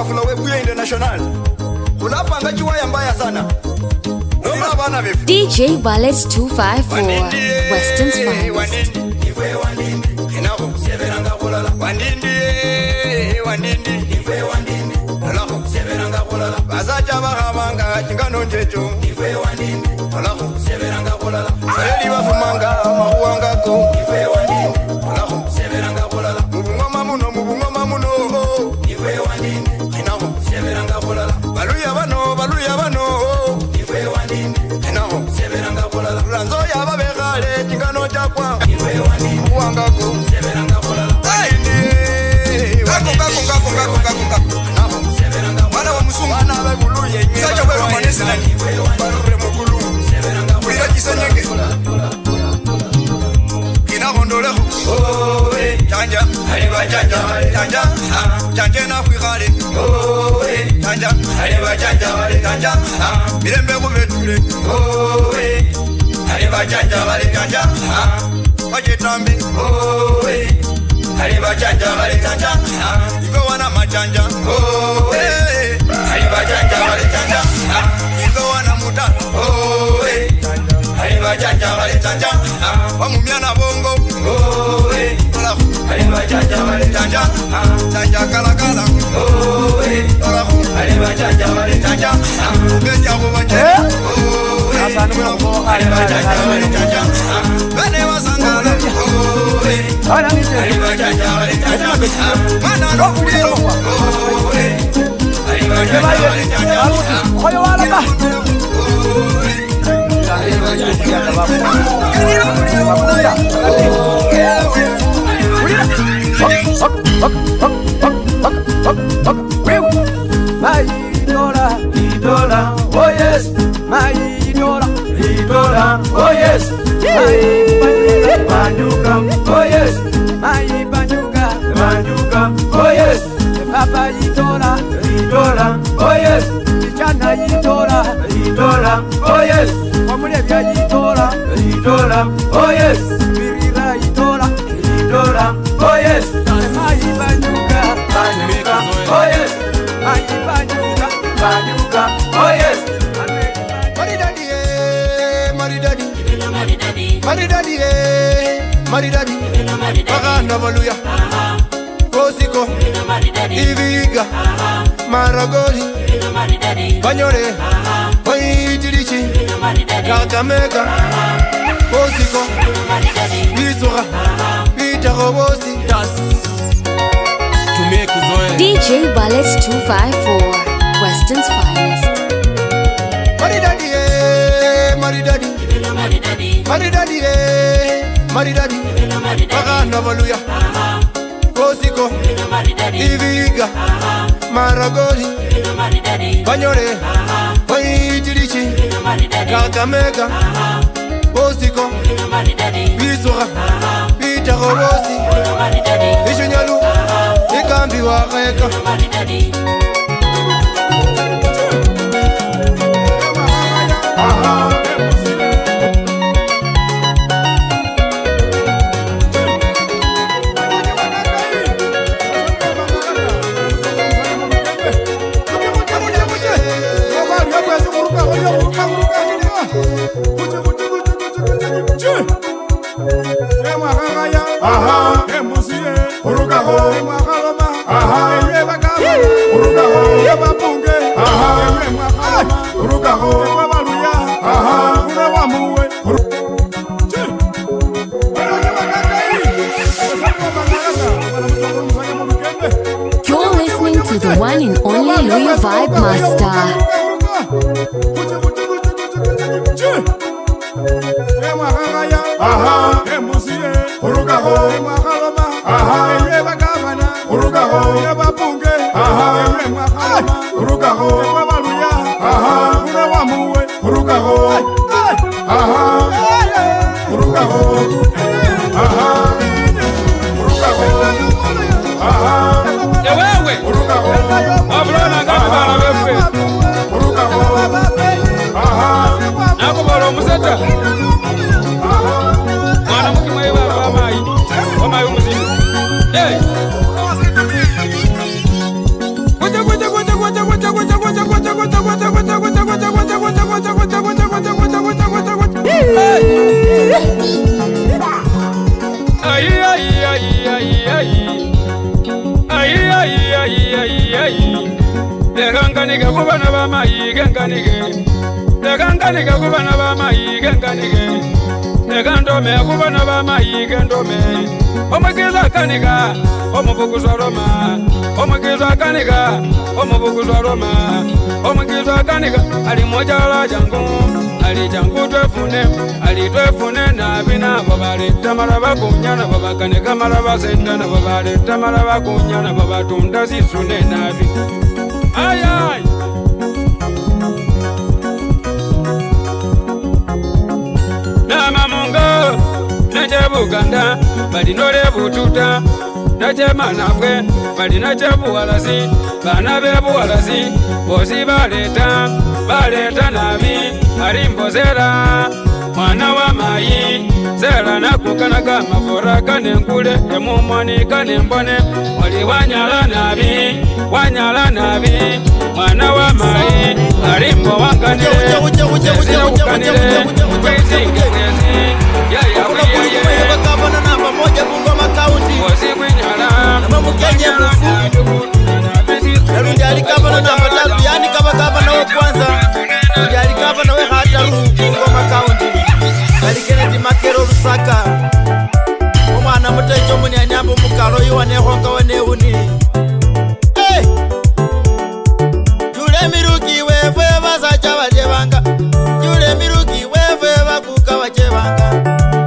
wafula webuye international. Kulapa ngaji waya mbaya sana. DJ Ballet 254 Western's finest. Bazaja bahamanga chingano njejo. Sayeli bafumanga mahuanga ko. Mubungoma muno. Baluya bano. Ranzo ya babegale chingano chakwa. Mahuanga ko. Wana wa musungu wana babuluye sacha kwa romanesi nani barure mukulu ulira kisanyenge kina hondoleho oe janja haliba janja na kwigale oe janja haliba janja mirembe kubetule oe haliba janja wajetambi oe haliba janja iko wana majanja haliba janja iko wana muta haliba janja wamumiana bongo haliba janja kalakala haliba janja beja kubaje haliba janja bane wasangala haliba janja mana no kuliro haliba janja oyo wala ba my idola, oh yes, my idola, oh yes, my Banjuka, oh yes, my Banjuka, oh yes, Papa idola, oh yes, Chana idola, oh yes, Mamulevia idola, oh yes, Mirira idola, oh yes, my Banjuka, oh yes, my Banjuka, oh yes. Maridadi, Magana Baluya, Kosiko, Iviga, Maragoli, Banyore, Oidirichi, Kakamega, Kosiko, Bisura, Peter Robosi, DJ Ballet 254 Western's finest. Maridadi, Magana Baluya, Kosiko, Iviga, Maragoli, Banyore, Oidirichi, Kakamega, Kosiko, Bisura, Peter Robosi, Ishinyalu, Ikambi Wareka. You're listening to the one and only Louis Vibe Master. Lekanganike kubana bamayi kenganike. Lekanganike kubana bamayi kenganike. Lekandome kubana bamayi kendome. Omukiza kanika, omubuguzwa Roma. Omukiza kanika, omubuguzwa Roma. Omukiza kanika, ali mojala jangu. Ali jangu twefune na bina babale tamara bakunyana babakanika maraba sendana babale tamara bakunyana babatunda sisune nabi. Ay ay. Nama mungo naje Buganda bali nore bututa naje manafwe bali naje buwalasi bana be buwalasi bosi baleta nabi alimbozera mwana wa mayi zera nakukanaga mafora kanenkule emumoni kanembone oli wanyala nabi mwana wa mayi alimbo wanganile ukanile kwezingezi yaya wiyaye gavana namba moja Bungoma County bosi kwinyala na Mukenya Bufu Narundi ali gavana namba 3 yani kama gavana wa kwanza ali gavana we hataru Bungoma County ali Kennedy Makero Lusaka omwana mutecho munyanyambo mukalo yiwane honga waneuni Jule miruki wewe bazacha bajebanga Jule miruki wewe bakuka bajebanga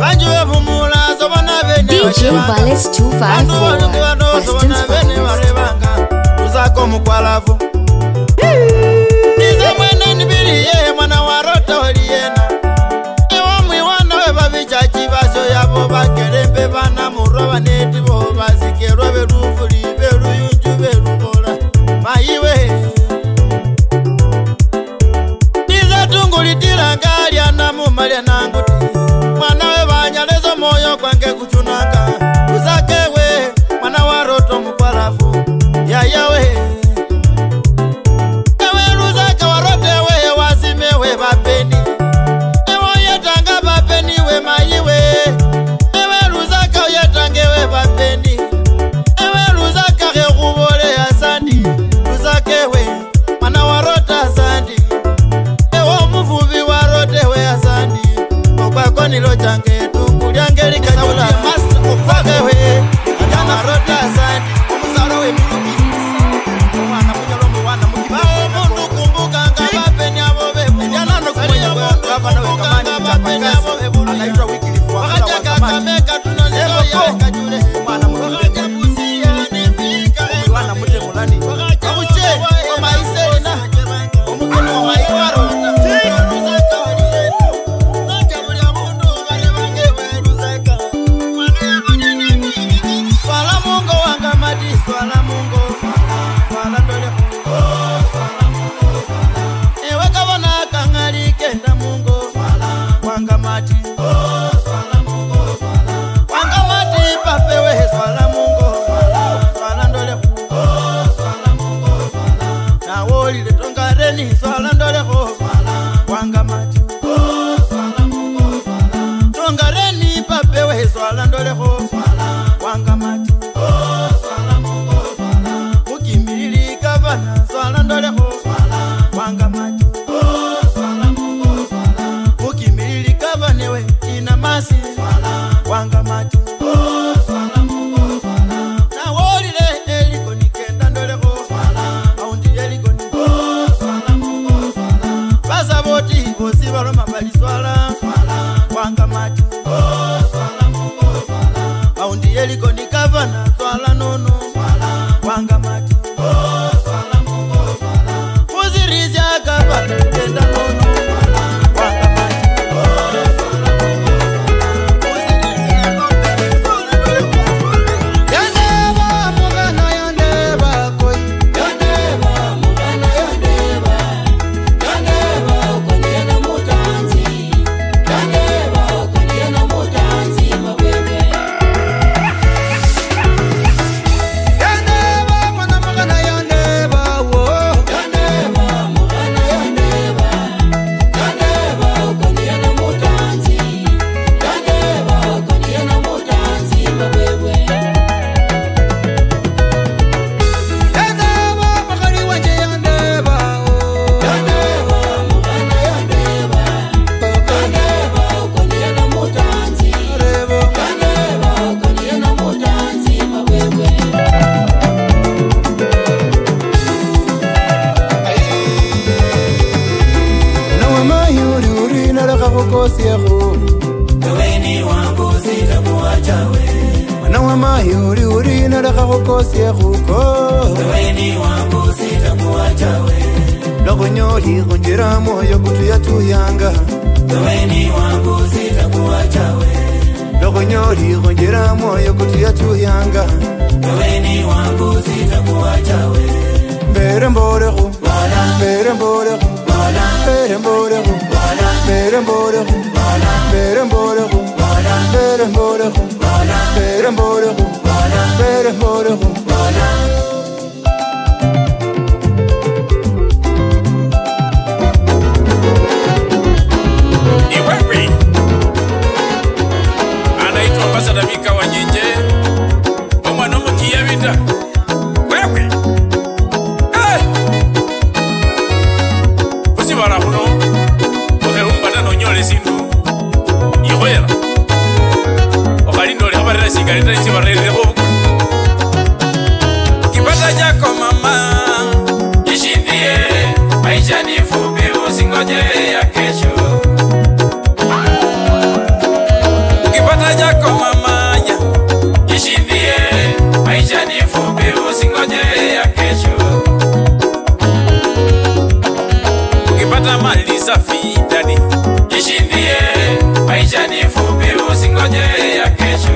Banjuwe vumula sobana bene DJ Ballet 254 Western Sports Uzako mukwalavu Nize mwene nibiriye mwana warota oliyena Ewa mwiwana we babichachi baso yabo bakerembe bana muroba neti bo bazikerwa berufuli beruyunju berubora Mayiwe Nize tungulitira ngalya na mumalya nanguti Mwana we banyalezo moyo kwange kuchunanga Uzakewe mwana waroto mukwalavu Yayawe Ewe Luzaka warote we wazimewe bapeni Ewe yetanga bapeni we mayiwe Ewe Luzaka yetangewe bapeni Ewe Luzaka rekubole asandi Luzakewe mana warota asandi Ewe muvuvi warote we asandi Okwako nilo change tukuliangeli kachula Luzakewe Ajana rota asandi Omusaro we miluki Mwana mujalomu wana mukibao Mundu kumbukanga bapeni abobebu Yanano kumwenye gavana we kamani mchapakasi Anaitwa Wikilifu Wakati kakameka tunalilo ya kajule Mwana mulude Omiwana mute mulani Wakuche Oma iseli na Omukini wa maiwaro Luzaka waliyenu Nakabuli ya mundu Waliwangewe Luzaka Swala mungo wanga mati Swala mungo Swala ndole mungo Swala mungo Ewe gavana kangali kenda mungo Wanga mati Swala mungo Wanga mati papewe Swala mungo Swala ndole mungo Swala mungo Na woli le tongareni Swala ndole mungo Wanga mati Swala mungo Tongareni papewe Swala ndole mungo Wanga mati Swala mungo Mukimili gavana Swala ndole mungo Wanga mati Swala mungo Mukimili gavana we ina masi Wanga mati Swala mungo Na woli le eliko nikenda ndole mungo Aundi eliko ni Swala mungo Basa boti bosi baroma bali swala Wanga mati Swala mungo Aundi eliko ni gavana Swala nono Wanga mati Swala mungo Uzirizya gavana Kenda nono Wanga mati Swala mungo Uzirizya gavana Lena la kosi ruko weni wangu sitakuacha we Logo nyori gonjera moyo kutuya tuyanga weni wangu sitakuacha we Logo nyori gonjera moyo kutuya tuyanga weni wangu sitakuacha we Mbere mbore hu Mbere mbore hu Mbere mbore hu Mbere mbore hu Mbere mbore hu Mbere mbore hu Mbere mbore hu Mbere mbore hu Iwewe anaitwa Ambassador Mika Wanyenje omwana omukiyabita wewe kusibala kuno okerumbana nonyole sindu ihoyera okalindole kabarira sigareta nsibareleko ukipata jako mama jishindie maisha ni fupi usingoje ya kesho ukipata jako mama jishindie maisha ni fupi usingoje ya kesho ukipata mali safi dadi jishindie maisha ni fupi usingoje ya kesho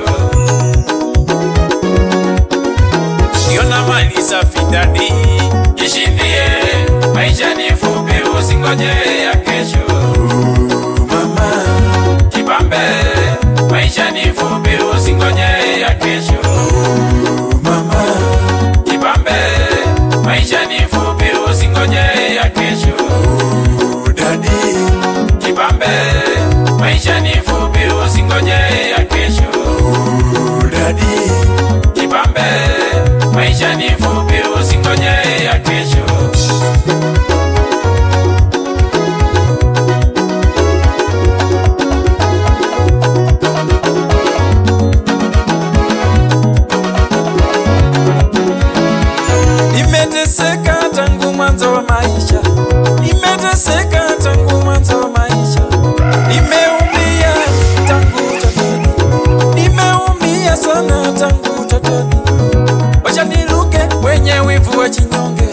ukiona mali safi dadi jishindie maisha ni fupi usingoje ya kesho mama kipambe maisha ni fupi usingoje ya kesho mama kipambe maisha ni fupi usingoje ya kesho dadi kipambe maisha ni fupi usingoje ya kesho dadi kipambe maisha ni fupi usingoje ya kesho nimeteseka tangu mwanzo wa maisha nimeteseka tangu mwanzo wa maisha nimeumia tangu utotoni nimeumia sana tangu utotoni wacha niruke kwenye wivu wa chinyonge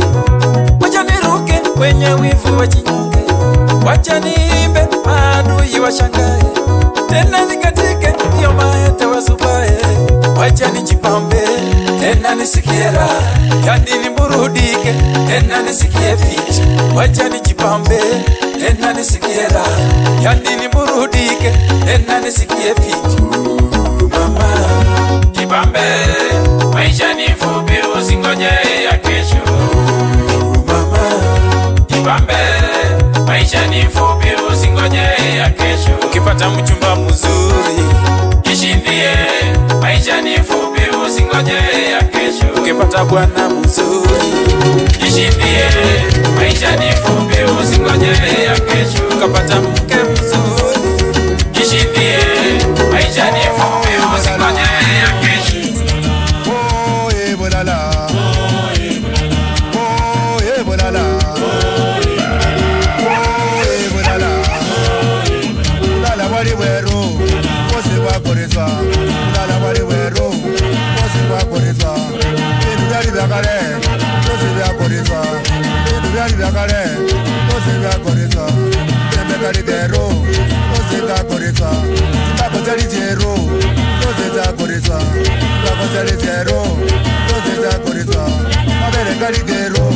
wacha niruke kwenye wivu wa chinyonge wacha niimbe maadui washangae tena nikatike hiyo maete wasubae wacha nijipambe tena nisikie raha yani niburudike tena nisikie fiti wacha nijipambe tena nisikie raha yani niburudike tena nisikie fiti mama jipambe maisha ni fupi usingoje ya kesho mama jipambe maisha ni fupi usingoje ya kesho ukipata mchumba mzuri jishindie maisha ni fupi usingoje ya kesho ukipata bwana mzuri jishindie maisha ni fupi usingoje ya kesho ukapata mke mzuri jishindie maisha ni fupi usingoje ya kesho Oh bolala Oh bolala Oh bolala Ulala wali wero Kose wa koreswa Ulala wali wero Kose wa koreswa Inu yali bakare Kose wa koreswa Inu yali bakare Kose wa koreswa Tembe kari dero Kose wa koreswa Timba kosari zero Kose wa koreswa Timba kosari zero Kose wa koreswa Mabere kari dero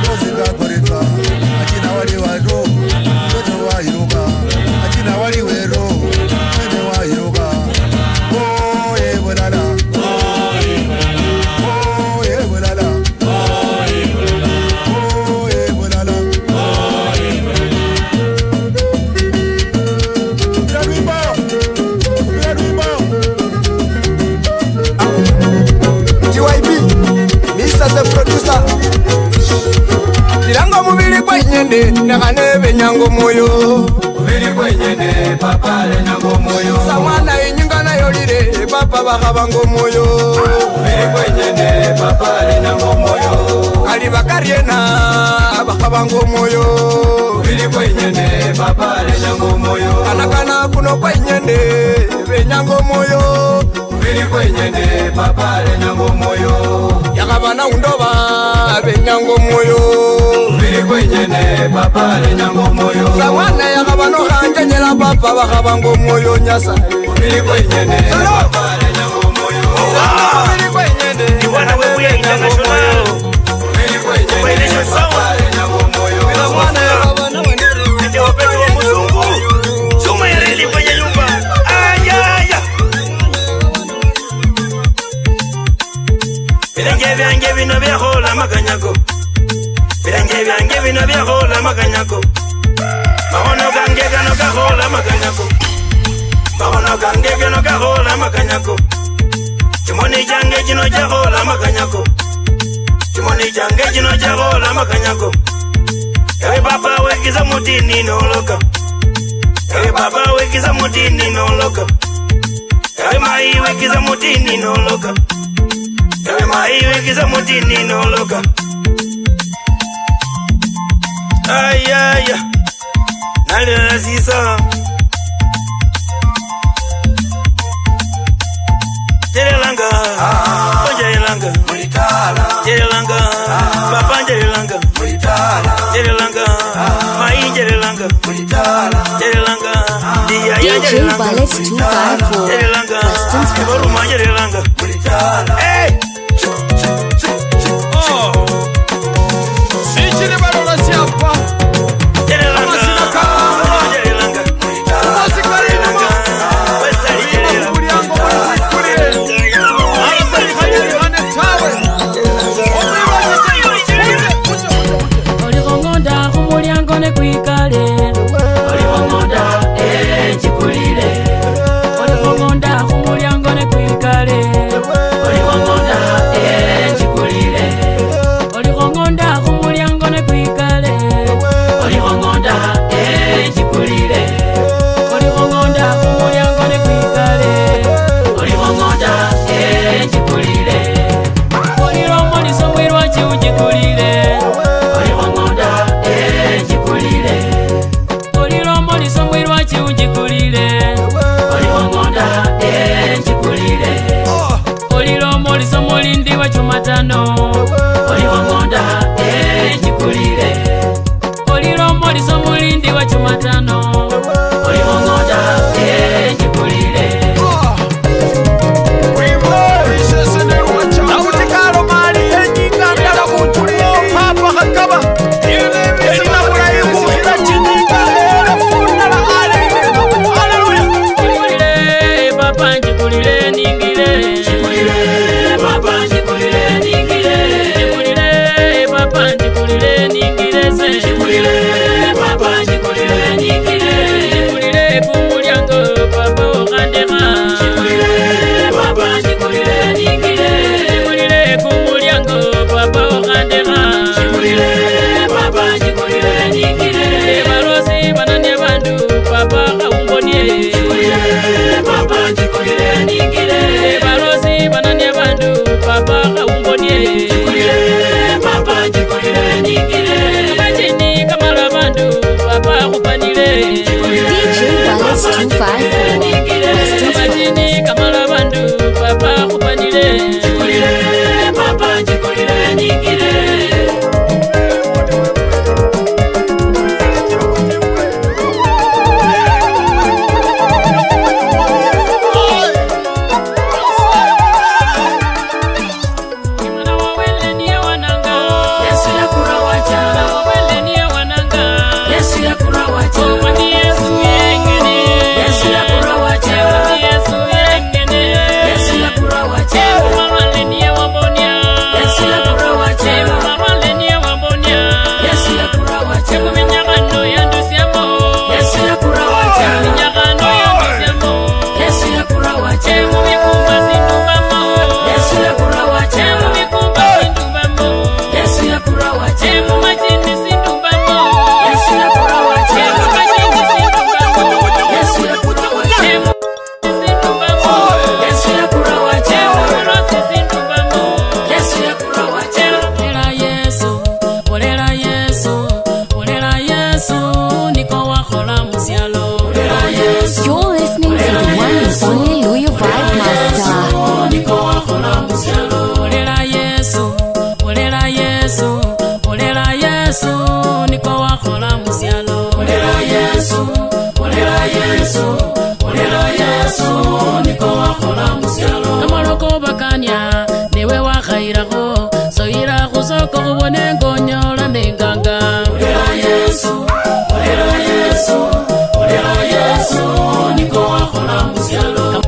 Kose wa koreswa Achina wali waro Kose wa iruka Achina wali wero Kose wa iruka Oh bolala Oh bolala Oh bolala TYB, Mr. the producer. Nilango mubili kwenyende nakane benyango moyo mubili kwenyende papa le nango moyo samwana inyinga nayo lire papa bakabango moyo mubili kwenyende papa le nango moyo kali bakariena bakabango moyo mubili kwenyende papa le nango moyo kanakana kuno kwenyende benyango moyo Vili kwenye ne papa le nyango moyo. Yakabana undoba be nyango moyo. Vili kwenye ne papa le nyango moyo. Sawana yakabano kanje nyela papa bakabango moyo nyasa. Vili kwenye ne papa le nyango moyo. Vili kwenye ne Iwana wewe international. Vili kwenye ne papa le nyango moyo. Sawana yakabana wendere. Ndio wapendo wa mzungu. Chuma ya reli kwenye nyumba. Aya. Birenge byange bino byahola makanyako. Birenge byange bino byahola makanyako. Mahono gange gano gahola makanyako. Mahono gange gano gahola makanyako. Chimoni jange jino jahola makanyako. Chimoni jange jino jahola makanyako. Ewe baba wekiza mutini noloka. Ewe baba wekiza mutini noloka. Ewe mai wekiza mutini noloka. Ewe mai wekiza mutini noloka. Ayaya nalila sisa Jerelanga Jerelanga Mulitala. Jerelanga Papa Jerelanga Mulitala. Jerelanga Mai Jerelanga Mulitala. Jerelanga Dia DJ Ballet 254 Jerelanga Western Style. Boruma Jerelanga Mulitala. Hey Oh Sichini barona siapa. Jerelanga Jerelanga Jerelanga Western Jerelanga Oligongonda kumulyango ne kwikale. Oligongonda chikulile. Oligongonda kumulyango ne kwikale. Oligongonda chikulile. Oligongonda kumulyango ne kwikale. Oligongonda chikulile. Oligongonda kumulyango ne kwikale. Oligongonda chikulile. Oliromo lisomwirwa chiujikulile. Oligongonda chikulile. Oliromo lisomwirwa chiujikulile. Oligongonda chikulile. Oliromo lisomo lindiwa chumatano. Oligongonda chikulile. Oliromo lisomo lindiwa chumatano. Oligongonda chikulile. Chikulile, papa chikulile ningile. Chikulile, papa chikulile ningile. Chikulile, papa chikulile ningile se. Chikulile, papa chikulile ningile. Chikulile kumulyango papa okandema. Chikulile, papa chikulile ningile. Chikulile kumulyango papa okandema. Chikulile, papa chikulile ningile. Balozi banane bandu papa kaumbonie. Chikulile, papa chikulile ningile. Balozi banane bandu papa kaumbonie. Chikulile, papa chikulile ningile. Kamachini kamala bandu papa kupanile. DJ Ballet 254 Western Style. Kamachini kamala bandu papa kupanile. Chikulile, papa chikulile ningile. Mwana wawele niye wananga. Yesu ya kurawacha. Mwana wawele niye wananga. Yesu ya kurawacha. Mwani Yesu yengene. Yesu ya kurawacha. musialo.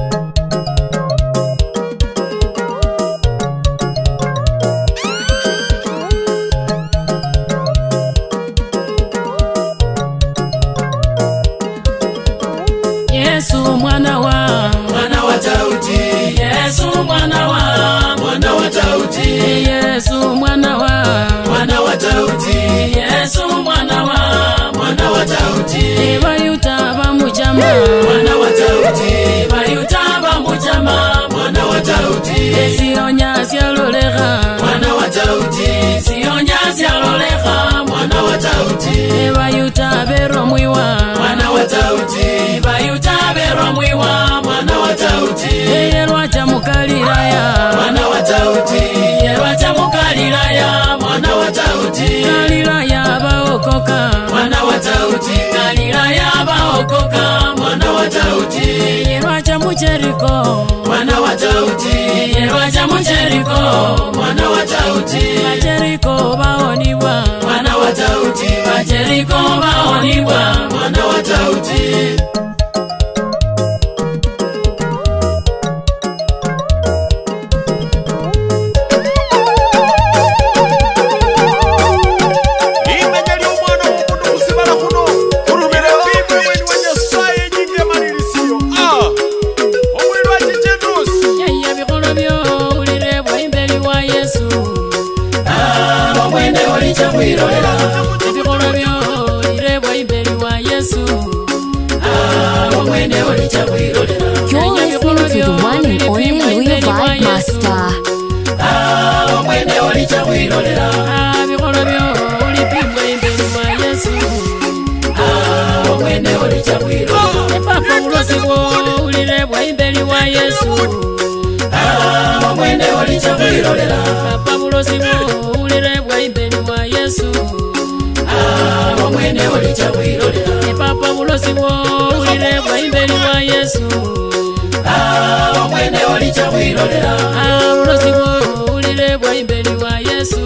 Yesu mwana wa Tauti, Yesu mwana wa Tauti, Yesu mwana wa Tauti, Yesu mwana wa Tauti, bayuta bamujama mwana wa Tauti, bayuta bamujama mwana wa Tauti, sionya sialoleha mwana wa Tauti, sionya sialoleha mwana wa Tauti, bayuta bero mwiwa mwana wa Tauti, bayuta bero mwiwa mwana wa Tauti, yelwacha mukaliraya mwana wa Tauti, yelwacha mukaliraya mwana wa Tauti, kaliraya baokoka mwana wa Tauti, kaliraya baokoka mwana wa Tauti, yelwacha mucheriko mwana wa Tauti, yelwacha mucheriko mwana wa Tauti, bacheriko baonibwa mwana wa Tauti, bacheriko baonibwa mwana wa Tauti. You're listening to the one and only Louis Vibe Master. Papa ulosiwo ulirebwa imbeli wa Yesu. Papa ulosiwo ulirebwa imbeli wa Yesu. Papa ulosiwo ulirebwa imbeli wa Yesu. Ulosiwo ulirebwa imbeli wa Yesu.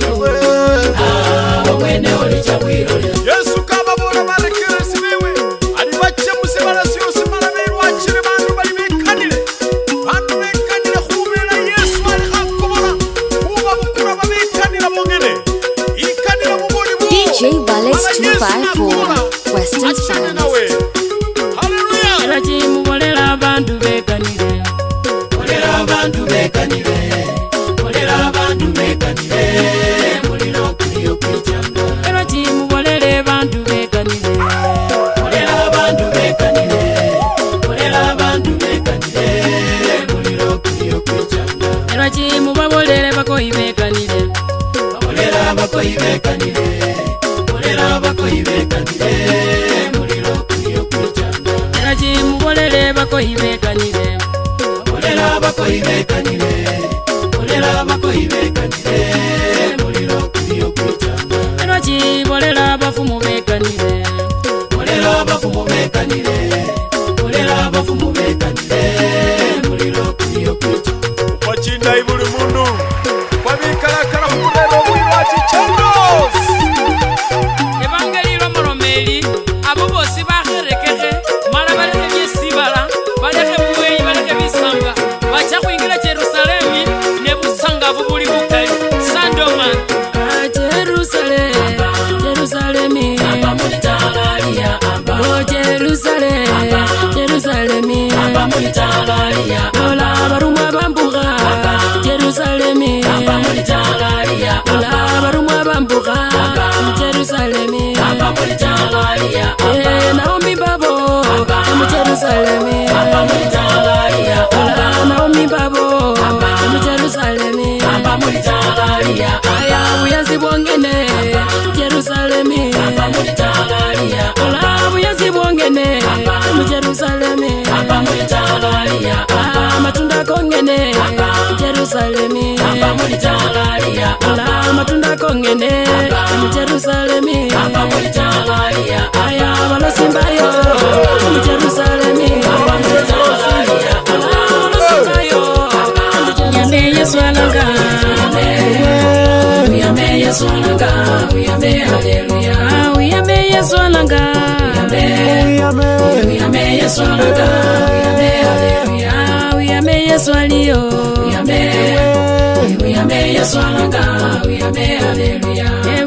Yesu kama bona marekere sibewe alibache musibala siyose malaberi wachire bantu bali bekanire khubera Yesu ali khakobora kuba bukura babekanira bongene ikanira muboni bo DJ Ballet 254, Western's finest. Hallelujah. Raji mubolera abantu bekanire. Olera abantu bekanire, olera abantu bekanire, muliro kuliyo kwijanga. Raji mubolere abantu bekanire. Olera abantu bekanire, olera abantu bekanire, muliro kuliyo kwijanga. Raji mubabolere bakoyi bekanire. Olera bakoyi bekanire, olera bakoyi bekanire, muliro kuliyo kwijanga. Raji mubolere bakoyi bekanire. Olera bakoyi bekanire, olera bakoyi bekanire, muliro kuliyo kwijanga. Raji bolera bafumu bekanire. Olera bafumu bekanire, olera bafumu bekanire, muliro kuliyo kwijanga. Wachinda ibuli mundu babikarakara khurera obwira chichandos. Evangeliro moromeli abo bosi bakherekeje mala baleke byesibala baleke buweyi baleke bisanga bacha kuingira Jerusalemi ne busanga bubuli bukali sandoman Jerusalem Jerusalemi Amba mulitalalia amba, oh Jerusalem Jerusalemi amba mulitalalia ola barumwa bambuga Jerusalemi amba mulitalalia ola barumwa bambuga Jerusalemi amba mulitalalia Naomi babo mu Jerusalemi amba mulitalalia ola Naomi babo mu Jerusalemi amba mulitalalia aya buyazi bwongene Jerusalemi amba mulitalalia ola buyazi bwongene mu Jerusalemi amba mulitalalia matunda kongene Jerusalemi amba mulitalalia ola matunda kongene mu Jerusalemi amba mulitalalia aya balosimbayo mu Jerusalemi amba mulitalalia balosimbayo yame Yesu alanga uyame Yesu alanga uyame haleluya uyame Yesu alanga uyame Yesu alanga uyame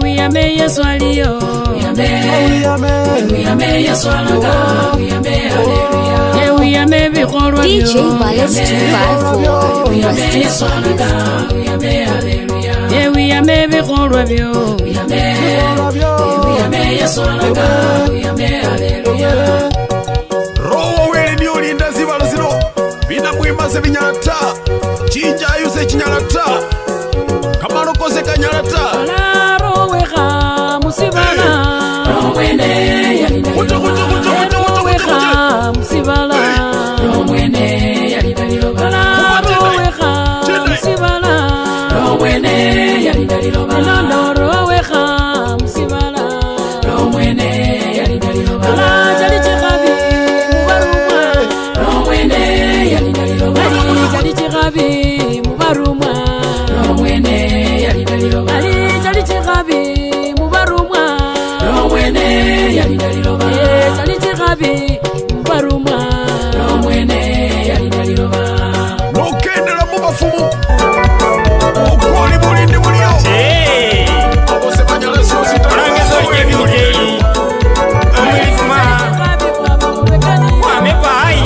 Uyame Yesu aliyo. Uyame Yesu alanga. Uyame bikorwa byo. DJ Violence 254. Uyame Yesu alanga. Uyame bikorwa byo. Uyame Yesu alanga. Roho wele ni ulinda zibalo zino. Bina mwima se vinyalata. Chinja yuse chinyalata. Kamaro kose kanyalata. Alaro weha musibala. Romwene yalida. Kucho. Weha musibala. Romwene yalida liloba. Alaro weha musibala. Romwene yalida liloba. Alaro weha musibala. Romwene yalida liloba. Ala jali chikabi mubaruma. Romwene yalida liloba. Ali jali chikabi mubaruma. Romwene yalida liloba. Ali jali chikabi mubaruma. Romwene yalida liloba. Jali chikabi mubaruma. Romwene yalida liloba. Nokendela mu bafumu. Okwali bulindi bulyo. Abose banyala sosi. Olangezo lyebimuke. Amulifuma. Wamepa hai.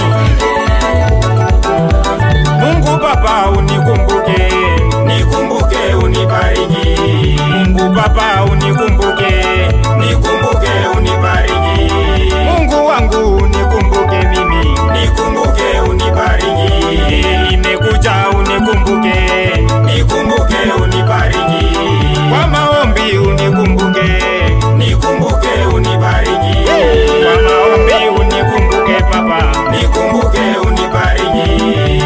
Mungu Baba unikumbuke. Nikumbuke unibariki. Mungu Baba unikumbuke. Nikumbuke unibariki. Mungu wangu unikumbuke mimi. Nikumbuke unibariki. Nimekuja unikumbuke. Nikumbuke unibariki. Kwa maombi unikumbuke. Nikumbuke unibariki. Kwa maombi unikumbuke Baba. Nikumbuke unibariki.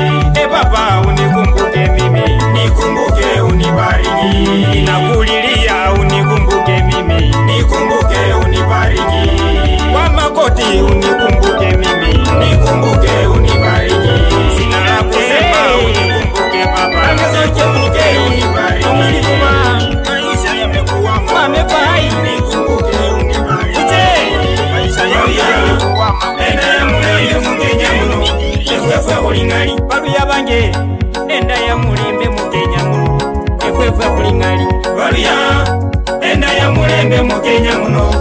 Baba unikumbuke mimi. Nikumbuke unibariki. Ninakulilia unikumbuke mimi. Nikumbuke unibariki. Kwa magoti unikumbuke mimi. Nikumbuke unibariki. Sina la kusema unikumbuke Baba. Nikumbuke unibariki. Maisha yamekuwa mamepai. Nikumbuke unibariki. Maisha yamekuwa mamepai. Baluya bange enda ya mulembe mu Kenya muno efwefe kulingali. Baluya enda ya mulembe mu Kenya muno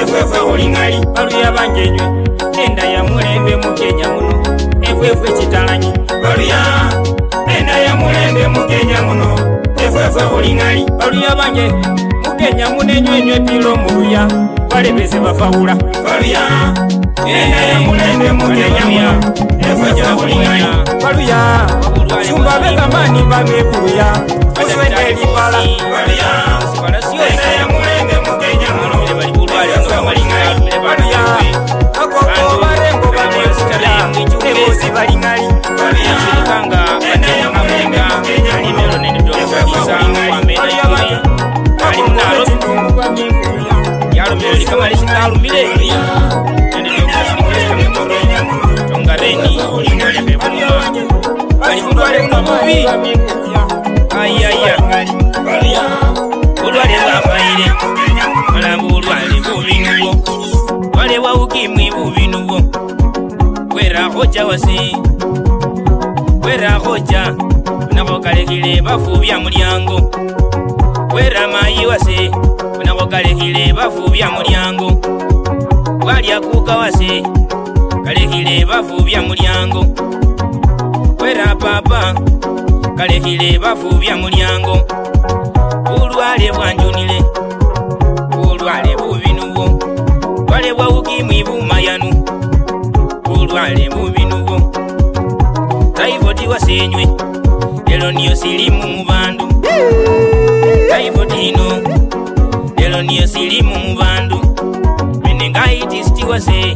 efwefe kulingali. Baluya bange nywe enda ya mulembe mu Kenya muno efwefe kitalanyi. Baluya enda ya mulembe mu Kenya muno efwefe kulingali. Baluya bange mu Kenya muno nywe pilo muluya balebeze bafawula. Baluya enda ya mulembe mu Kenya muno efwefe kulingali. Baluya chumba beka mani bamekuya uswende lipala. Baluya enda ya mulembe mu Kenya muno efwefe kulingali. Baluya akoko barengo bamekuya ebosi balingali. Baluya enda ya mulembe mu Kenya muno efwefe kulingali. Baluya ali munalo tungu bamekuya yalumile likamali sikalumile. Tongareni ulingalembe bunwa bali kudwale mubi ayaya kudwale bafaire malabu ulwale bubinuwo wale wa ukimwi bubinuwo kwera hoja wasi kwera hoja nako kalekile bafu bya mulyango kwera mayi wase nako kalekile bafu bya mulyango walya kuka wase kalekile bafu bya mulyango kwera papa kalekile bafu bya mulyango. Ulwale bwanjunile ulwale bubinuwo wale bwa ukimwi bumayanu ulwale bubinuwo taifoti wasenywe lelo niyo silimu mu bandu. Taifoti ino lelo niyo silimu mu bandu. Meningitis tiwase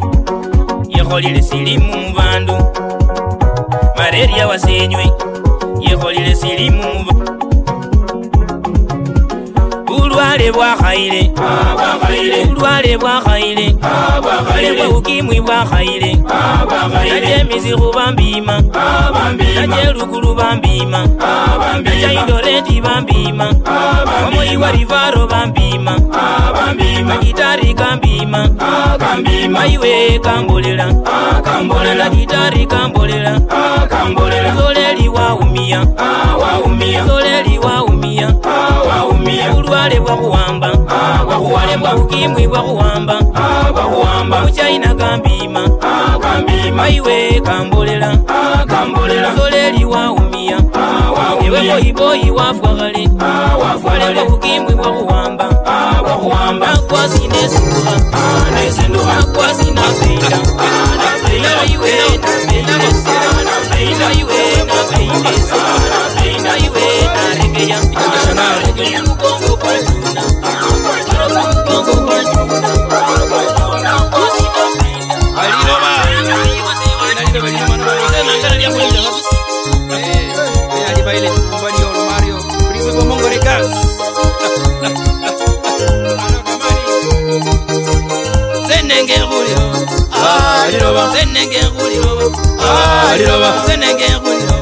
yekholile silimu mu bandu. Malaria wasenywe yekholile silimu mu bandu. Ulwale bwakhaile ulwale bwakhaile wale bwa ukimwi bwakhaile. Naje miziru bambima naje lukulu bambima naje indoreti bambima omoyi wa rivaro bambima magitari kambima maiwe kambolela na gitari kambolela zoleli waumia zoleli waumia bukimwi bwa kuwamba muchaina gambima maiwe kambolela zoleri waumia ewe boyiboyi wafwagale waleko bukimwi bwa kuwamba nakwasi nesindula nakwasi napenda naiwe naiwe naregeya mugongo kwa juna mugongo kwa juna aliroba nangalia kulinda alibaile kumbani yo Mario priwe kwa mongo rekas senenge nguliro aliroba senenge nguliro aliroba senenge nguliro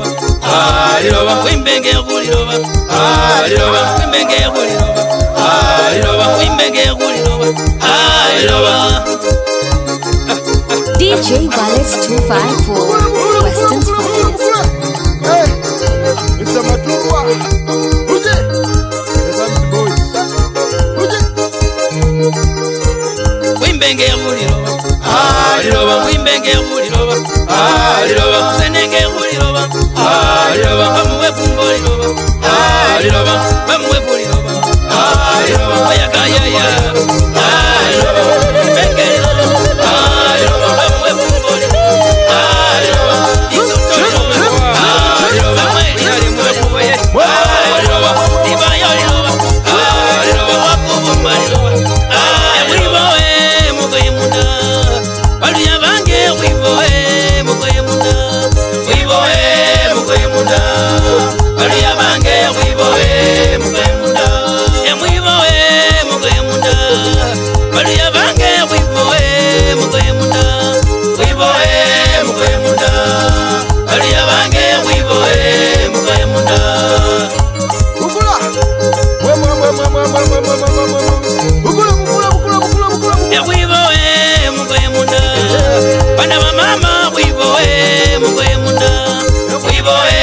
aliroba wimbenge nguliro aliroba wimbenge nguliro aliroba wimbenge nguliro aliroba DJ Valet 254, Weston's finest. Hey, Mr. Maturwa. Uje. Yes, boy. Uje. Wimbenge nguliro aliroba wimbenge nguliro aliroba senenge nguliro aliroba bamwe kumbuliro aliroba bamwe kuliro aliroba yakaya ya aliroba wimbenge aliroba bamwe kumbuliro aliroba isotoro aliroba mweli ali mwe aliroba ibayo aliroba aliroba wakubumbaliro wiboe mugoye munda baluya bange wiboe mugoye munda wiboe mugoye munda baluya bange wiboe mugoye munda wiboe mugoye munda baluya bange wiboe mugoye munda wiboe mugoye munda baluya bange wiboe mugoye munda Bukula. Bukula. wiboe mugoye munda bana ba mama wiboe mugoye munda wiboe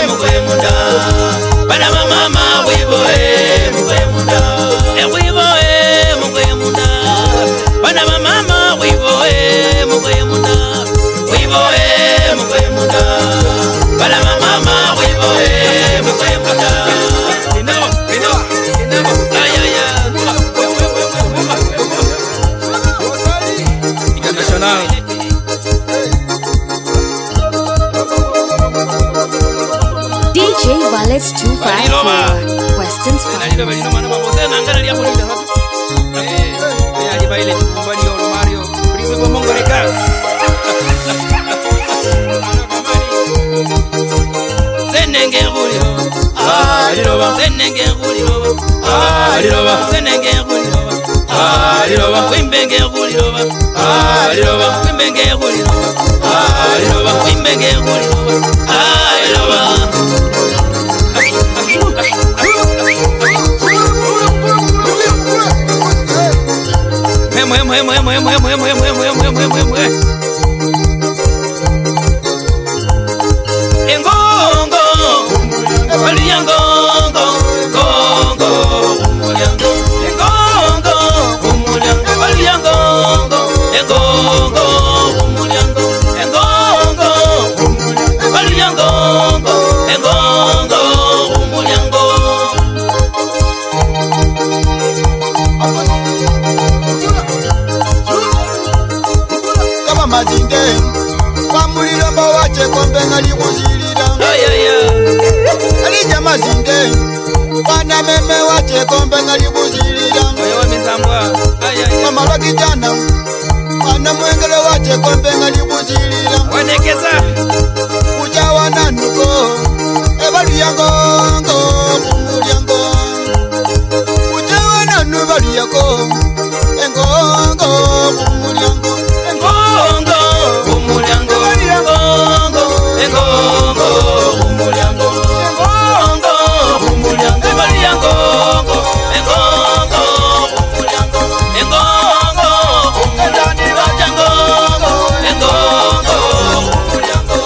mugoye munda bana ba mama wiboe mugoye munda wiboe mugoye munda bana ba mama wiboe mugoye munda wiboe mugoye munda bana ba mama wiboe mugoye munda ayaya international DJ Valet 254, Weston's finest. Senenge nguliro aliroba senenge nguliro aliroba senenge nguliro aliroba wimbenge nguliro aliroba wimbenge nguliro aliroba wimbenge nguliro aliroba engongo aliyangongo gongo umulyango engongo umulyango aliyangongo engongo umulyango engongo aliyangongo engongo umulyango kama mazinge kwa muliro mbo wache kombe ngali kuzilira alija mazinge wana meme wache kombe ngali kuzilira mama la kijana wana mwengele wache kombe ngali kuzilira wanekeza kuja wananuko ebali yangongo kumulyango kuja wananu bali yako engongo kumulyango engongo kumulyango engongo engongo kumulyango engongo kumulyango bali yangongo engongo kumulyango engongo kumulyango bajangongo engongo kumulyango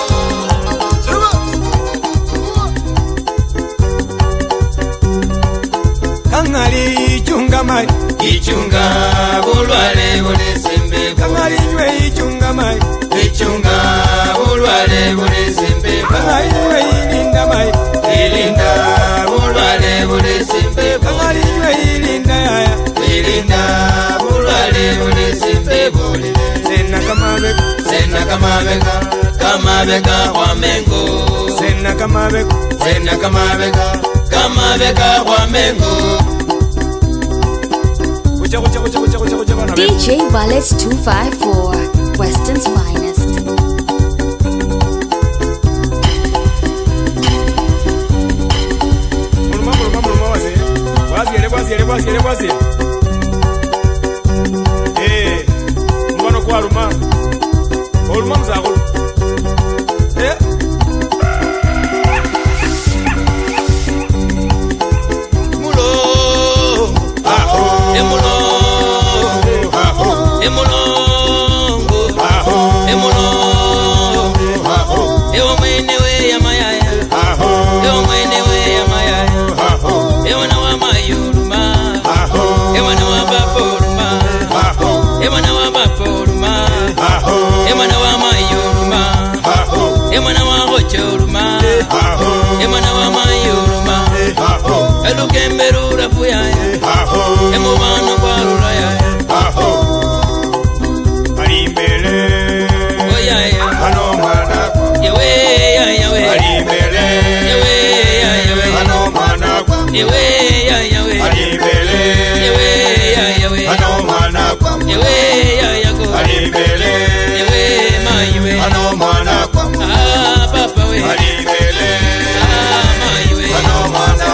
kangali chunga mai ichunga bulwale bulisimbe kangalinywe ichunga mai ichunga bulwale bulisimbe kangalinywe ilinda mai ilinda bulwale bulisimbe kangalinywe ilinda yaya ilinda bulwale bulisimbe sena kamabeka kamabeka kwa mengo sena kamabeka kwa mengo DJ Bullets 254, Weston's finest. Wazile. Mbano kwa Oluma mzakulu. Ewa mwenewe ya mayaya ewa na wa mayuruma ewa na wa baporuma ewa na wa baporuma ewa na wa mayuruma ewa na wa hochoruma ewa na wa mayuruma elukemberura fuyaya emubana kwa ruraya Alimbele oyaya ano mwana yewe yawe alimbele ano mwana yewe yawe alimbele yewe ano mwana yewe yago alimbele yewe maiwe ano mwana papa we alimbele maiwe ano mwana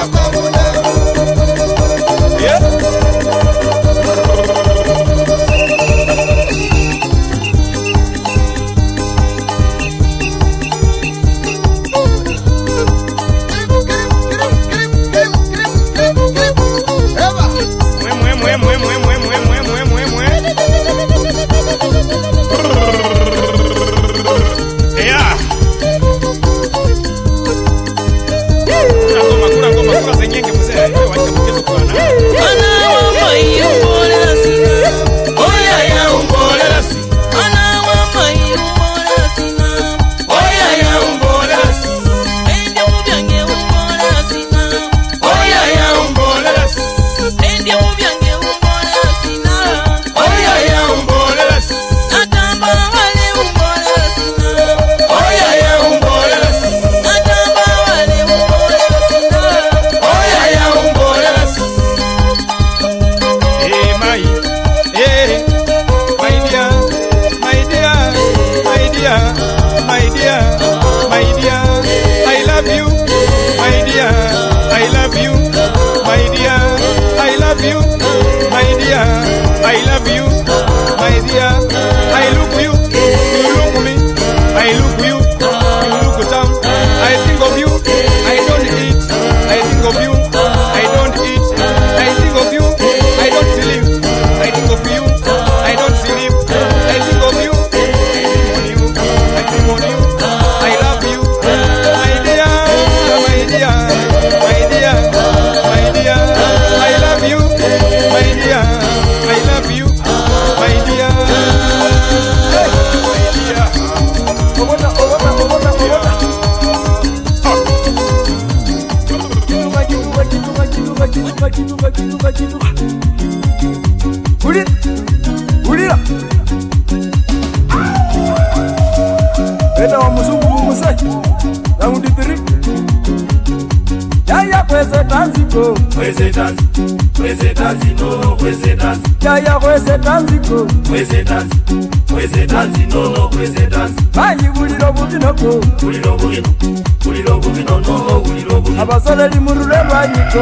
Abasoleli murure rwanyiko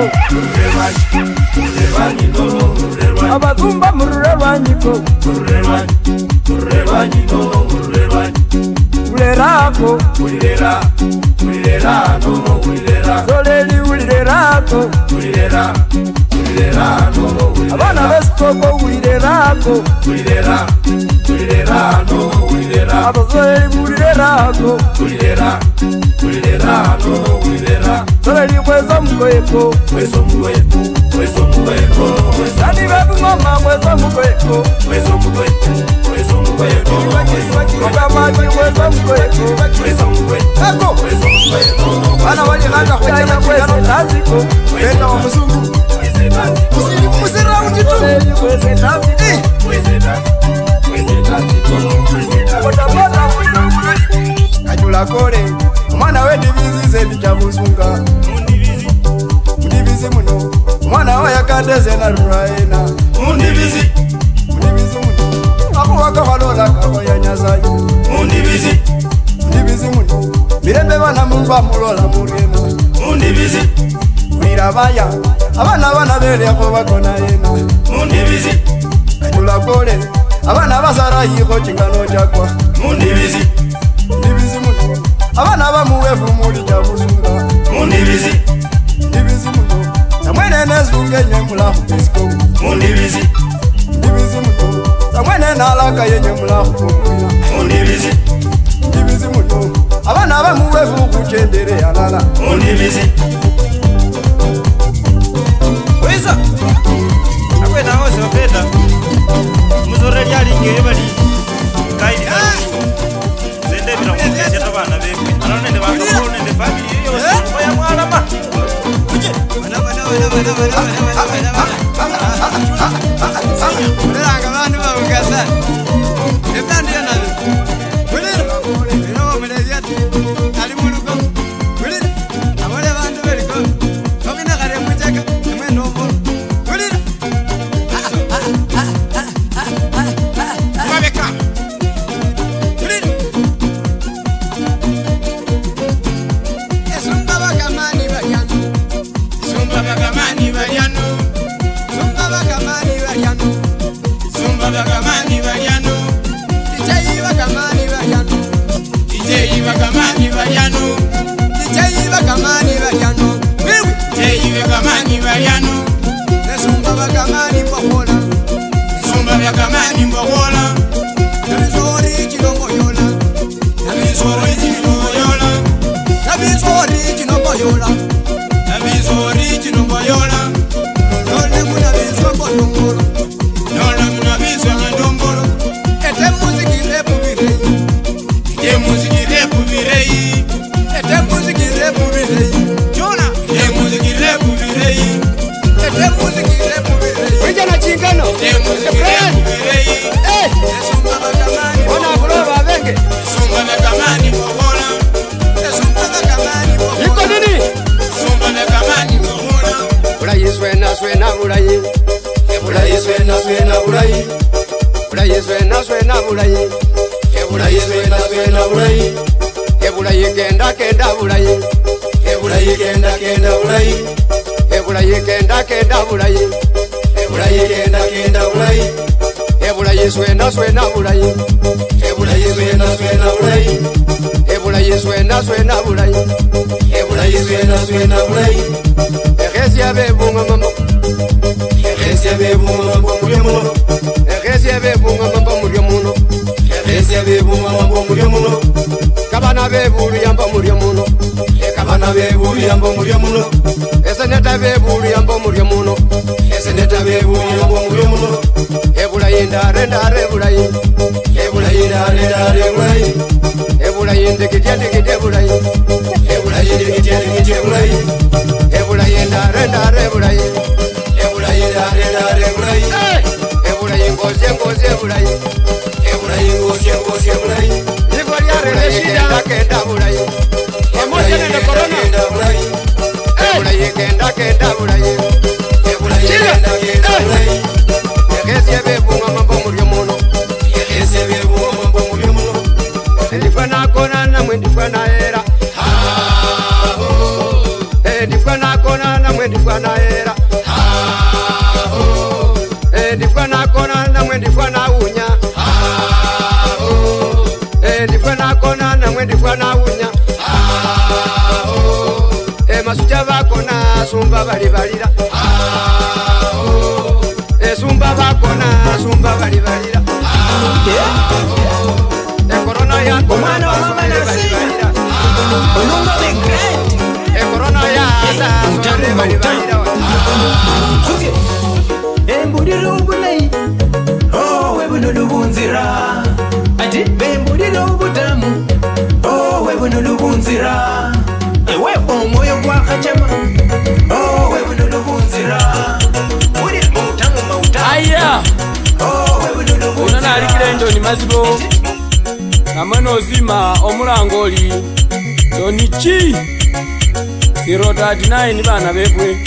abazumba murure rwanyiko ulirako soleli ulirako abana besikoko ulirako abasoleli ulirako soleli kwezo mgoyeko Sani babu mama mwezo mkweko Wakamati mwezo mkweko Eko Wana wali hata kujaya kwezi naziko Penda wa mzungu Musira ujitu Kajula kore Mwana we divizi zebi chabuzunga Mundivizi muno Mwana wa yakadeze na ruraena Mundivizi muno Ako waka walola kawa ya nyazaji Mundivizi muno Mirembe wana mumba mulola murena Mundivizi Wirabaya Abana bere ako bakona yena Mundivizi Kajula kore Abana basara yiko chingano chakwa Mundivizi muno Abana bamuwefu muri chabuzunga Mundivizi muno Samwene nezunge nyemula hupisko Mundivizi muno Samwene nalaka yenyemula hukumbuya Mundivizi muno Abana bamuwefu kuchendere alala Mundivizi Weza Akwe na hose wapenda Muzore jali ngebali Kaidi Zende bila mkese tabana bekwe Anonende bako nende family yose Moya mwalama Uje Mulanga bantu babugasa Eblandi yanabe Mulira Ino muleziyati Ali muluko Mulira Amole bantu beliko Kobina kare mujaka Mwendo mbolo Mulira Mwabeka Mulira Esumba bakamani bayanu Zumba bakamani bayanu Zumba bakamani bayanu Zumba bakamani bayanu DJ bakamani bayanu DJ bakamani bayanu DJ bakamani bayanu DJ bakamani bayanu Zumba bakamani mbohola Zumba bakamani mbohola Nabizori chinomboyola Nabizori chinomboyola Nabizori chinomboyola Nabizori chinomboyola Nole munabizwa mbolombolo Nole munabizwa ndombolo Ete muziki repu virei Ete muziki repu virei Ete muziki repu virei Jona Ete muziki repu virei Ete muziki repu virei Wejana chingano Ete muziki repu virei Esumba bakamani Ona kuloba venge Esumba bakamani mwohola Esumba bakamani mwohola Iko nini? Esumba bakamani mwohola Ulayi swena ulayi Ulayi swena ulayi Ulayi swena ulayi Ulayi swena ulayi Ulayi kenda ulayi Ulayi kenda ulayi Ulayi kenda ulayi Ulayi kenda ulayi Ulayi swena ulayi Ulayi swena ulayi Ulayi swena ulayi Ulayi swena ulayi Egesia bebunga mambo Egesia bebunga mambo muriemuno Egesia bebunga mambo muriemuno Egesia bebunga mambo muriemuno Kabana beburu yamba muriemuno Kabana beburu yamba muriemuno Eseneta beburu yamba muriemuno Eseneta beburu yamba muriemuno Ebulayi ndare bulayi Ebulayi ndare bulayi Ebulayi ndikitye bulayi Ebulayi ndikitye bulayi Ebulayi ndare bulayi Ebulayi ndare bulayi Ebulayi ngoze bulayi Ebulayi ngoze bulayi Nikoli yare shida kenda bulayi Emotion and corona bulayi Ebulayi kenda bulayi Ebulayi kenda bulayi Egesia bebunga mambo muriomuno Egesia bebunga mambo muriomuno Ndifana kona na mwendifana era Ndifana kona na mwendifana era Ndifana kona na mwendifana unya Ndifana kona na mwendifana unya Masuja bakona sumba balibalira Sumba bakona sumba balibalira Corona ya comano mama nasi Olunga de great Corona ya balibalira mazibo namweno zima omulangoli Tonichi 039 bana befwe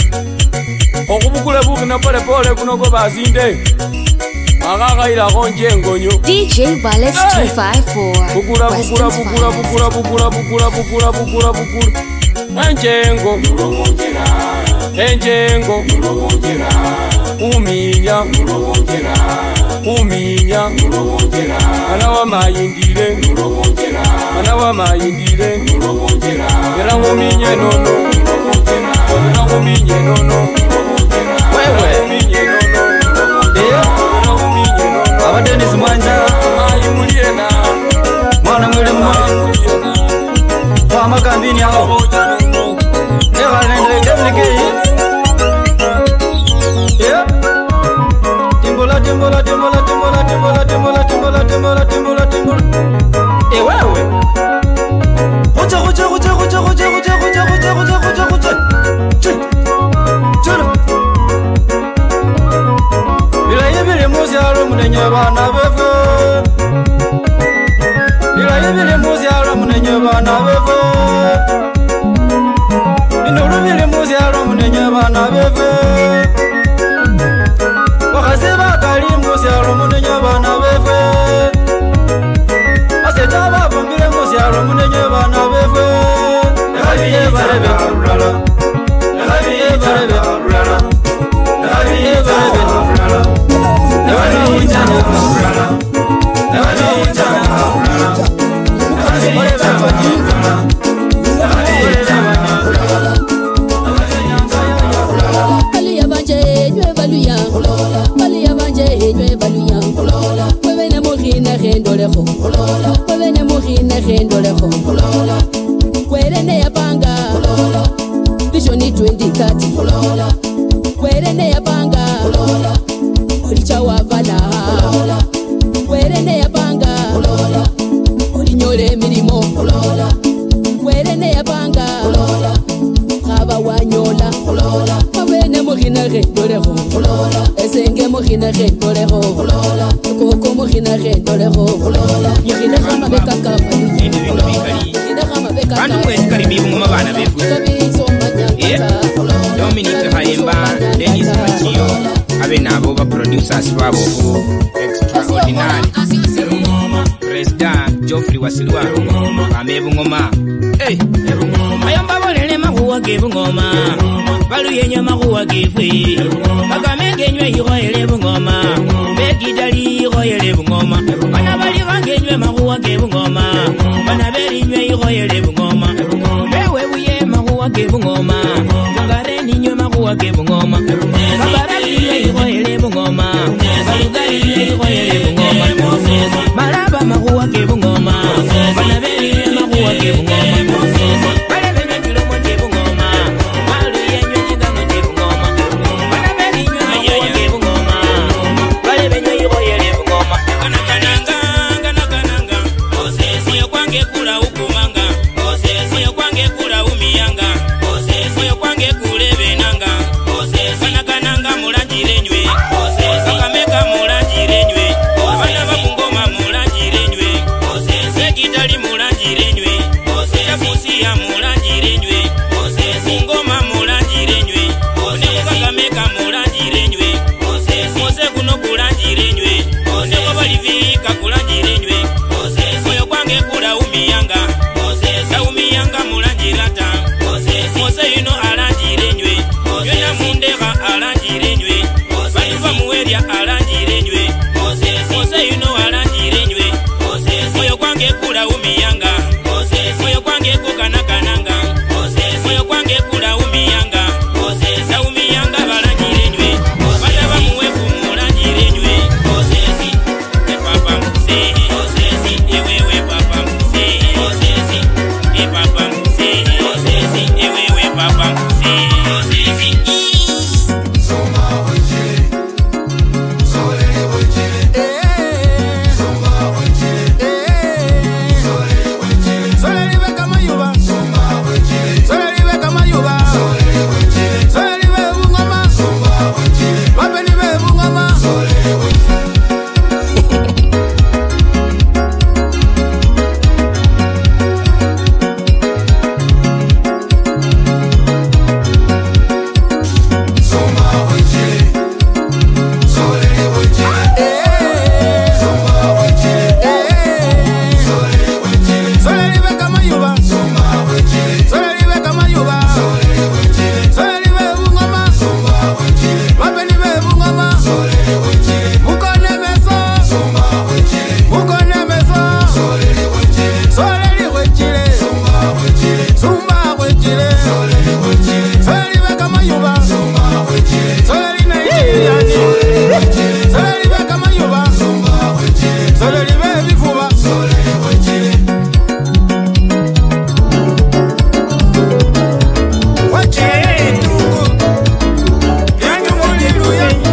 okubukule bukina pole pole kunogo bazinde akakaila konje ngonyo DJ Ballet 254 bukula enjengo uminya ana wa mayindile era uminye nono wewe Dennis Mwanja ayimuliena mwana mwele kwa makambini hao ewa nende demlike timbola wewe hoja Ilayibili muzyalo munenye bana befe Ilayibili muzyalo munenye bana befe Inulubili muzyalo munenye bana befe Wakasiba kali muzyalo munenye bana befe Asetaba vumbile muzyalo munenye bana befe Ekabiye barebe ulala Ekabiye barebe ulala Ekabiye barebe ulala Dominic Haimba, Dennis Machio, Abenabo, producers Wabo, Extraordinary, President Geoffrey Wasilwa, Amebu Ngoma. Hey, Ayamba Bolele Mahua gave Ngoma, Baluyenya Mahua gave way, Agamenge Royal Ngoma, Becky Dali Royal Ngoma, Manabali Range Mahua gave Ngoma, Manabeli Royal Ngoma, Bewe Mahua gave Ngoma. Gave ngoma Kabarali Royal Ngoma Balugari Royal Ngoma Maraba Mahua gave ngoma Banabeli Mahua gave ngoma Balabeni Kilomo gave ngoma Maluyenye Ngamo gave ngoma Banabeli Mahua gave ngoma Balabeni Royal Ngoma Kananga Osesi kwange kula ukumanga Osesi kwange kula umiyanga Osesi kwange kule benanga Kananga mulajire nywe, Kakameka mulajire nywe, wechile Sole libe kama yuba Sole li Nigeriani Sole libe kama yuba Sole libe bifuba Wechile ndugu Yanyu mulilu yanyu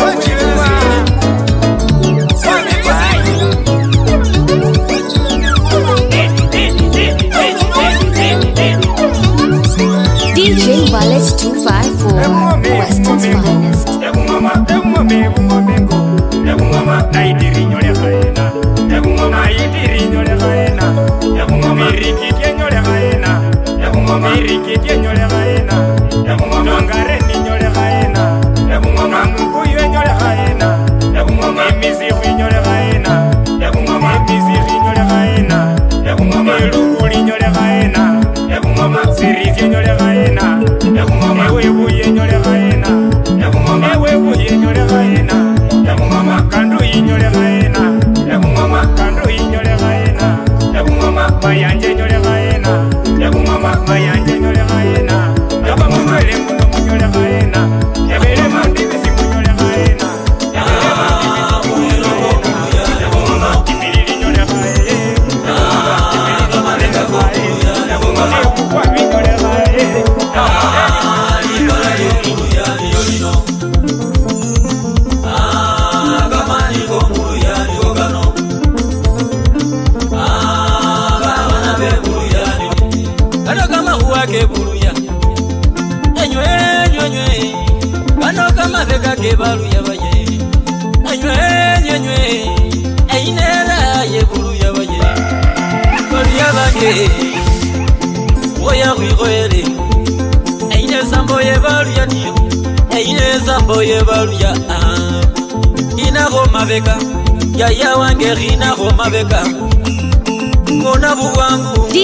Wechile DJ Wallet 254, Weston's finest.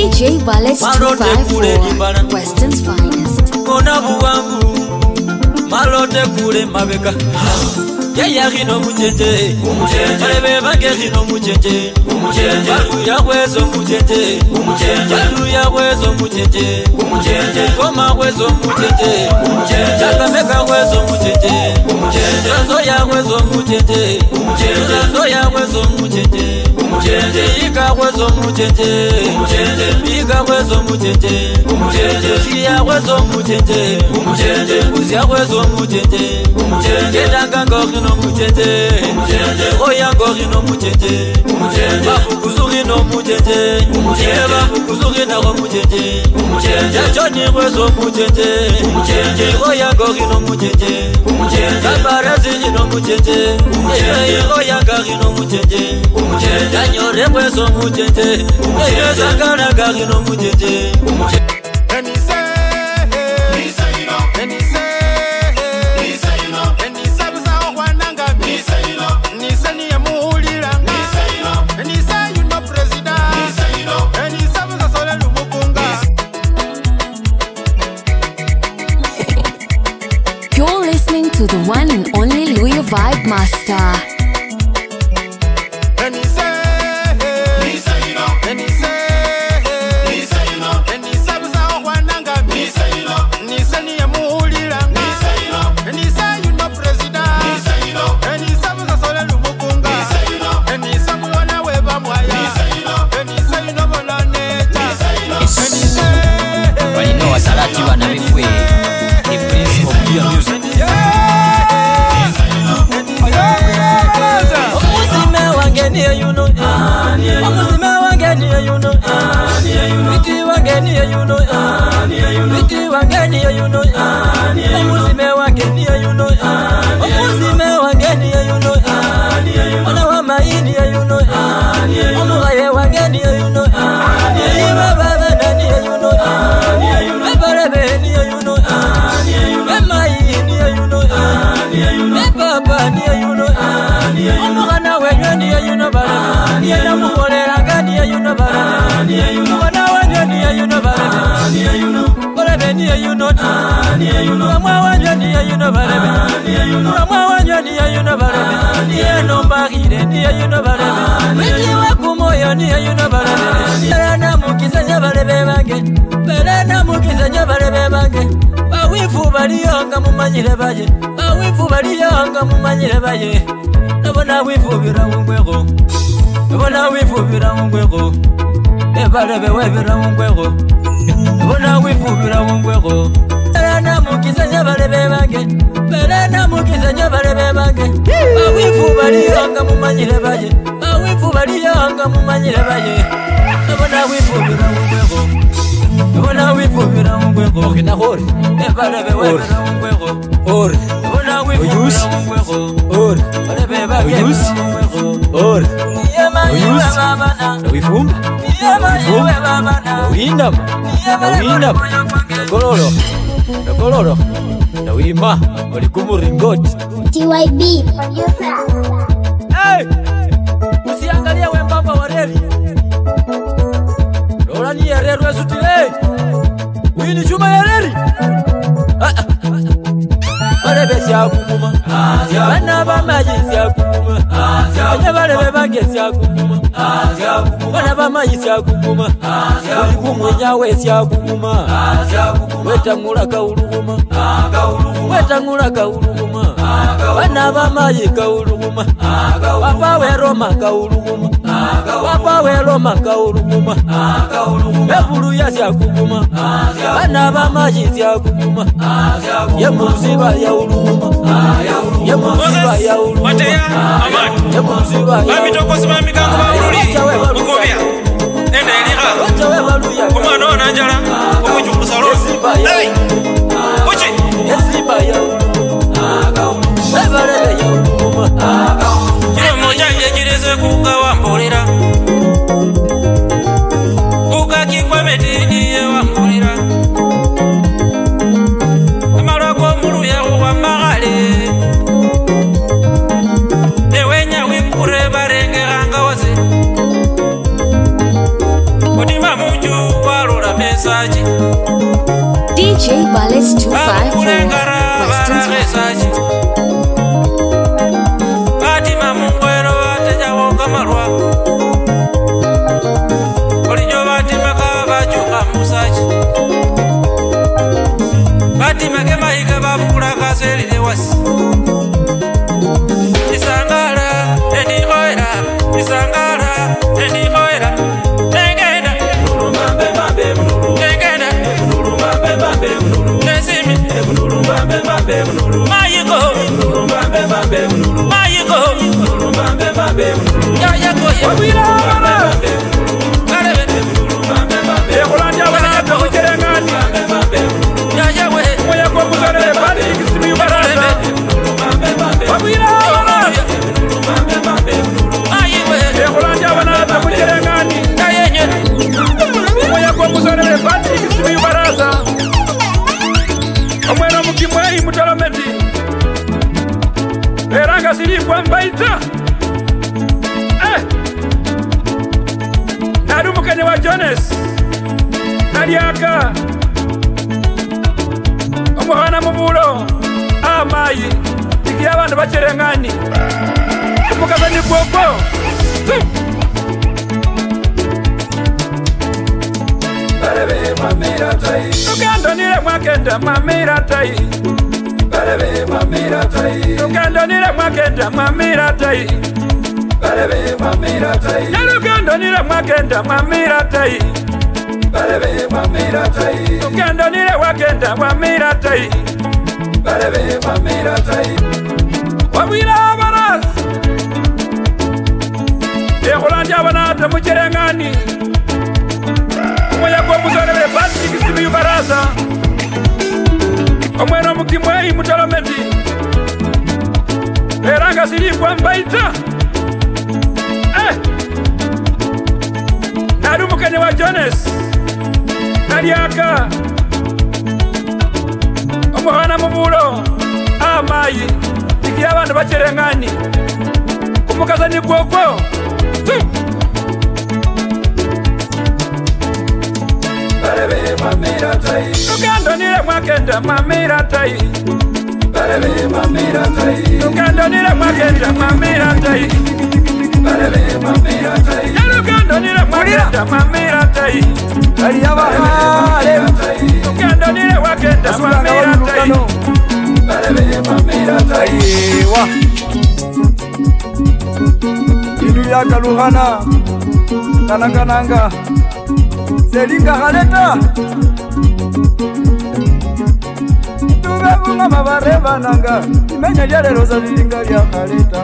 DJ Wallet 254, Weston's finest. Malote kule mabeka Yaya rino mujende Malebe bange rino mujende Balu ya wezo mujende Balu ya wezo mujende Goma wezo mujende Jakameka wezo mujende Janzo ya wezo mujende Janzo ya wezo mujende Ika wezo mujende Ika wezo mujende Siya wezo mujende Uzia wezo mujende Kedanga ngorino mujende Oya ngorino mujende Bakukuzuri no mujende Bakukuzuri na ro mujende Jajoni wezo mujende Oya ngorino mujende Kabarazi no mujende Oya ngorino mujende Danyore wezo mujende Zakana ngorino mujende You're listening to the one and only Louis Vibe Master. Salati wana mifwe the prince of pure music Omusime wange niye you know Omusime wange niye you know Viti wange niye you know Viti wange niye you know Omusime wange niye you know Omusime wange niye you know Ona wa mai niye you know Omugaye wange niye you know Iba baba na niye you know Ebarebe niye you know Emai niye you know Ebaba niye you know Omugana wenye niye you know bara Niye na mugolera niye you know bara Omugana wenye niye you know bara Barebe niye you know Mwa wenye niye you know bara Mwa wenye niye you know bara Niye nomba hire niye you know bara Wiki wakumoyo niye you know bara Bele na mukisa ya barebe bange Bele na baliyanga mumanyire baye bawifu baliyanga mumanyire baye nabona wifubira mungwego nabona wifubira mungwego ebalebe webira mungwego nabona wifubira mungwego Belana mukizanya balebe bange Belana mukizanya balebe bange bawifu baliyanga mumanyire baye bawifu baliyanga mumanyire baye nabona wifubira mungwego nabona wifubira mungwego okina hori ebalebe webira mungwego ori nabona wifubira mungwego ori balebe bange mungwego ori oyusi wifumba wifumba windama windama kololo kololo na wima walikumuringoti TYB hey usiangalia wembamba wa reli lola ni ya reli wesutile wini chuma ya reli balebe siakukuma bana bamaji siakukuma banya balebe bange siakukuma bana bamaji siakukuma ulikumwenya we siakukuma wetangula kaulukuma wetangula kaulukuma bana bamaji kaulukuma papa we Roma kaulukuma papa we Roma kaulukuma ebulu ya siakukuma bana bamaji siakukuma yemuziba ya ulukuma yemuziba ya ulukuma yemuziba ya amitokosima mikango baululi ukobya ende eliga kumwana onanjala okujukusalo hey uchi yeziba ya ulukuma ebalebe ya ulukuma kile mojanje kireze kukawambolera kukakikwa metiniye wambolera amalwako muluya wa magale ewenya wikure barengeranga wase odima muju walula mesaji DJ Ballet 254 Western mesaji Fatima mungwero ateja woka marwa Olijo Fatima kabachuka musaji Fatima kema hika babukula kaseli lewasi Isangara eni hoera Isangara eni hoera Negeda Nuru mambe mambe mnuru Negeda Nuru mambe mambe mnuru Nesimi Nuru mambe mambe mnuru Mayiko Nuru mambe mambe mnuru Mayiko Nuru mambe mambe mnuru Ya koye Wabira wabira Karebe Nuru mambe mambe Ekulanja wanata kujerengani Ya we Moya kwa kuzare bali kisimi baraza Wabira wabira Ekulanja wanata kujerengani Moya kwa kuzare bali kisimi baraza Omwena mukimwei mutalometi Eranga siri kwa mbaita Nadu mukene wa Jones Naliaka Omuhana mubulo Amayi Ikia bandu bacherengani Mukazani kwoko Balebe mamira tai Tukando nile mwakenda mamira tai Balebe mamira tai Tukando nile mwakenda mamira tai Balebe mamira tai Tukando nile mwakenda mamira tai Balebe mamira tai Tukando nile wakenda mamira tai Balebe mamira tai Wabira baras Ekulanja banata mucherengani Moya kwa muzarebe basi kisimi baraza Omwena mukimwei mutalometi Eranga siri kwa mbaita Nadu mukene wa Jones Naliaka Omuhana mubulo Amayi Ikia bandu bacherengani Kumukazani kwoko Balebe mamira tai Tukando nile mwakenda mamira tai Balebe mamira tai Tukando nile mwakenda mamira tai Balebe mamira tai Tukando nile mwakenda mamira tai Tukando nile wakenda mamira tai kaluhana kananga selinga haleta tubevunga mabarebananga imenya lyalero salilinga lya haleta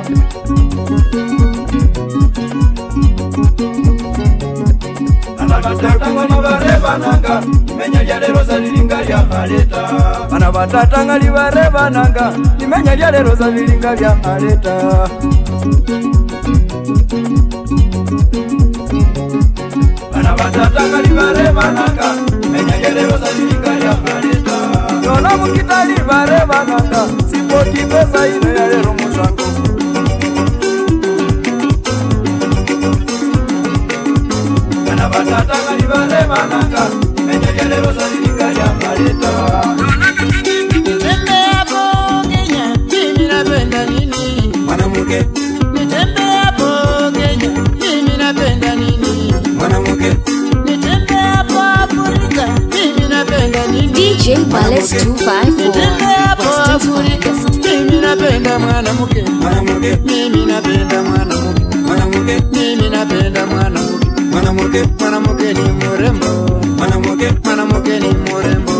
Banabatatanga libarebananga imenya lyalero salilinga lya haleta Banabatatanga libarebananga imenya lyalero salilinga lya haleta Banabatatanga libarebananga imenya lyalero salilinga lya haleta Yona mukita libarebananga sipoti pesa ine yalero musango Banabatatanga libarebananga imenya lyalero salilinga lya haleta Nitembe hapo Kenya, mimi napenda nini? Mwanamke Nitembe hapo Kenya, mimi napenda nini? Mwanamke Nitembe hapo Afrika, mimi napenda nini? DJ Ballet 254 Nitembe hapo Afrika, mimi napenda mwanamke. Mwanamke Mimi napenda mwanamke. Mwanamke Mimi napenda mwanamke. Mwanamke Mwanamke ni mrembo. Mwanamke Mwanamke ni mrembo.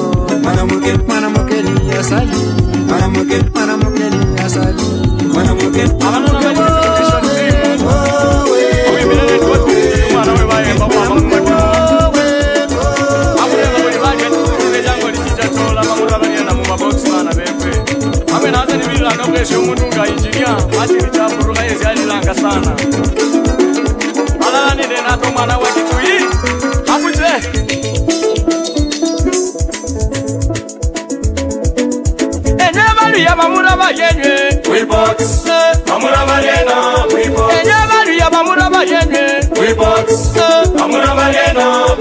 Mwanamke Mwanamke ni asali. Mwanamke Mwanamke ni asali. Mwanamke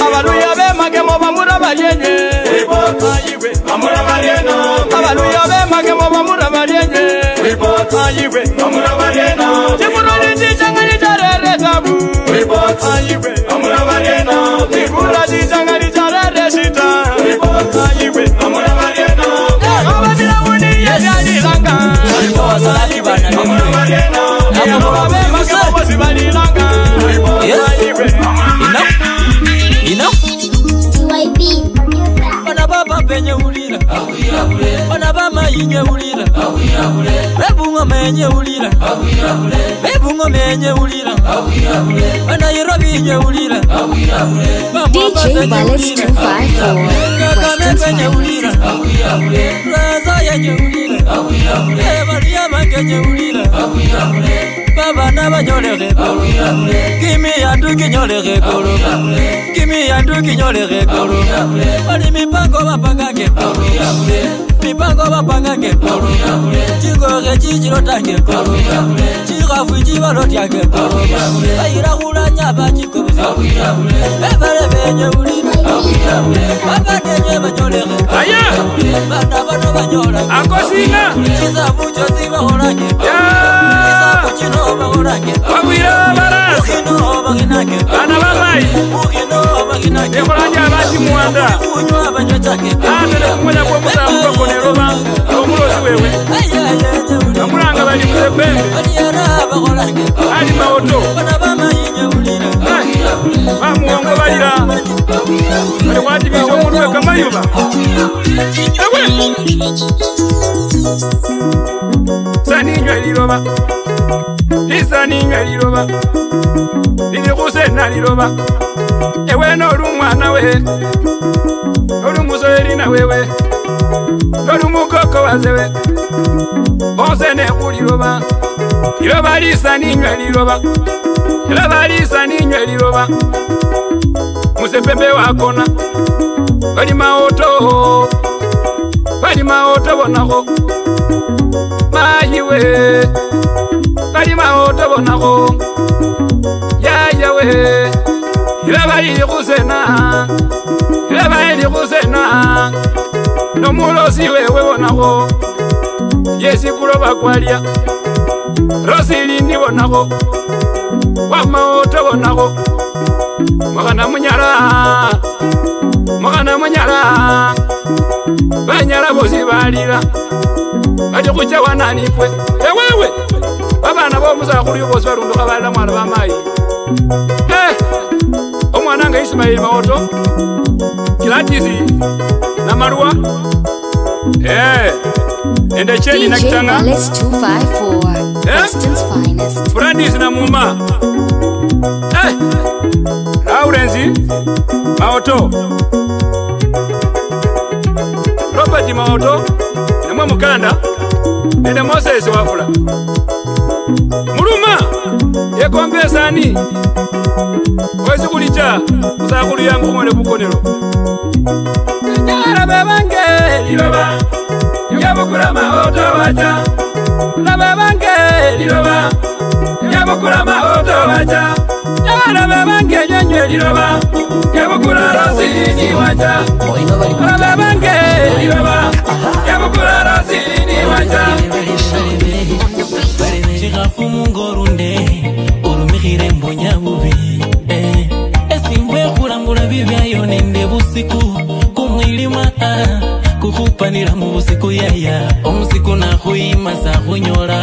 Abaluya bemagemo bamura balyenye Abaluya bemagemo bamura balyenye Ayiwe Chimuroni chichangani charere tabu Ayiwe Nikura chichangani charere shita Ayiwe Abadila uni yedalilanga Abaluya bemagemo bosibalilanga Ayiwe Ona baba penye ulira Ona bama inye ulira Bebungo menye ulira Bebungo menye ulira Ona Nairobi inye ulira DJ Ballet 254 Kakame penye ulira Raza yenye ulira Evalia mangenye ulira Baba naba nyole rekolo Kimi yandu kinyole rekolo Kimi yandu kinyole rekolo Oli mipango bapanga kekolo Mipango bapanga kekolo Chigore chichiro tange kolo Chirafu chibalo tiage kolo Ayira hula nyaba chikobuzi Bebele benye ulina Baba nenye banyole rekolo Bana bano banyola Akosina Chisa mucho ziba horange Chisa muchino bahorange Wabwira barasa Ukino baginake Ana babai Ukino baginake Ekolanja abati muanda Unywa banyo chake Atele kumwenya kwa musa mkoko neroba Omulozi wewe Namulanga bali mzepembe Aliyara bahorange Ali maoto Bana bama inye ulina Bamuongo balira Bale wati bisho muluwe kamayuba Ewe Sani nywe liroba Isani nywe liroba Lili kusena liroba Ewe nolu mwana we Nolu musoeri na wewe Nolu mukoko wazewe Onsene kuliroba Liroba lisani nywe liroba Liroba lisani nywe liroba Musepembe wakona Bali maoto Bali maoto bonako Mayiwe Bali maoto bonako Yayawe Ilaba ili kusena Ilaba ili kusena Nomulosi wewe bonako Yesi kuloba kwalia Rosili ni bonako Wamaoto bonako Mwakana munyala Banyala bosi balira Bati kucha wananifwe Ewewe Baba abana bomusakhulu bosi balunduka balala mwana bamayi omwana nga Ismail Maoto Kilatisi Namarua ende Cheni na Kitanga DJ Wallace 254 Weston's finest Brandis na Muma Lawrence Maoto Robert Maoto namwe Mukanda ende Moses Wafula Muluma yekombe sani wezi kulicha usakulu yangu mwale bukonero Nyara bebange liloba Yabukula Maoto wacha Nyara bebange liloba Yabukula Maoto wacha Nyara bebange nyenye liloba Yabukula rasini wacha Nyara bebange liloba Yabukula rasini wacha Chirafu mungorunde Urumikire mbonya bubi Esimbwe kurangula bibyayo nende busiku Kumwilima kukupanira mu busiku yaya Omusiku na khuima sa khunyora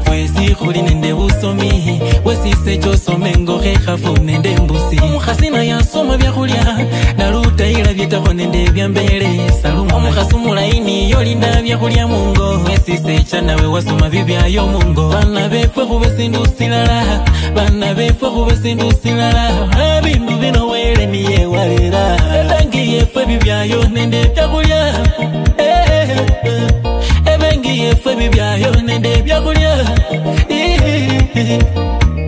Fwezi khuli nende busomi Wesise chosome ngoke khafu nende mbusi Omukhasina yasoma byakhulya Naluta ila byetaho nende byambele Saluma omukhasi mulaini yolinda byakhulya mungo Wesise chanawe wasoma bibyayo mungo Bana befwe khubesindu silala Bana befwe khubesindu silala Ebindu bino wele niye walera Ebengi yefwe bibyayo nende byakhulya Ebengi yefwe bibyayo nende byakhulya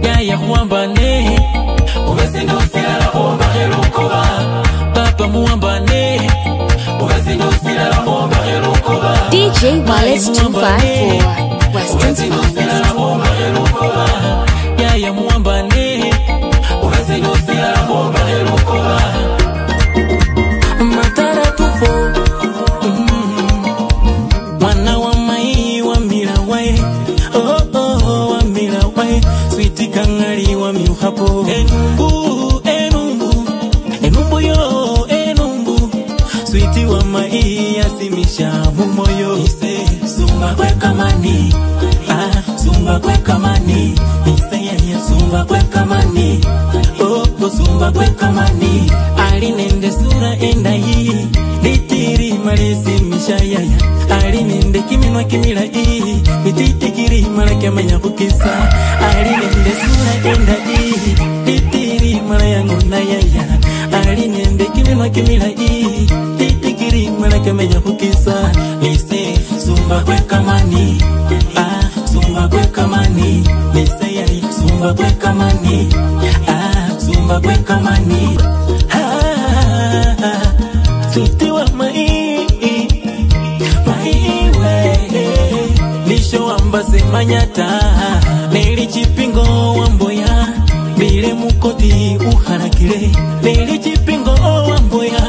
Yaya khuwambane Ubesindu silala khumbakhe lukoba Papa muwambane Ubesindu silala khumbakhe lukoba DJ Wallace 254 Weston's finest Yaya muwambane Ubesindu silala khumbakhe lukoba Matara tufo Mwana wa mai wa milawae wa milawae Sweeti kangali wa miuhapo Enumbu yo Sweeti wa mai yasimisha mumoyo Ise sumba kwe kamani Sumba kwe kamani Ise ya sumba kwe kamani Sumba kwe kamani Alinende sura enda hii Litiri malesi mishayaya Alinende kiminwa kimila hii Mititikiri malaki amanya kukisa Alinende sura enda hii Litiri malayangu na yaya Alinende kiminwa kimila hii Titikiri malaki amanya kukisa Lise sumba kwe kamani Sumba kwe kamani Lise ya sumba kwe kamani Sumba kwe kamani Sweeti wa maiwe Lisho ambase manyata Neli chipingo wamboya Bile mukoti uharakile Neli chipingo wamboya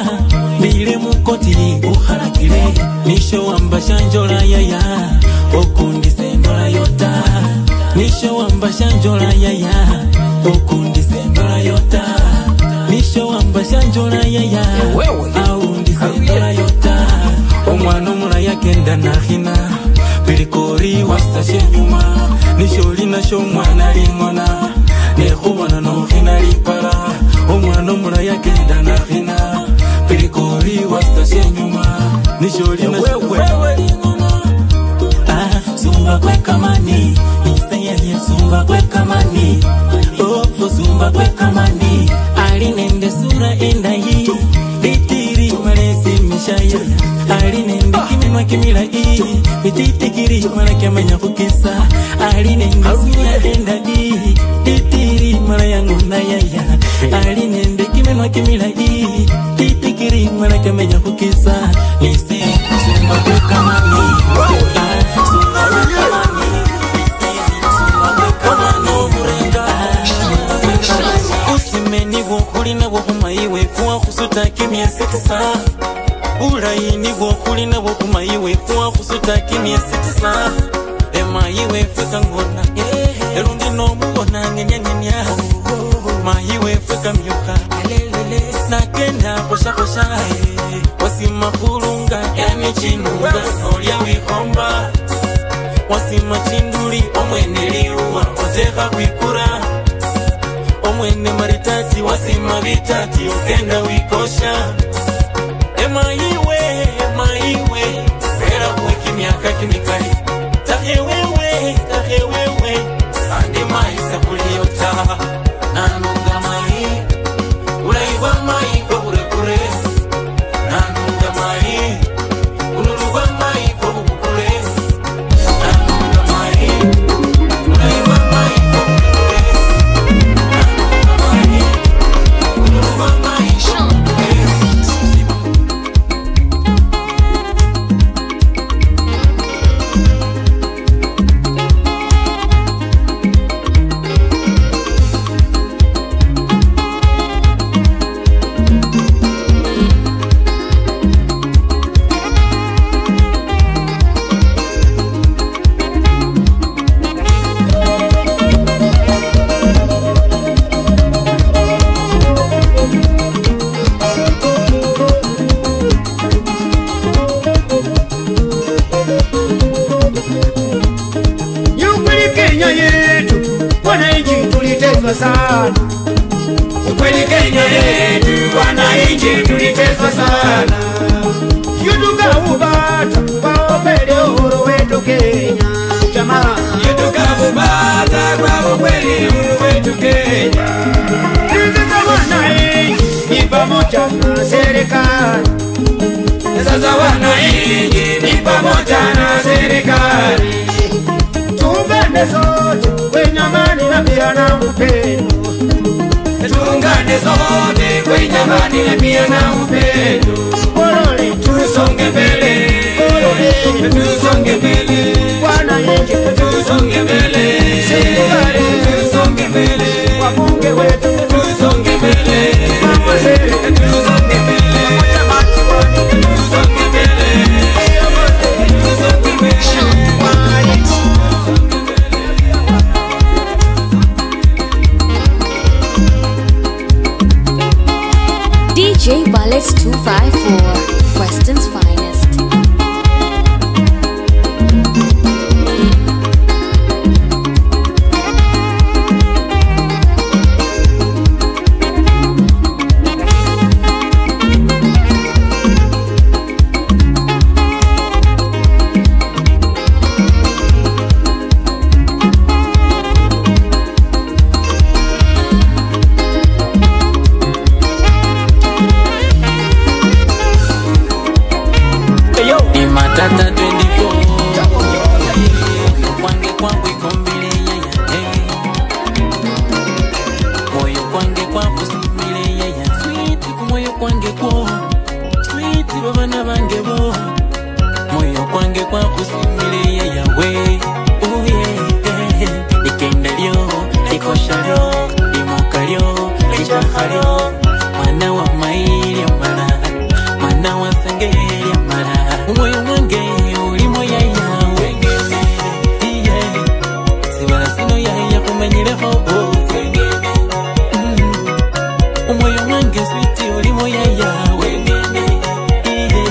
Bile mukoti uharakile Lisho ambasha njola yaya Okundi sendola yota Lisho ambasha njola yaya Okundi sendola yota Nisho ambasha njola yaya Aundi sendola yota Omwana omula yakenda nakhina Pilikori wastashe nyuma Nisho lina sho mwana lingona Nekhubona nokhina lipala Omwana omula yakenda nakhina Pilikori wastashe nyuma Nisho lina sho mwana lingona Sumba kwe kamani Isaya sumba kwe kamani Sumba kwe kamani Alinende sura enda hii Litiri malesi mishaya Alinende kiminwa kimila hii Mititikiri malaki amanya kukisa Alinende sura enda hii Litiri malayangu na yaya Alinende kiminwa kimila hii Titikiri malaki amanya kukisa Lise sumba kwe kamani Sumba kwe kamani Sumba kwe kamani Usimeni wokuli na wokumaiwe Fuwa kusuta kimya sikisa Ulaini wokuli na wokumaiwe Fuwa kusuta kimya sikisa Emaiwe fika ngona Erundi no muona ngenya Maiwe fika myuka Nakenda kosha kosha Wasima kulunga Yani chinunga Nolia wikomba Wasima chinduli Omweneli uwa vitati ukenda wikosha emaiwe era kuweki miaka kimikali tahewewe ande maisa kuliyota nanunga mai ulaiwa mai kwa kure nanunga mai ululuwa mai kwa kure nanunga mai ulaiwa mai kwa kure nanunga mai ululuwa mai sana. Ukweli Kenya yetu wananchi tuliteswa sana. Yutuka ubata kwa upele uhuru wetu Kenya. Jamaa yutuka ubata kwa upele uhuru wetu Kenya. Sasa wananchi ni pamoja na serikali. Sasa wananchi ni pamoja na serikali. Tuungane sote kwenye amani na pia na upendo. Tuungane sote kwenye amani na pia na upendo. Olole tusonge mbele, olole tusonge mbele. Wananchi tusonge mbele, serikali tusonge mbele. Wabunge wetu tusonge mbele, mawaziri tusonge mbele, wachamaji wote tusonge mbele, tusonge mbele. DJ Bullets 254, Weston's finest. Tata 24 Kwange kwangu ikombile yaya Moyo kwange kwangu simile yaya Sweet kumoyo kwange kwa Sweet babana bange bo Moyo kwange kwangu simile yaya we Oh yeah Nikenda lyo, likosha lyo Limoka lyo, lijaha lyo Mwana wa maili amara Mwana wa sangeli amara Umoyo mwange ulimo yaya wengene yeah. Sibala sino yaya kumenyileho wengene Umoyo mwange switi ulimo yaya wengene yeah.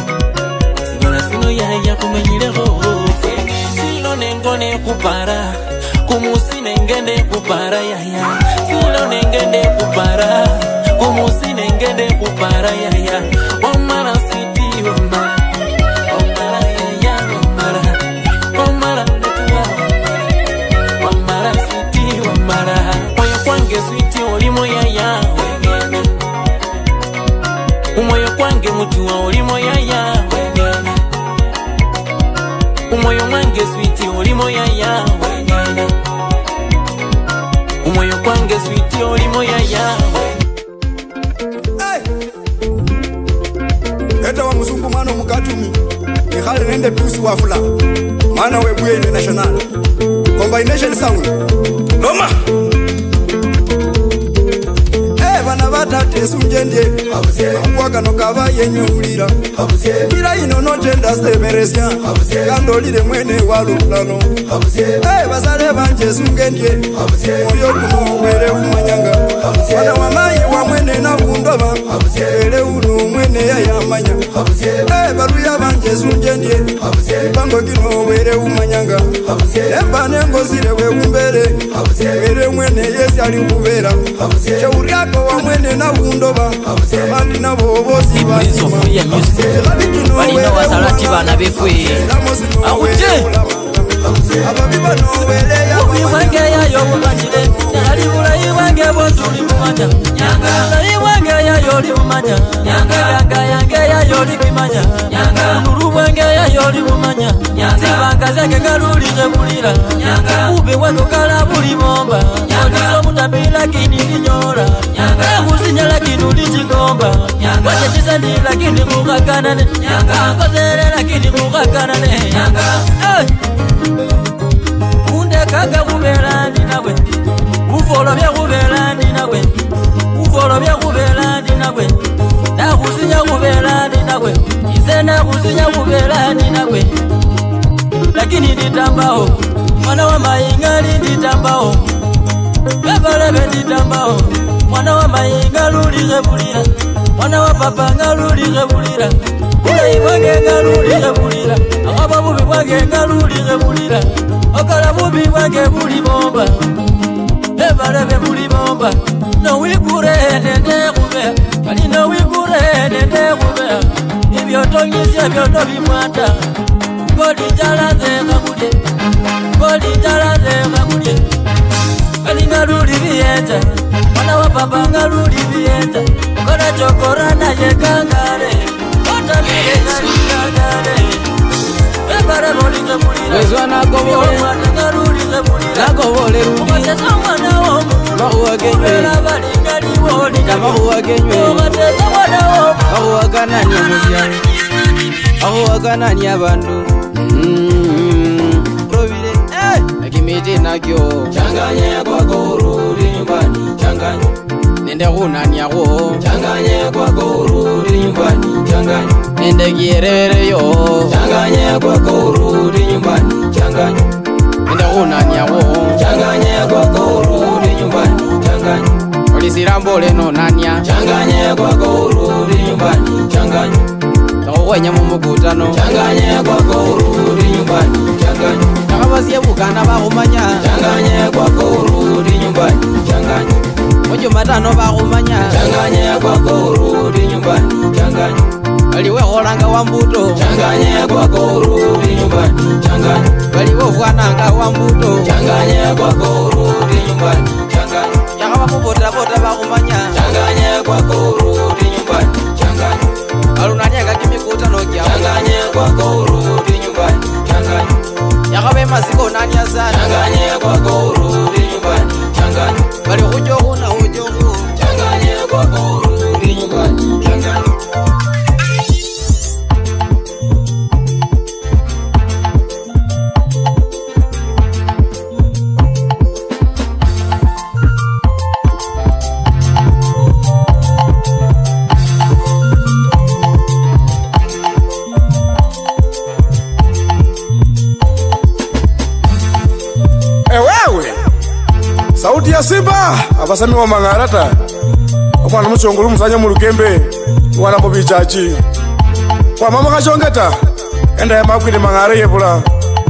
Sibala sino yaya kumenyileho wengene Silo nengone kupara Kumusi nengende kupara yaya Silo nengende kupara Kumusi nengende kupara yaya Wamara switi wamara Umoyo kwange mutuwa ulimo yaya wengene Umoyo mwange switi ulimo yaya wengene Umoyo kwange switi ulimo yaya Heta wa mzungu mano mukatumi Nikhali nende piusi wafula Mana webuye international Combination sound Loma Bana batate sunjende Amwaka no kaba yenye ulira Kila ino no jenda semeresya Kandolire mwene walulano Basale banje sungendye Moyo kuno mwere umanyanga Wana wamayi wa mwene na kundoba Ele uno mwene mwene yayamanya baluya banje sunjendye bango kino were umanyanga emba nengozire we umbere were mwene yesi ali kubera shauri yako wa mwene na undoba abandi nabo bosi basima balina wasalati bana befwe awuje ubiwange yayo mumanyire nalibula iwange botuli mumanya nyanga iwange yayo limumanya nyanga yange yayo likimanya nyanga nuluwange yayo limumanya zibanga zake galulije bulira nyanga ubiwange kala buli bomba nyanga mutambi lakini linyola nyanga muzinya lakini ulijigomba wache chisandi lakini mukakanane nyanga kozere lakini mukakanane nyanga kanga kuberani nawe ufolo bya kuberani nawe ufolo bya kuberani nawe na kusinya kuberani nawe izena kusinya kuberani nawe lakini nitambao mwana wa maingali nitambao baba lebe nitambao mwana wa maingali uligebulira mwana wa papa ngaluligebulira ule iwange ngaluligebulira ababu biwange ngaluligebulira okala bubi wange buli bomba ebalebe buli bomba no wikure nende kubea kali no wikure nende kubea ibyo tongizya byo no bimwata kodi jalaze kakulye kodi jalaze kakulye kali ngaluli biyeta mwana wa papa ngaluli biyeta kola chokorana ye kangare otabire ngali kangare Wezwa nagobole Nagobole rudi Mahuwa genywe Mahuwa genywe Mahuwa kanani amuziani Mahuwa kanani abandu Rovile Akimete nakyo Changanye kwako urudi nyumbani Changanye Nende kunani yako Changanye kwako urudi nyumbani Changanye Nende kierere yo Changanye kwako urudi nyumbani Changanye Nende kunani yako Changanye kwako urudi nyumbani Changanye Olisirambole no nanya Changanye kwako urudi nyumbani Changanye Takukwenye mumukutano Changanye kwako urudi nyumbani Changanye Takabasiye bukana bakumanya Changanye kwako urudi nyumbani Changanye Ojo matano bakumanya Changanye kwako urudi nyumbani Changanye Waliwe holanga wa mbuto Changanye kwako urudi nyumbani Changanye Waliwe fwananga wa mbuto Changanye kwako urudi nyumbani Changanye Yakaba mubota bota bakumanya Changanye kwako urudi nyumbani Changanye Alunanyaka kimikutano kya Changanye kwako urudi nyumbani Changanye Yakabe maziko nanya sana Changanye kwako urudi nyumbani Changanye Bali hujohu na hujohu Changanye kwako urudi nyumbani Changanye Sauti ya Simba abasami wa mangarata okwana muchongulu musanya mu lukembe wana mu bichachi kwa mama kashongeta enda makwini mangare yebula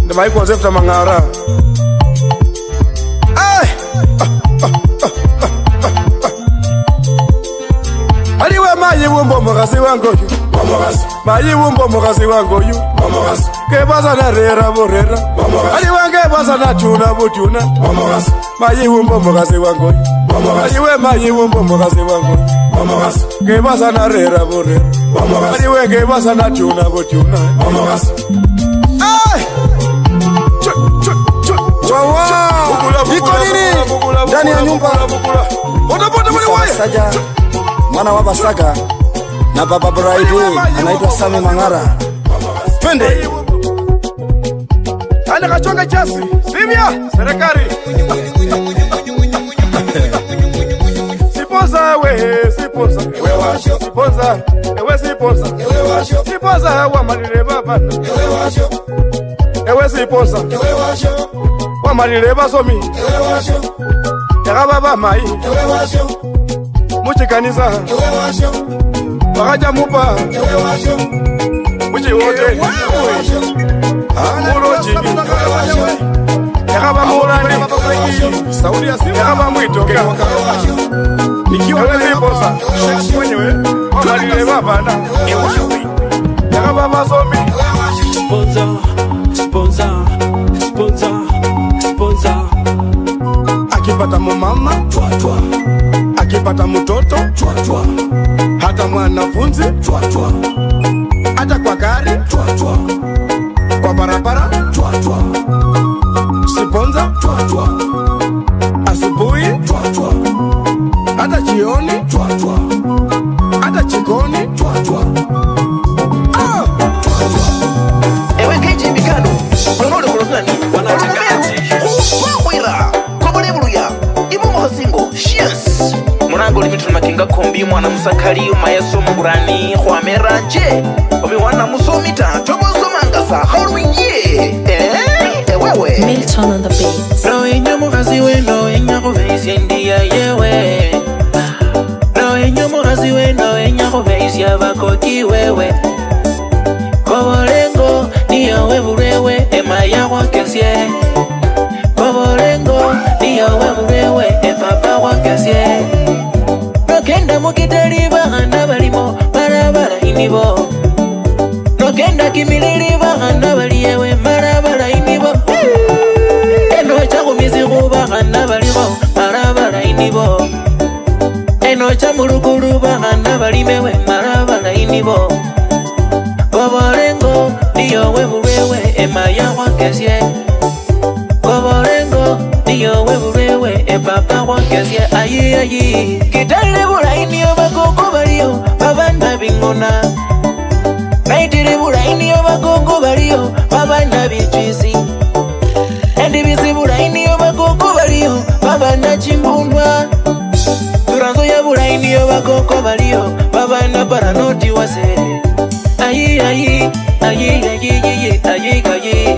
ndimai concept mangara ai aliwe mayi bumbo mugasi wangoyu mayi bumbo mugasi wangoyu ke baza na rera borera aliwe nge baza na tuna butuna mayi bumbo mugasi wangoyu aliwe mayi bumbo mugasi wangoyu ke baza na rera borera aliwe nge baza na tuna butuna ai iko nini ndani ya nyumba Saja mwana wa Basaga na baba Bride anaitwa Sami Mangara. Twende. Ana kachonga chasi. Simia serikali. Sipoza we, sipoza. Ewe washo. Sipoza, ewe sipoza. Ewe washo. Sipoza wa malile baba. Ewe washo. Ewe sipoza. Ewe washo. Wa malile basomi. Ewe washo. Yaka baba mai. Ewe washo. Muchikanisa. Ewe washo. Bakaja mupa Uchi wote Muro jini Yakaba murani Saudi ya siwa Yakaba mwito Nikiwa wezi posa Mwenyewe Malile babana Yakaba masomi Sponsor, sponsor, sponsor, sponsor. Akipata mumama twa twa, akipata mtoto twa twa, hata mwanafunzi twa twa, hata kwa gari twa twa, kwa barabara twa twa, siponza twa twa, asubuhi twa twa, hata jioni twa twa, hata jikoni twa twa. Ewe keji mikano Kolomolo kolomani Wanatakati Wawira Kobole buluya Ibu mwasingo Yes Murango limitu makinga kombi Mwana musakali Umayeso mugurani Khwamera nje Omi wana musomita Chobo somangasa Haruinye Ewewe Milton on the beat No inyo mukazi we No inyo kuveisi India yewe No inyo mukazi we No inyo kuveisi Avakoti wewe Kobolengo niyo weburewe emaya wakesye Kobolengo niyo weburewe epapa wakesye Nokenda mukitali bahanda balimo barabara inibo Nokenda kimilili bahanda baliyewe barabara inibo Eno cha kumizigu bahanda balimo barabara inibo Eno cha muruguru bahanda balimewe barabara inibo Kobolengo niyo weburewe emaya wakesye Kobolengo niyo weburewe epapa wakesye Ayi ayi Kitale bulai niyo bakoko baliyo Babanda bingona Naitiri bulai niyo bakoko baliyo Babanda bichwisi Endibisi bulai niyo bakoko baliyo Babanda chimbundwa Turanzo ya bulai niyo bakoko baliyo Babanda paranoti wase Ayi ayi ayi ayi ayi ayi ayi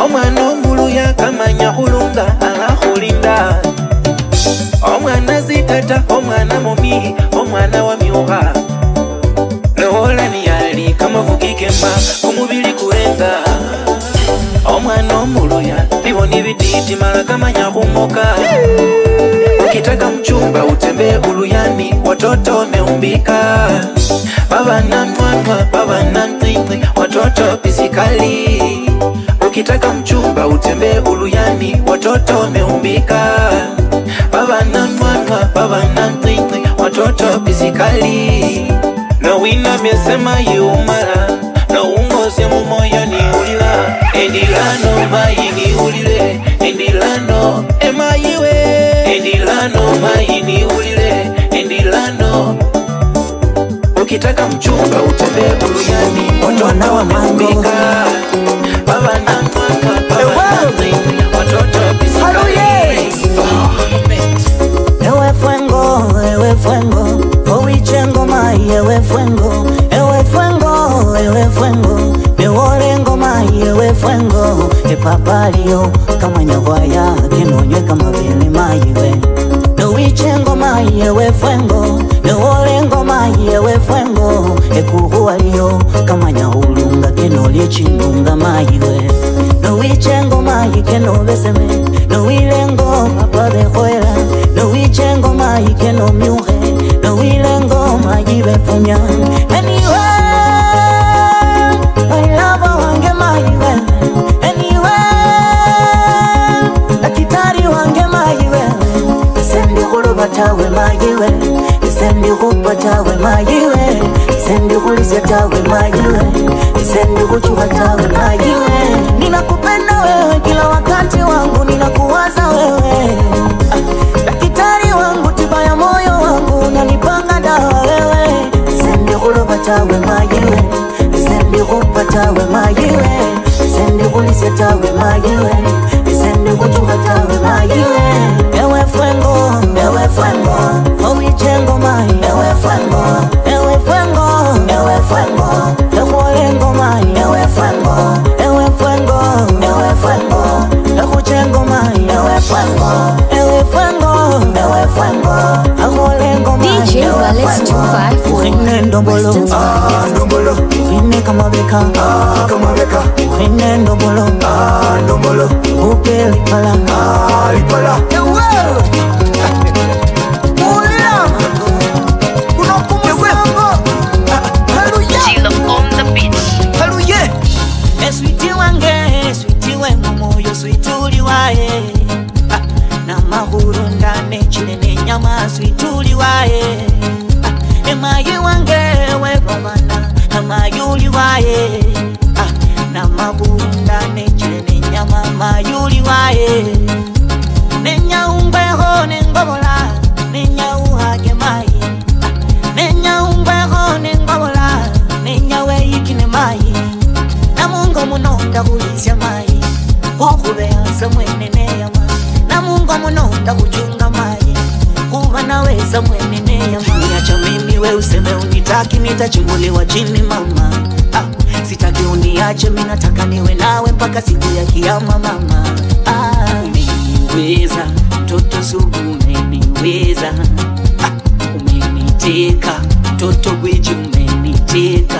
Omwana omulu yakamanya kulunga alakulinda Omwana zitata omwana momi omwana wa myuka Nohola ni yali kama vukikema kumubili kurenga Omwana omulu ya niboni bititi mala kamanya kumoka Ukitaka mchumba utembe uluyani watoto meumbika Baba na mwanwa, baba na ntwitwi, watoto pisikali Ukitaka mchumba utembe uluyani, watoto meumbika Baba na mwanwa, baba na ntwitwi, watoto pisikali Na wina mesema yumara, na ungoze mumoyo ni ulila Endilano mayi ni ulile, endilano emayiwe Endilano mayi ni ulile, endilano Ukitaka mchumba utembe uluyani watoto wameumbika Baba na mwana, baba na ntwitwi, watoto pisikali Ewe fuengo, owichengo mai ewe fuengo Mewolengo mai ewe fuengo Epapalio kama nyagwaya kinonywe kama vile maiwe Nowichengo mai ewe fuengo Mewolengo mai ewe fuengo Ekuhualio kama nyahulunga kinolye chinunga maiwe Nowichengo mai keno beseme Nowilengo papa behoela Nowichengo mai keno miuhe Nowilengo mai befunya Anyway I love wange maiwe Anyway Akitari wange maiwe Sendi kulubatawe maiwe Sendi kupatawe maiwe Sendi kulisetawe maiwe Sendi kuchukatawe maiwe Ninakupenda wewe kila wakati wangu ninakuwaza wewe Daktari wangu tiba ya moyo wangu unanipanga dawa wewe Sendi kulubatawe maiwe Sendi kupatawe maiwe Sendi kulisetawe maiwe Sendi kuchukatawe maiwe Ewe fuengo Owichengo mai Ewe fuengo Ekuolengo mai Ewe fuengo Ekuchengo mai Ewe fuengo Ekuolengo mai DJ Wallace 254 kamwabeka Wene ndombolo Upe lipala Sweetie wange, sweetie wengu moyo, sweetie uliwae na mahuru ndane chile ne nyama, sweetie uliwae emaye wange wegomana, emaye uliwae na mahuru ndane chile ne nyama, emaye uliwae nenya umbeho nengobola, nenya uhage mai nenya umbeho nengobola, nenya weikine mai Namungo munonda kulisya mai Kukubeanza mwenene ya mai Namungo munonda kuchunga mai Kuba naweza mwenene ya mai Niacha mimi we useme unitaki nitachimbuliwa chini mama Sitaki uniache minataka niwe nawe mpaka siku ya kiyama mama Umeniweza mtoto sugu umeniweza Umeniteka mtoto gwiji umeniteka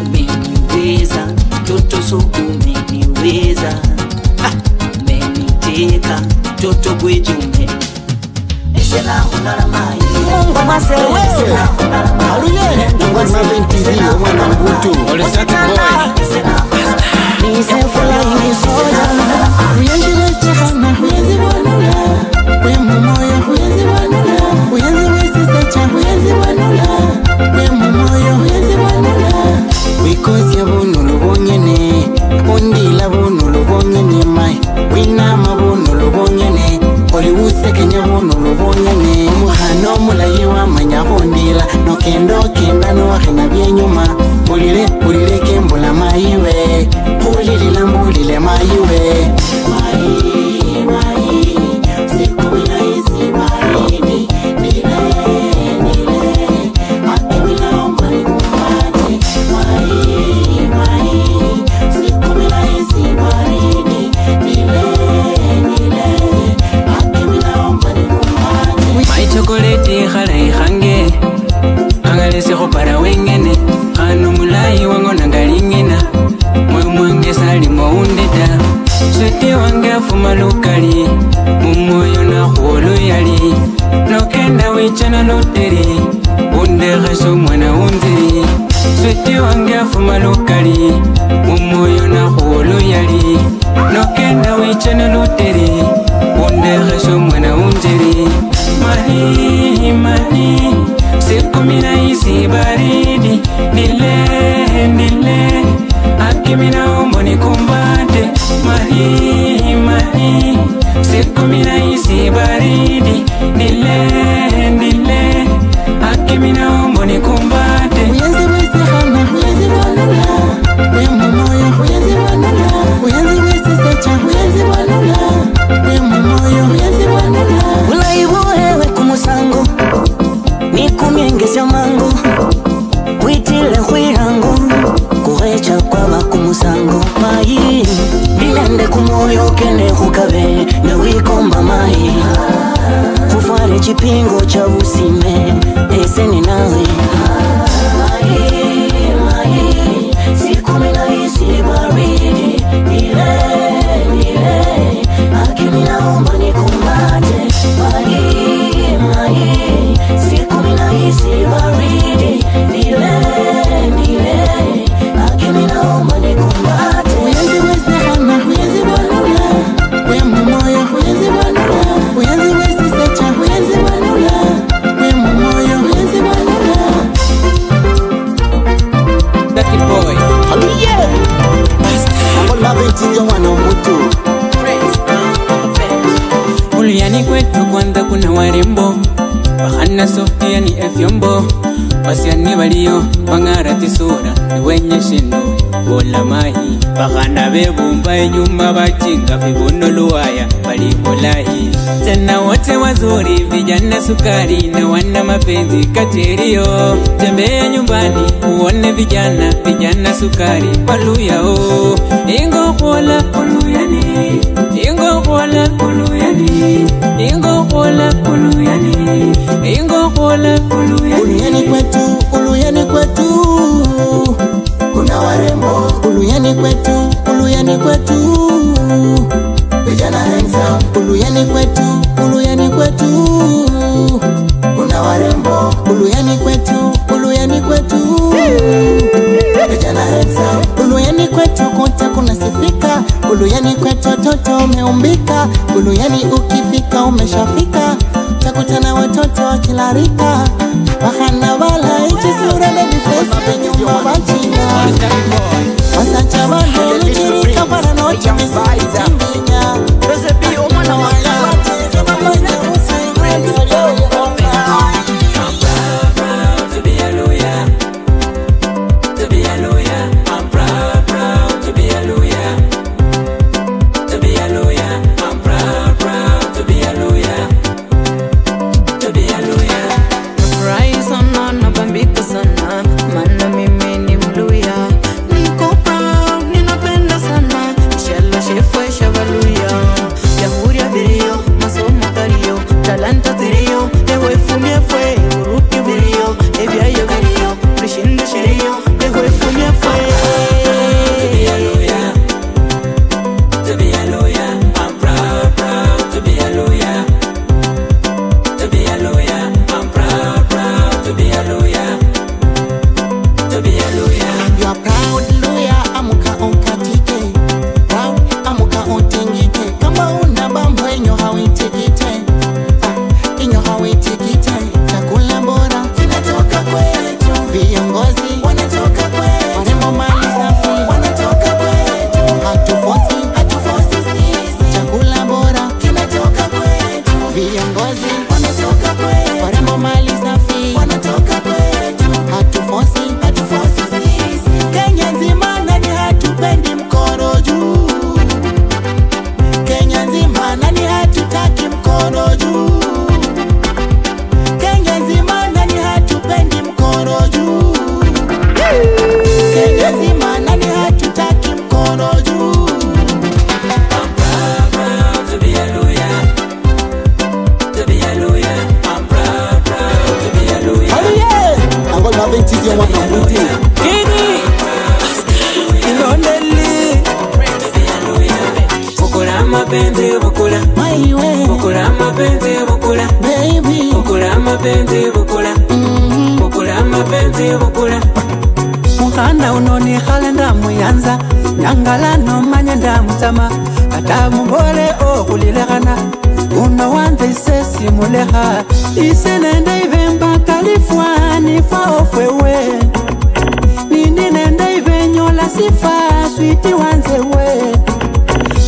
Umeniweza mtoto sugu umeniweza Umeniteka mtoto gwiji Isela unala mai Mungu masele Isela unala mai Aluye Mungu masele Mwana mbutu Olisati boy Nise fula inisoja Uyenzi wesi khana Uyenzi wanula Wemu moyo Uyenzi wanula Uyenzi wesi secha Uyenzi wanula Wemu moyo Uyenzi wanula Because ya bunulu bonyene Ondila bunulu bonyene mai Winama bunulu bonyene Oliwuse kenya bunulu bonyene Muhano mulayiwa manya bondila Nokendo kenda nuwakina bienyuma Ulile kembula maiwe Ulilila mbulile maiwe Mai Sikuwina isi baridi Nile Akimila ombari kumati Mai chocolate khala ikhange Angalese khopara wengene Khano mulai wango nangalingena Moyo mwange sali moundeta Sweti wange afuma lukali Mumoyo na kholo yali Nokenda wichana loteri Unde khasho mwana unziri Sweti wange afuma lukali Mumoyo na kholo yali Nokenda wichana loteri Unde khasho mwana unziri Mali Siku mina isi baridi Nile Akimina umbo nikumbate Mali Siku mina isi baridi Nile Akimina umbo nikumbate Uyenzi wesi khana Uyenzi wanula Wemu moyo Uyenzi wanula Uyenzi wesi secha Uyenzi wanula Wemu moyo Uyenzi wanula Ulaibuhewe kumusango Nikumyengesya mango Witile khwirango Kurecha kwaba kumusango Mai Bilende kumoyo kene kukabe Na wikomba mai Kufare chipingo cha usime Eseni nawe Mai Sikumina isi baridi Nile Akimina omba nikumbate Mai Sikumina isi baridi Nile Akimina omba nikumbate Uyenzi wesi khana Uyenzi wanula Wemu moyo Uyenzi wanula Uyenzi wesi secha Uyenzi wanula Wemu moyo Uyenzi wanula Lucky boy Hallelujah Mambo love it yo wana mbutu Uliyani kwetu kwanza kuna warembo Bahana softia ni efyombo Wasiani waliyo wangarati sura ni wenye shindo Bola mahi Bahana bebumba enyuma bachinga Fibuno luwaya bali bolahi Tena wote wazuri vijana sukari Na wana mapenzi katerio Tembea nyumbani uone vijana sukari Waluyao Ingo bola uluyani Ingo bola uluyani Ingo bola uluyani Ingo bola uluyani Uluyani kwetu Kuna umeumbika, Buluyani ukifika umeshafika, takutana watoto wa kila rika, wahana bala ichi sura baby face penyumba wachina, wasacha bando luchirika para noche misinginya, resepi umana wakati kama manja usinginya. Mukhana unoni khalenda muyanza Nyangala no manyenda mutama Kata mubole okhulilekana Uno wanza isesi muleha Ise nenda ivemba kalifwa nifa ofwewe Nini nenda ivenyola sifa switi wanzewe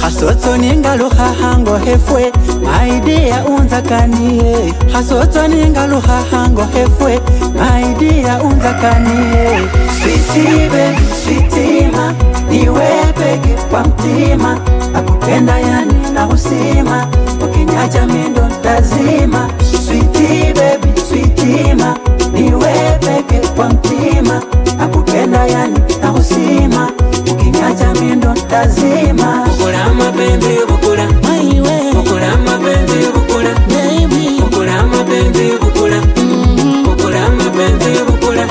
Khasotso ningaluha hango hefwe Maidia unzakaniye Khasotso ningaluha hango hefwe Maidia unzakaniye Sweetie baby, sweetie ma Niwe peke kwa mtima Nakupenda yani na usima Ukinyacha mindo tazima Sweetie baby, sweetie ma Niwe peke kwa mtima Nakupenda yani na usima Ukinyacha mindo tazima Bukula mapenzi bukula Maiwe Bukula mapenzi bukula Baby Bukula mapenzi bukula Bukula mapenzi bukula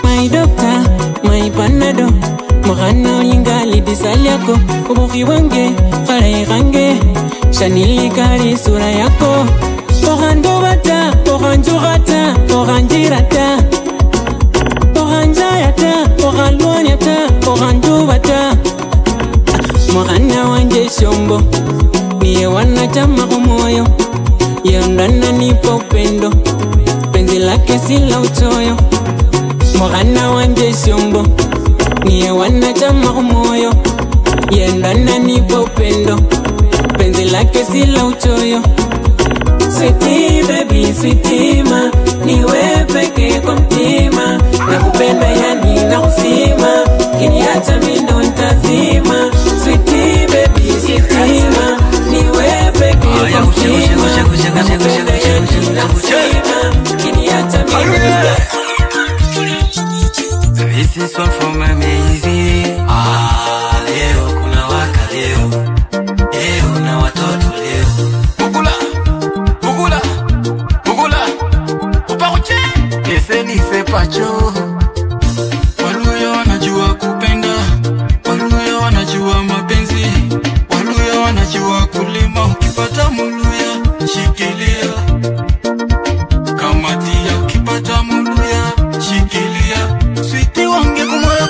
My doctor, my panado Mughana ulingali disali yako Ubuki wange, khalai range Shanili kari sura yako Orando bata, oranjo rata, oranjirata Oranjayata, oralwanyata, oranjo bata Mughana wanje shombo Niye wana chama kumoyo Yondana nipo upendo Penzi lake sila uchoyo Mughana wanje shombo Niye wana chama kumoyo Yondana nipo upendo Penzi lake sila uchoyo Sweetie baby, sweetie ma Niwe peke kwa mtima Nakupenda yani na usima Kiniacha mindo ntazima Sweetie baby, sweetie ma Niwe peke kwa mtima Nakupenda yani na usima Kiniacha mindo ntazima This is one for my amazing. Leo kuna waka leo. Leo na watoto leo. Bukula, bukula, bukula. Upakuche. Ese ni sepacho. Waluya wanajua kupenda. Waluya wanajua mapenzi. Waluya wanajua kulima. Ukipata muluya, shikilia. Kamatia, ukipata muluya, shikilia. Sweetie wange kumwe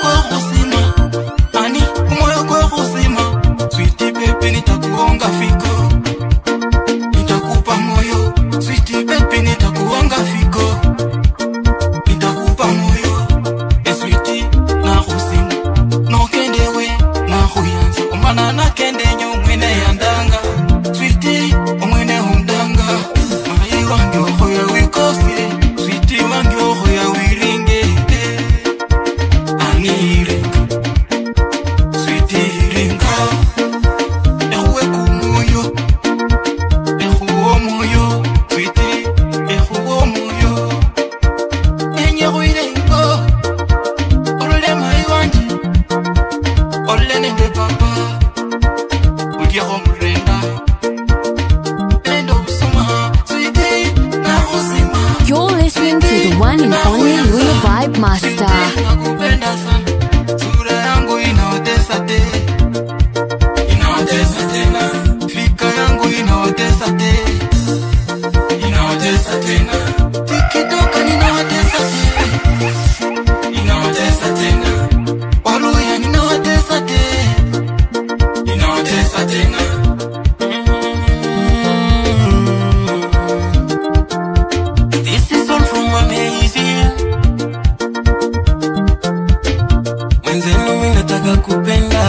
nataka kupenda,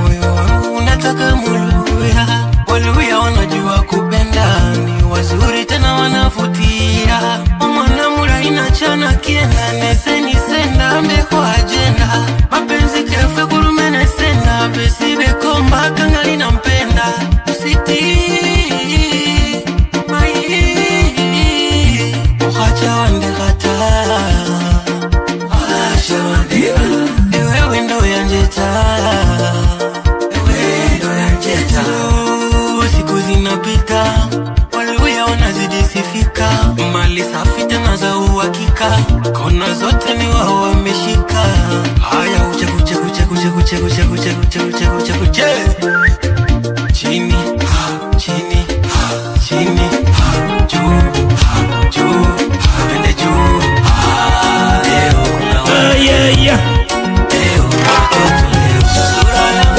moyo wangu unataka Muluya. Waluya wanajua kupenda, ni wazuri tena wanavutia. Omwana mula inachana kienda, neseni senda mbeko agenda. Mapenzi kefe kurumene senda, besi beko mbaka ngali nampenda. Usiti mai uhacha wandekata, uhacha wandekata. Ewe wendo yanjeta, ewe wendo yanjeta. Siku zinapita, Waluya wanazidi sifika. Mali safi tena za uhakika, kona zote ni wao wameshika. Haya uche kuche kuche kuche kuche kuche kuche kuche kuche kuche kuche. Chini, chini, chini, juu, juu, pende juu. Leo kuna yeah.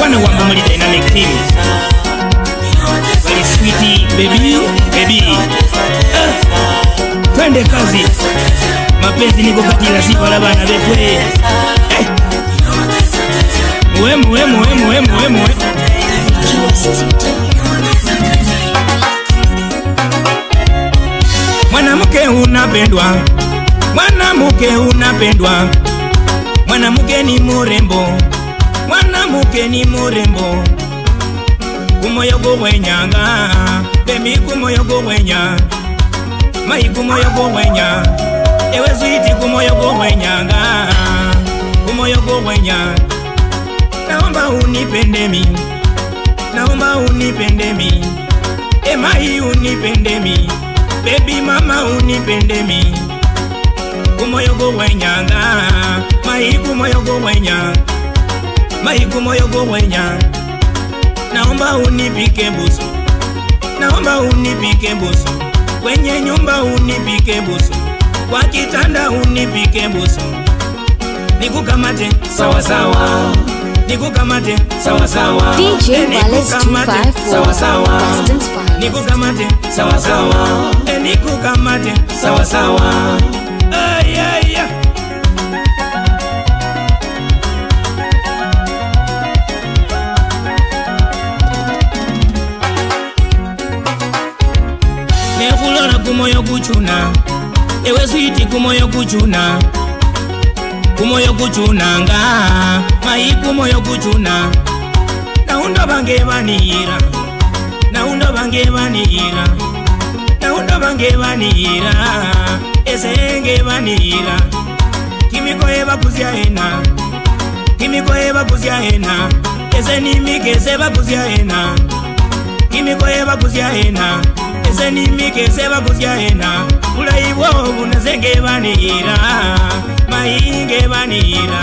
Wana wamba muli dynamic team. Very sweetie baby. Twende kazi. Mapenzi niko kati la sifa la bana befwe. Muwe. Mwanamke unapendwa, mwanamke unapendwa. Mwanamke ni murembo, mwanamke ni murembo. Kumoyo gwenyanga, baby kumoyo gwenya. Mai kumoyo gwenya, ewe sweetie kumoyo gwenyanga. Kumoyo gwenya. Naomba unipende mi, naomba unipende mi. Mai unipende mi, baby mama unipende mi. Kumoyo gwenyanga, mai kumoyo gwenya. Mai kumoyo gwenya. Naomba unipike busu, naomba unipike busu. Kwenye nyumba unipike busu, kwa kitanda unipike busu. Nikukamate sawa sawa, nikukamate sawa sawa. DJ Wallace 254, sawa sawa. Distance Files. Nikukamate sawa sawa, nikukamate sawa sawa. Yeah. Nekulora kumoyo kuchuna, ewe sweetie kumoyo kuchuna. Kumoyo kuchunanga, mai kumoyo kuchuna. Naunda bange banira, naunda bange banira. Naunda bange banira, esenge banira. Kimiko eba kuzia hena, kimiko eba kuzia hena. Ese ni mike seba kuzia hena, kimiko eba kuzia hena. Ese ni mike seba kuzia hena. Ula iwo unazenge banira, mainge banira.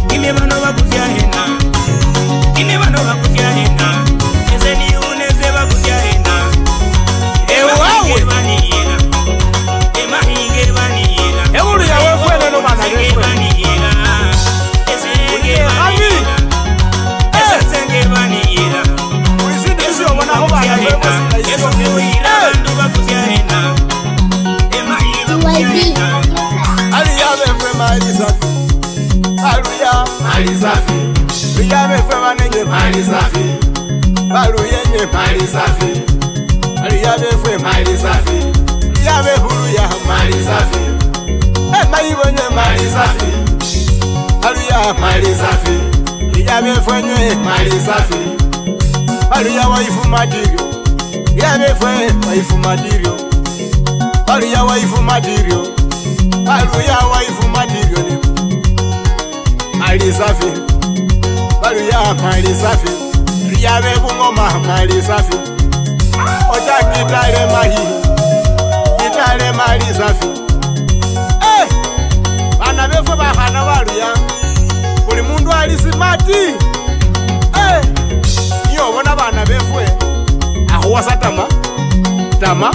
Kimi bano bakuzia hena, kimi bano bakuzia hena. Ese ni une seba kuzia hena. Ewawe banira, mainge banira. Eulu ya wewe no bana wewe. Ese banira, ese banira. Ulisidi sio wana ho bana wewe. Eso ni uira ndo bakuzia hena. Aliyabe fwe mali safi, aluya mali safi. Aliyabe fwe manenge mali safi, aluyenye mali safi. Aliyabe fwe mali safi, aliyabe huluya mali safi. Maibonye mali safi, aluya mali safi. Aliyabe fwe nye mali safi, aluya waifu madirio. Aliyabe fwe waifu madirio. Aluya waifu madirio. Aluya waifu madirio. Mali safi, aluya mali safi. Riyabe bungoma mali safi. Oja kitale mahi, kitale mali safi. Bana befu bahana baluya. Buli mundu ali simati. Iyo bona bana befwe. Aho wasatama. Tama.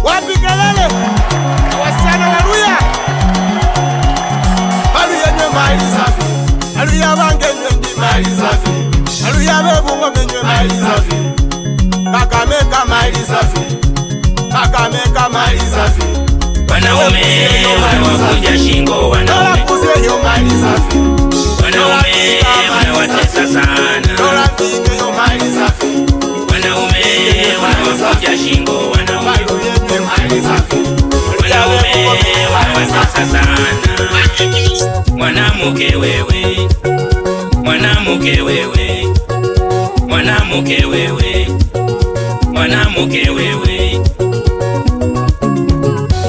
Wapi kelele? Wasichana waluya. Aluya nye mali safi. Aluya bange nye mali safi. Aluya bebungo nye mali safi. Kakameka mali safi. Kakameka mali safi. wanaume wanawavunja shingo, wanaume wanawatesa sana, wanaume wanawavunja shingo, wanaume wanawatesa sana. Mwanamke wewe, mwanamke wewe, mwanamke wewe, mwanamke wewe,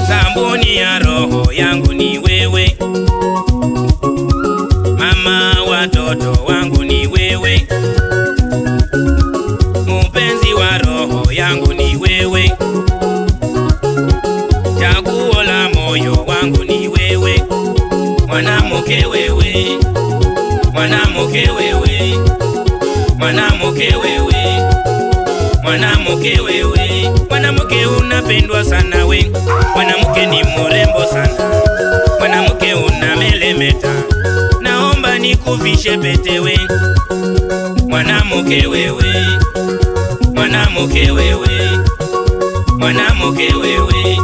sabuni ya roho yangu ni wewe, mama watoto wangu ni wewe, mpenzi wa roho yangu ni wewe, chaguo la moyo wangu ni wewe, mwanamke wewe, mwanamke wewe, mwanamke wewe, mwanamke wewe, mwanamke unapendwa sana we, mwanamke ni mrembo sana, mwanamke unamelemeta, naomba nikuvishe pete we, mwanamke wewe, mwanamke wewe, mwanamke wewe,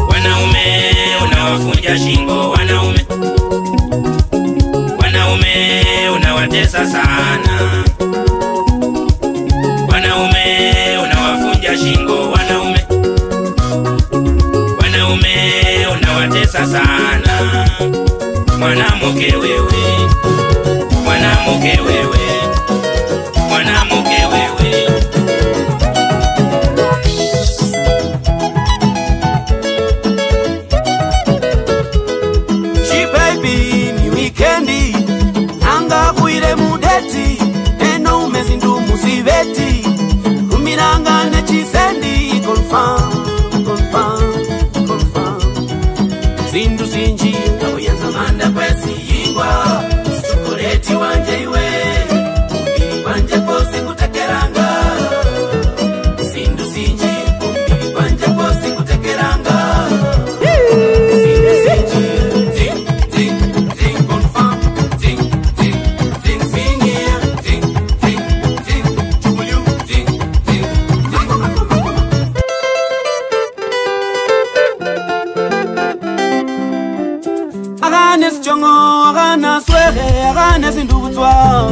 wanaume unawafunja shingo, wanaume unawatesa sana, wanaume unawafunja shingo, wanaume unawatesa sana, mwanamke wewe, mwanamke wewe, mwanamke wewe. She baby ni weekendi anga kuire mudeti eno umezindu musibeti kumiranga nechisendi confirm zindu sinji kabuyenza manda pesi yingwa chokoleti wanje iwe umbili wanje posi kutekeranga zindu sinji umbili wanje posi kutekeranga zindu sinji agana swere agana sindubutswa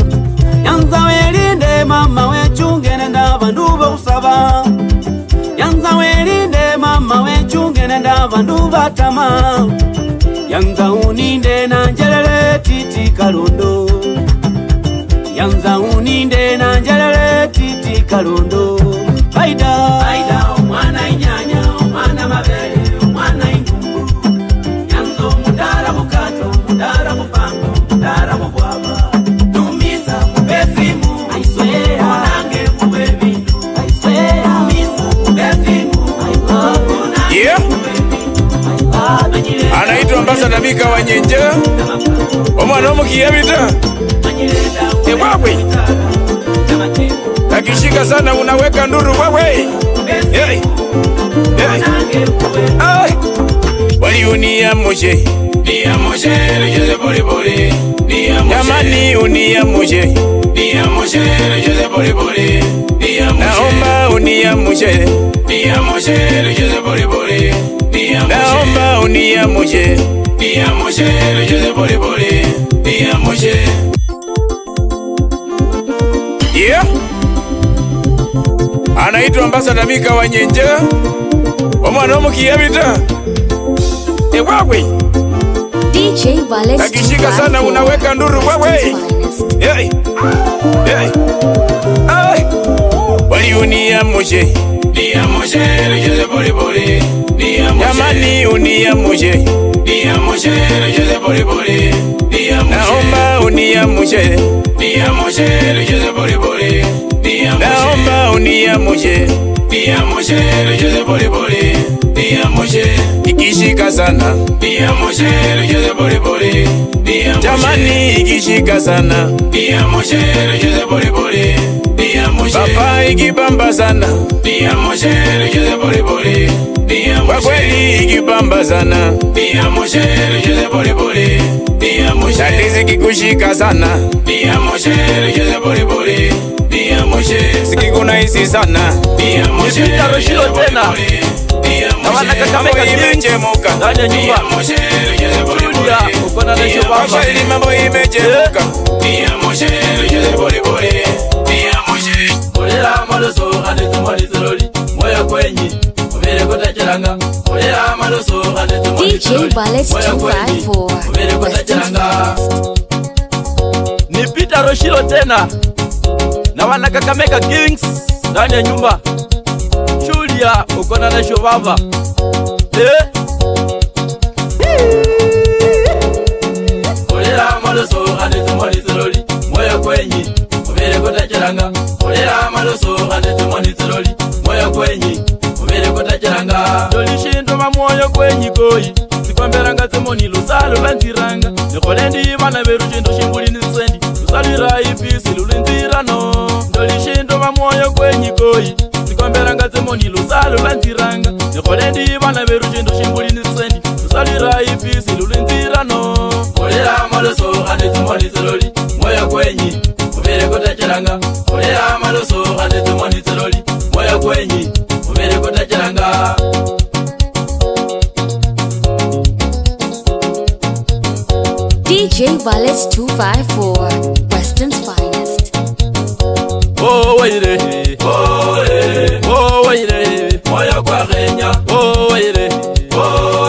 yanza welinde mama wechungene ndabandu bokusaba yanza welinde mama wechungene ndabandu batama yanza uninde nanjelele titi kalundo yanza uninde nanjelele titi kalundo baida omwana inyanya omwana mabele omwana ingumbu yanzo mudara bukato mudara bupango mudara bubwaba tumisa kubesimu aiswea onange kubebindu aiswea tumisa kubesimu yeah. Anaitwa Ambassador Mika Wanyenje omwana omukiyabita ebwabwe akishika sana unaweka nduru wewe hey. Hey. Wali unia moje Nia moje lejeze boli boli Nia moje Yamani unia moje Nia moje lejeze boli boli Nia moje Naomba unia moje Nia moje lejeze boli boli Nia moje Naomba unia moje Nia moje lejeze boli boli Nia moje yeah. Anaitwa Ambassador Mika Wanyenje omwana omukiyabita ebwabwe DJ Wallace akishika sana unaweka nduru wewe hey. Hey. Wali unia moje Nia moje lejeze boli boli Nia moje Yamani unia moje Nia moje lejeze boli boli Nia moje Naomba unia moje Nia moje lejeze boli boli Nia moje Naomba unia moje Nia moje lejeze boli boli Nia moje ikishika sana Nia moje lejeze boli boli Nia moje Jamani ikishika sana Nia moje lejeze boli boli Nia moje Papa ikibamba sana Nia moje lejeze boli boli Nia moje kweli ikibamba sana Nia moje lejeze boli boli Nia moje Tatizi sikikushika sana Dia Moshe rejeze pole pole Dia Moshe sikikunahisi sana Dia Moshe Roshilo tena na wana Kakamega imechemuka ndani ya nyumba Julia ukona na shobamba ili mambo imechemuka Dia Moshe rejeze pole pole Dia Moshe Olera maloso ande tumali zololi moyo kwenyi ubere kotachiranga Olera maloso ande tumali zololi DJ Ballet 254 ubere kotachiranga Ni Peter Roshilo tena na wana Kakamega Kings ndani ya nyumba Julia ukona na shobamba Olera maloso ande tumali zololi moyo kwenyi ubere kotachiranga Olera maloso ande tumali zololi moyo kwenyi ubere kotachiranga Dolishindo mamoyo kwenyi koi sikwamberanga zemoni lusalo lanziranga Nikolendi vana veruchindo shimbuli nisendi Lusalira ifisi lulinzirano Dolishindo mamoyo kwenyi koi sikwamberanga zemoni lusalo lanziranga Nikolendi vana veruchindo shimbuli nisendi Lusalira ifisi lulinzirano Olera maloso ande tumali zololi moyo kwenyi ubere kotachiranga Olera maloso ande tumali zololi moyo kwenyi ubere kotachiranga DJ Ballet 254 Weston's finest. Oh waire oh waire moyo kwa Kenya oh waire oh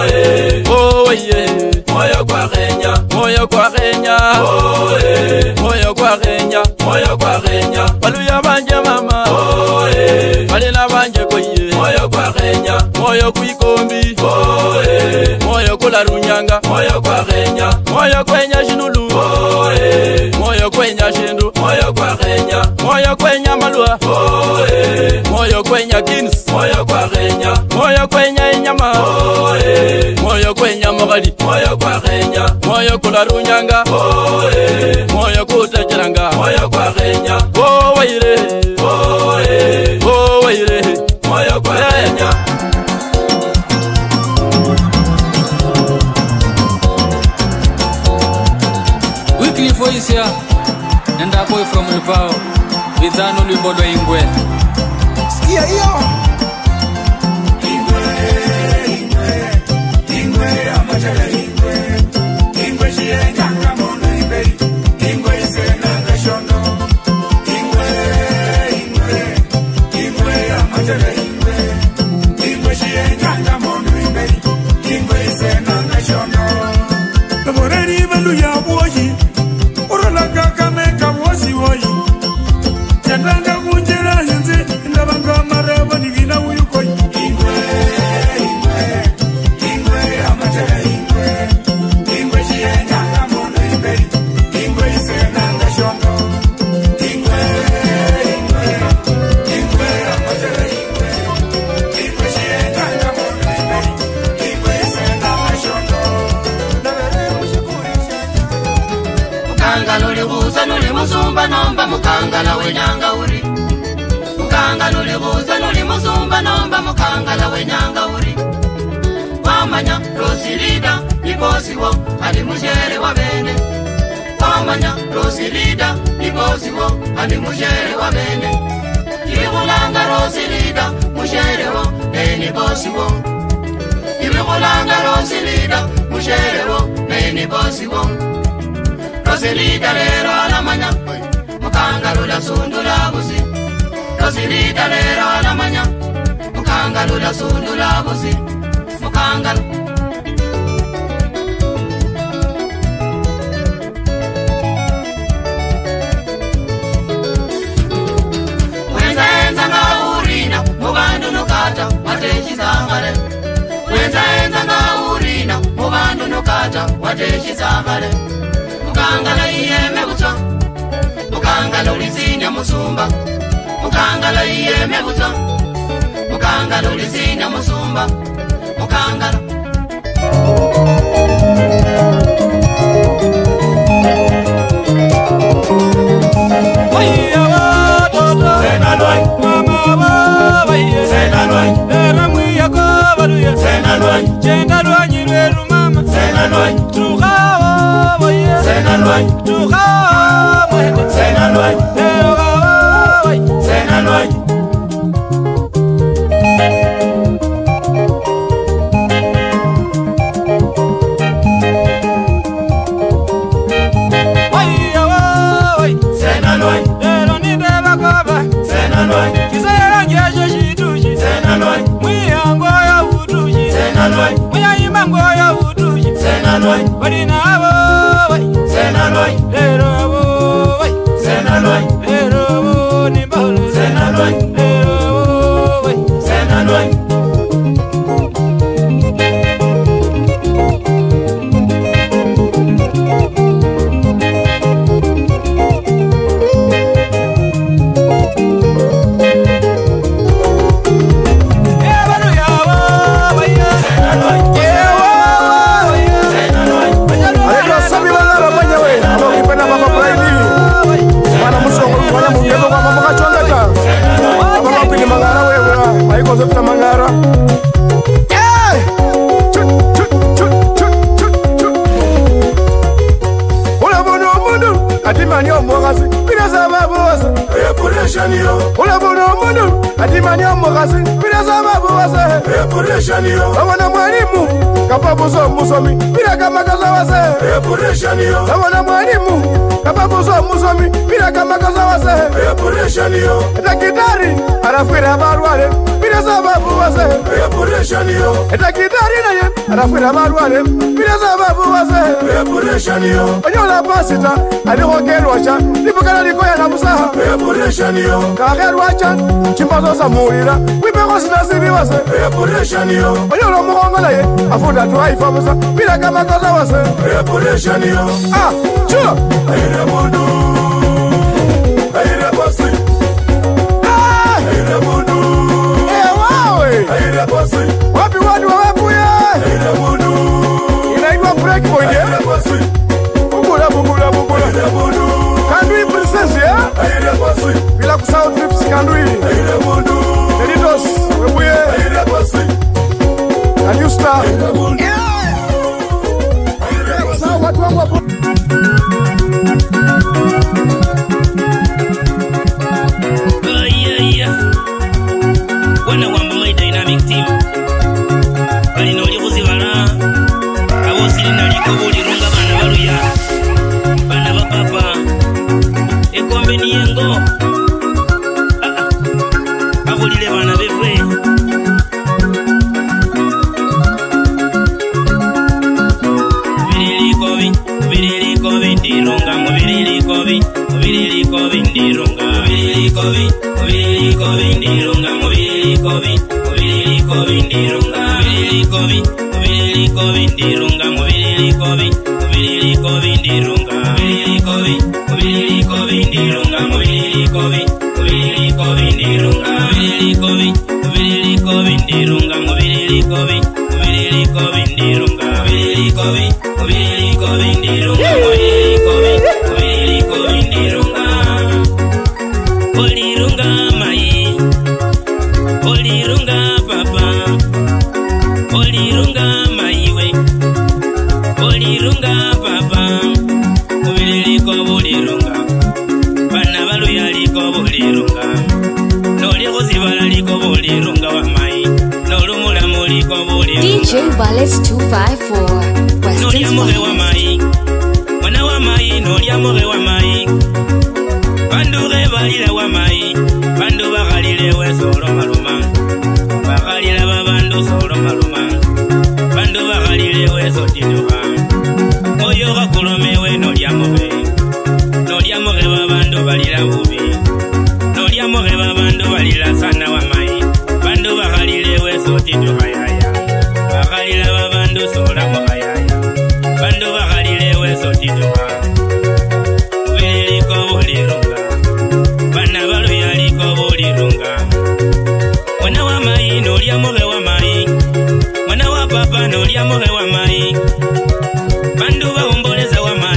waire moyo kwa Kenya moyo kwa Kenya moyo kwa Kenya moyo kwa Kenya baluya banje mama balina banje koye moyo kwa Kenya moyo kuikombi moyo kula runyanga moyo kwa Kenya moyo kwenya shinulu moyo kwenya shindu moyo kwa Kenya moyo kwenya malua moyo kwenya kins moyo kwa Kenya moyo kwenya inyama moyo kwenya magali moyo kwa Kenya moyo kula runyanga moyo kutachiranga moyo kwa Kenya oh waire moyo kwa Kenya Weekly voice here and a boy from Lubao with an only bodo ingwe. Sikia hiyo ingwe amachara ingwe shienga kamono ibei ingwe isenanga shono ingwe amachara ingwe shienga kamono ibei ingwe isenanga shono Naboreri valuya woyi Orola Kakamega wosi woyi Yandanga kunjera yenze Ndabanga mareba nigina uyukoi Ingwe amatera ingwe shienga kamono iberi Ingwe isenanga shono Ingwe amatera ingwe shienga kamono iberi Ingwe isenanga shono Mukanga nuli buza nuli musumba nomba mukangala wenyanga uri Mukanga nuli buza nuli musumba nomba mukangala wenyanga uri Wamanya Rosirida ni bosi wo ali mushere wa bene Wamanya Rosirida ni bosi wo ali mushere wa bene Ibikulanga Rosirida mushere wo ni bosi wo Ibikulanga Rosirida mushere wo ni bosi wo Rosilita lero alamanya Mukangalula sundula busi Rosilita lero alamanya Mukangalula sundula busi Mukangal Wenza enza nga urina Mubandu nukata Wateshi zamale Wenza enza nga urina Mubandu nukata Wateshi zamale Mukangala iyeme buto Mukangala ulizinya musumba Mukangala iyeme buto Mukangala ulizinya musumba Mukangala Senanwany, Chengalwanyi lweru mama Senanwany, Trukawa boye Senalwany, Tuha mwende Senalwany, Senalwany. Senalwany, Ero ni beba kaba Senalwany, Kisera ngeje shituji Senalwany, Mwiyango ya utuji Senalwany, Mwiyango ya utuji Senalwany, Wadina abo Senalwany, Ero abo Senalwany, Ero abo ni mbolo Senalwany, Ero abo Senalwany. Zofita mangara Ula bono mundu Adimani omwakazi Binaza babuwasa Ula bono mundu Adimani omwakazi Binaza babuwasa Babona mwalimu Kapabuzo musomi Bila kamakaza wase Babona mwalimu Kapabuzo musomi Bila kamakaza wase Etakidari Arafira barwale Binaza babuwasa Etakidari naye Arafira barwale Binaza babuwasa Onyola pasita Alikokelwacha Nipukana likoya na musaha Kakelwacha Chimbazo samurira Wipeko sinasiri wase Onyola mukongo naye Afuda tuwaifa musa Bila kamakaza wase Ah, chuo Aire mundu Aire bosi Aire mundu Aire bosi Wapi wadu wa wapu ya Aire mundu Inaitwa break point ya Aire bosi Bugula bugula bugula Aire mundu Kandui princess ya Aire bosi Bila kusao trips kandui Aire mundu Neritos webuye Aire bosi New star Aire mundu Aire kusao watu wangu wapu Wana wamba my dynamic team Bali noli kuzibala Abo sili naliko buli runga bana baluya Bana bakapa Ekombe ni yengo Abulile bana befwe Birili kobi ndirunga Mubirili kobi ndirunga Mubirili kobi ndirunga Mubirili kobi ndirunga Mubirili kobi ndirunga Mubirili kobi ndirunga Mubirili kobi ndirunga Mubirili kobi ndirunga Mubirili kobi ndirunga Mubirili kobi ndirunga Mubirili kobi ndirunga Olirunga mai Olirunga papa Olirunga mai we Olirunga papa Oliriko bolirunga Bana baluya liko bolirunga Noli kuzibala liko bolirunga wa mai Nolumula muliko bolirunga DJ Ballet 254 Nolia moge wa mai Mwana wa mai nolia moge wa mai Bandu balile wa mai Bandu bagalile we solo maluma Bagalila babandu solo maluma Bandu bagalile we sotiduha Oyo gakulome we nolia moge babandu balila bubi Nolia moge babandu balila sana wa mai Bandu bagalile we sotiduha yaya Bagalila babandu sola moga yaya Bandu bagalile we sotiduha Ubiliko bulirunga Bana baluya liko bulirunga Mwana wa mai nolia moge wa mai Mwana wa papa nolia moge wa mai Bandu baumboleza wa mai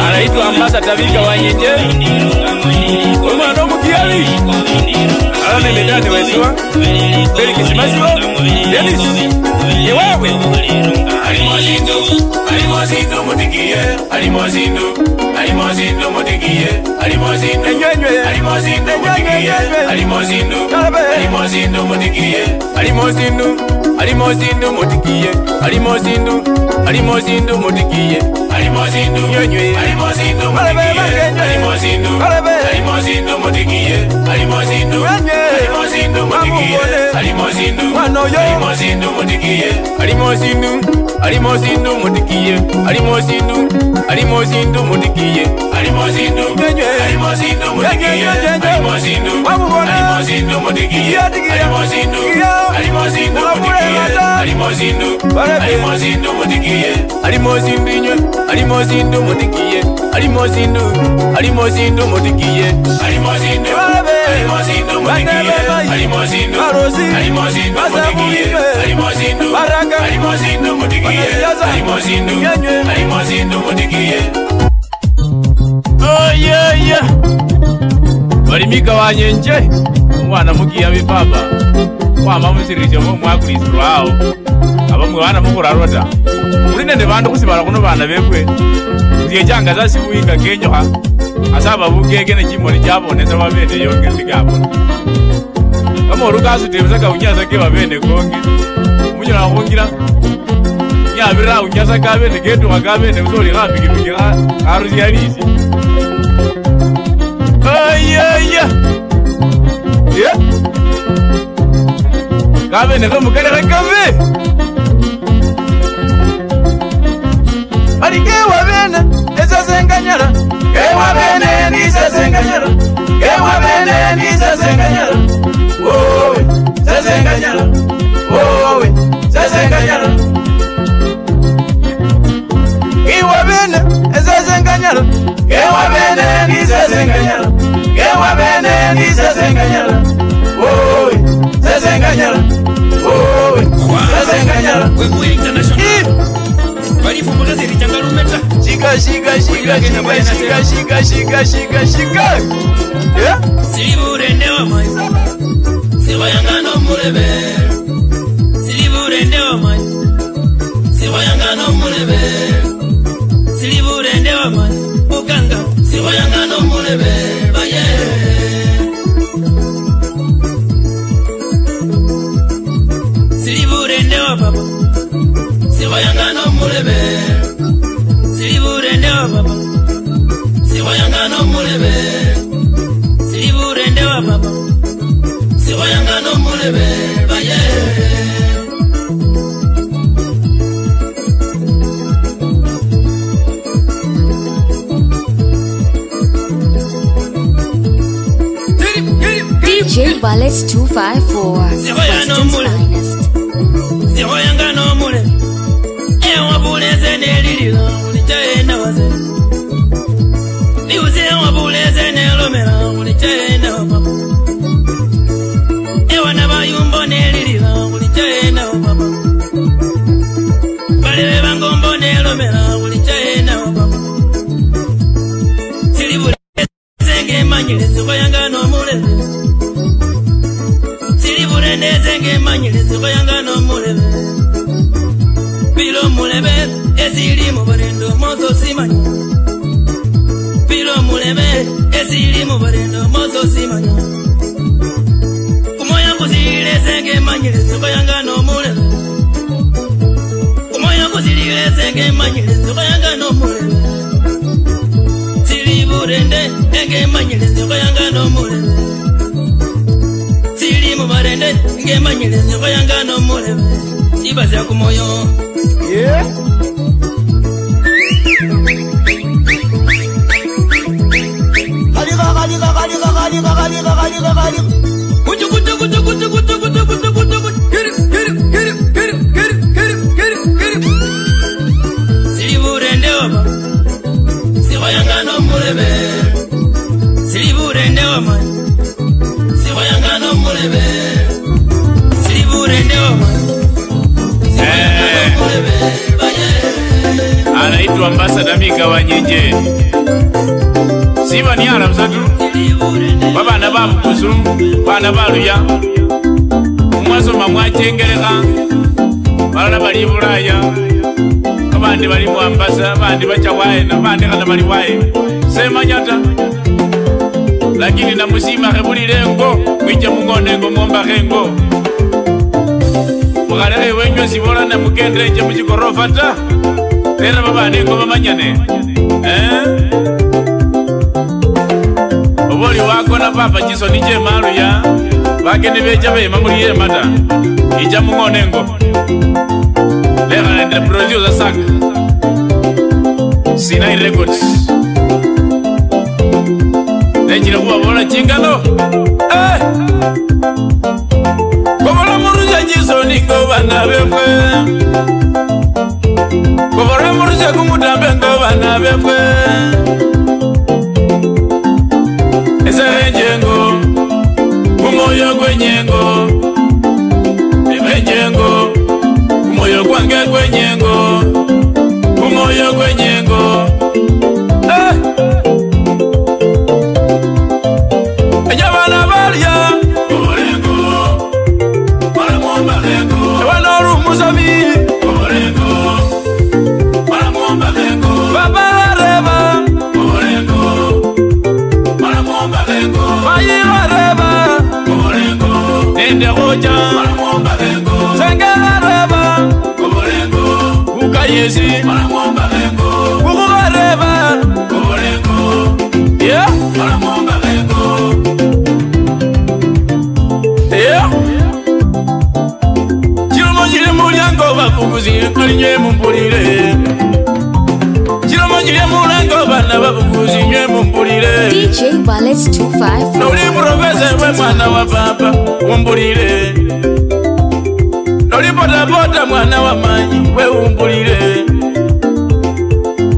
anaitwa Ambassador Vika Wanyenje omwana omukiali alame medani wesiwa Felix Masiwa Dennis yewewe Alimozindo motikiye alimozindo motikiye alimozindo motikiye alimozindo motikiye alimozindo motikiye alimozindo motikiye alimozindo nyonywe alimozindo motikiye alimozindo motikiye alimozindo motikiye alimozindo motikiye alimozindo motikiye alimozindo motikiye alimozindo motikiye alimozindo motikiye oh yeah Walimika Wanyenje umwana mugiya bipapa kwama musirije mu mwakuliswa hao abamwe bana mukurarota uri nende bantu kusibara kuno bana bekwe ndiye janga zasi kuinga kenyo ha asaba bugege ne kimori cyaboneza babende yonge zigabo kama urukasu tebeza ka unyaza ke babende konge munyura kongira nyabira unyaza ka babende geto akabende uzoli rapiki pikira aruzi yarizi yeah kabende kamukale kabe Alike wabene ezazenganyara wabene nizazenganyara wabene nizazenganyara owe zazenganyara owe zazenganyara wabene ezazenganyara wabene nizazenganyara wabene nizazenganyara owe zazenganyara owe zazenganyara wewe international balifu mugaziri changalumeta shika yeah silibure wa mai siwayangano mulebe silibure wa mai siwayangano mulebe silibure wa mai ukanga siwayangano mulebe baye silibure wa baba siwayangano mulebe silibure wa baba siwayangano mulebe silibure wa baba siwayangano mulebe baye DJ Ballet 254 Western's finest. siwayangano mulebe wabuleze nelilila ulichaenda waze niuze wabuleze nelomela ulichaenda wapapa ewana bayumbo nelilila ulichaenda wapapa balebe bangombo nelomela ulichaenda wapapa silibuleze manyile sikwayangano mulebe silibuleze manyile sikwayangano mulebe Pilo mulebe ezili mu barendo mozo simanya Pilo mulebe ezili mu barendo mozo simanya Kumoya kuzile senge manyile sokoyangano mulebe Kumoya kuzile senge manyile sokoyangano mulebe Sili burende enge manyile sokoyangano mulebe Sili mu barende enge manyile sokoyangano mulebe Ibaza kumoyo yeah silibure wa siwayangano mulebe silibure wa man siwayangano mulebe silibure wa man anaitwa Ambassador Mika Wanyenje siba ni ala msatu babana bamukusu bana baluya umwasoma mwachengereka balala bali bulaya abandi bali Mwambasa abandi bachawaye nabandi kana bali waye semanyata lakini namusima khebulilengo mwije mungonengo momba khengo mukalekhe wenywe sibola namukendrenje muchikorofa ta lera babanengo bamanyane oboli wako na papa chiso nije malu ya bakene beja bema muliye mata ija mungonengo lera nende producer sak Sinai Records Nejira kuwa bola chingano Kobola muruja jiso ningo bana befwe Kobola muruja kumutambe ngo bana befwe Ese njengo Kumoyo kwenyengo Ebe njengo Kumoyo kwange kwenyengo Kumoyo kwenyengo Ejabana balia Koborengo Mara mwomba rengo Ewanoru musabi Koborengo Mara mwomba rengo Baba reba Koborengo Mara mwomba rengo Mayira reba Koborengo Nende hoja Mara mwomba rengo Sengela reba Koborengo Ukayesi Mara mwomba rengo Kukuga reba Koborengo Yeah Mara mwomba rengo Yeah Chilomo jile mulyango babuguzi Kalinye mumpulire Chilomo jile mulyango bana babuguzi Nye mumpulire DJ Ballet 254 Noli professor we mwana wa papa Umpulire Noli bota bota mwana wa manyi We umpulire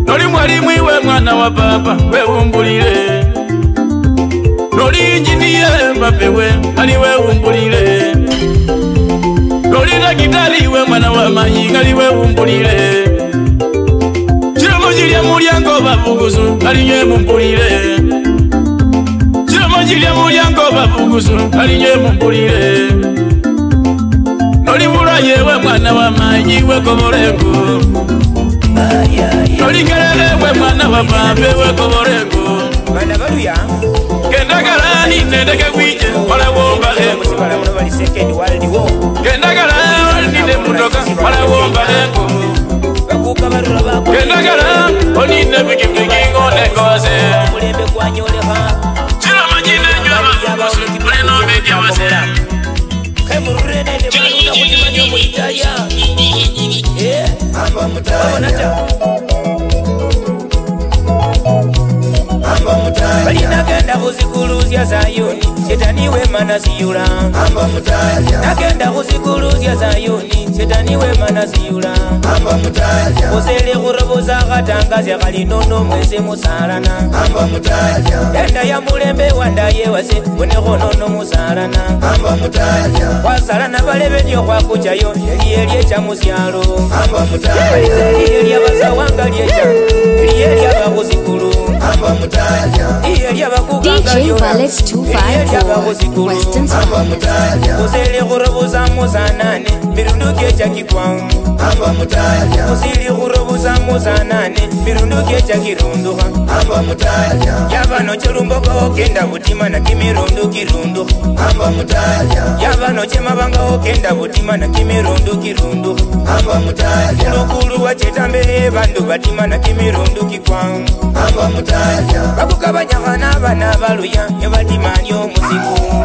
Noli mwalimu iwe mwana wa papa We umpulire Noli engineer mbapewe Ali we umpulire Noli dakitari iwe mwana wa manyi Ali we umpulire Chilomo jilya mulyango babuguzu Ali nye mumpulire Chilomo jilya mulyango babuguzu Ali nye mumpulire Noli bulaye we mwana wa manyi We Koborengo Noli kelele we mwana wa pape We Koborengo Bana baluya Kendagala nindeke kwije Wala womba hengo Musibala muno bali second world war Kendagala ninde mutoka Wala womba hengo Bakuka barula bako Kendagala oninde pikipiki ngone kose Mulembe kwanyoleha Chilo majine njwa bakusu Muleno media wase Kemurure nende maluna kutimanya mu Italia Amba mutaya Balinagenda kuzikuluzya Zayuni Shetani wema nasiyula Nagenda kuzikuluzya Zayuni Shetani wema nasiyula Kusele kuroboza katangazya kalinono mwese musalana Yenda ya mulembe wanda yewase Kuneho nono musalana Wasalana balebe nyo kwa kuchayo Eliye cha musyalo Eliye basawanga liecha Eliye bakuzikulu DJ Ballet 254 Western Sport Kusele kuroboza muzanane Mirunduke cha kikwangu Kusili kuroboza muzanane Mirunduke cha kirunduha Yabano chirumboka okenda butima na kimirundu kirunduha Yabano chemabanga okenda butima na kimirundu kirunduha Kulukulu wa chetambe bandu batima na kimirundu kikwangu Bakukabanyakana bana baluya Nyobatimani omuziku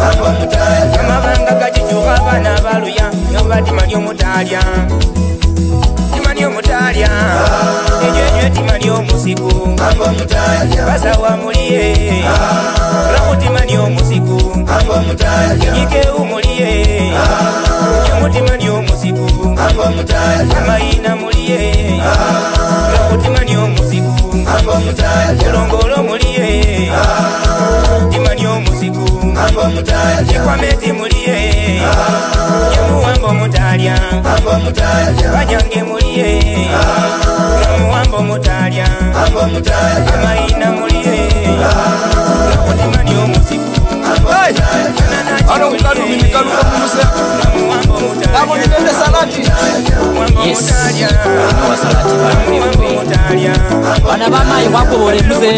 Amabanga gachichuka bana baluya Nyobatimani omutalya Timani omutalya Enywe timani omuziku Basawa muliye Ramutimani omuziku Yike umuliye Nyomutimani omuziku Amayina muliye Ramutimani omuziku Kulongolo muliye Timani omuziku Chikwameti muliye Nyomuwambo mutalya Banyange muliye muliye Namuwambo mutalya Amaina muliye Namutimani omusiku Ano mkadu minikaluka kumuse Namo nitende salati Yes Bana bamayi wakubole muse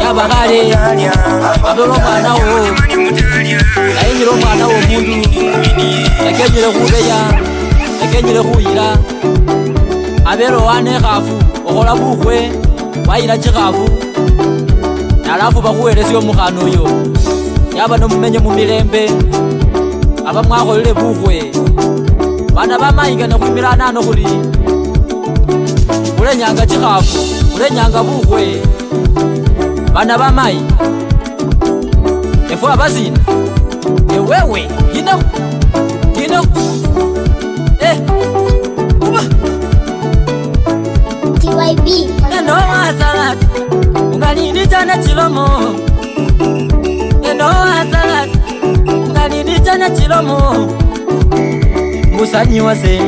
Yabagale Abelo mwana wo Ayinjira omwana wo mundu Yakenyere kubeya Yakenyere kuyira Abelo wane khafu Okola bukhwe Wayira chikhafu Nalafu bakuwelesi omukhana oyo Yaba nomumenye mumilembe Aba mwakholele bukhwe Bana bamayingana khwimirana ano khuli Kulenyanga chikhafu Kulenyanga bukhwe Bana bamayi Efu abazina Ewewe Hino Uba TYB Neno asalat Ungalini jana chilomo Neno asalat Ungalini jana chilomo Musanyi wase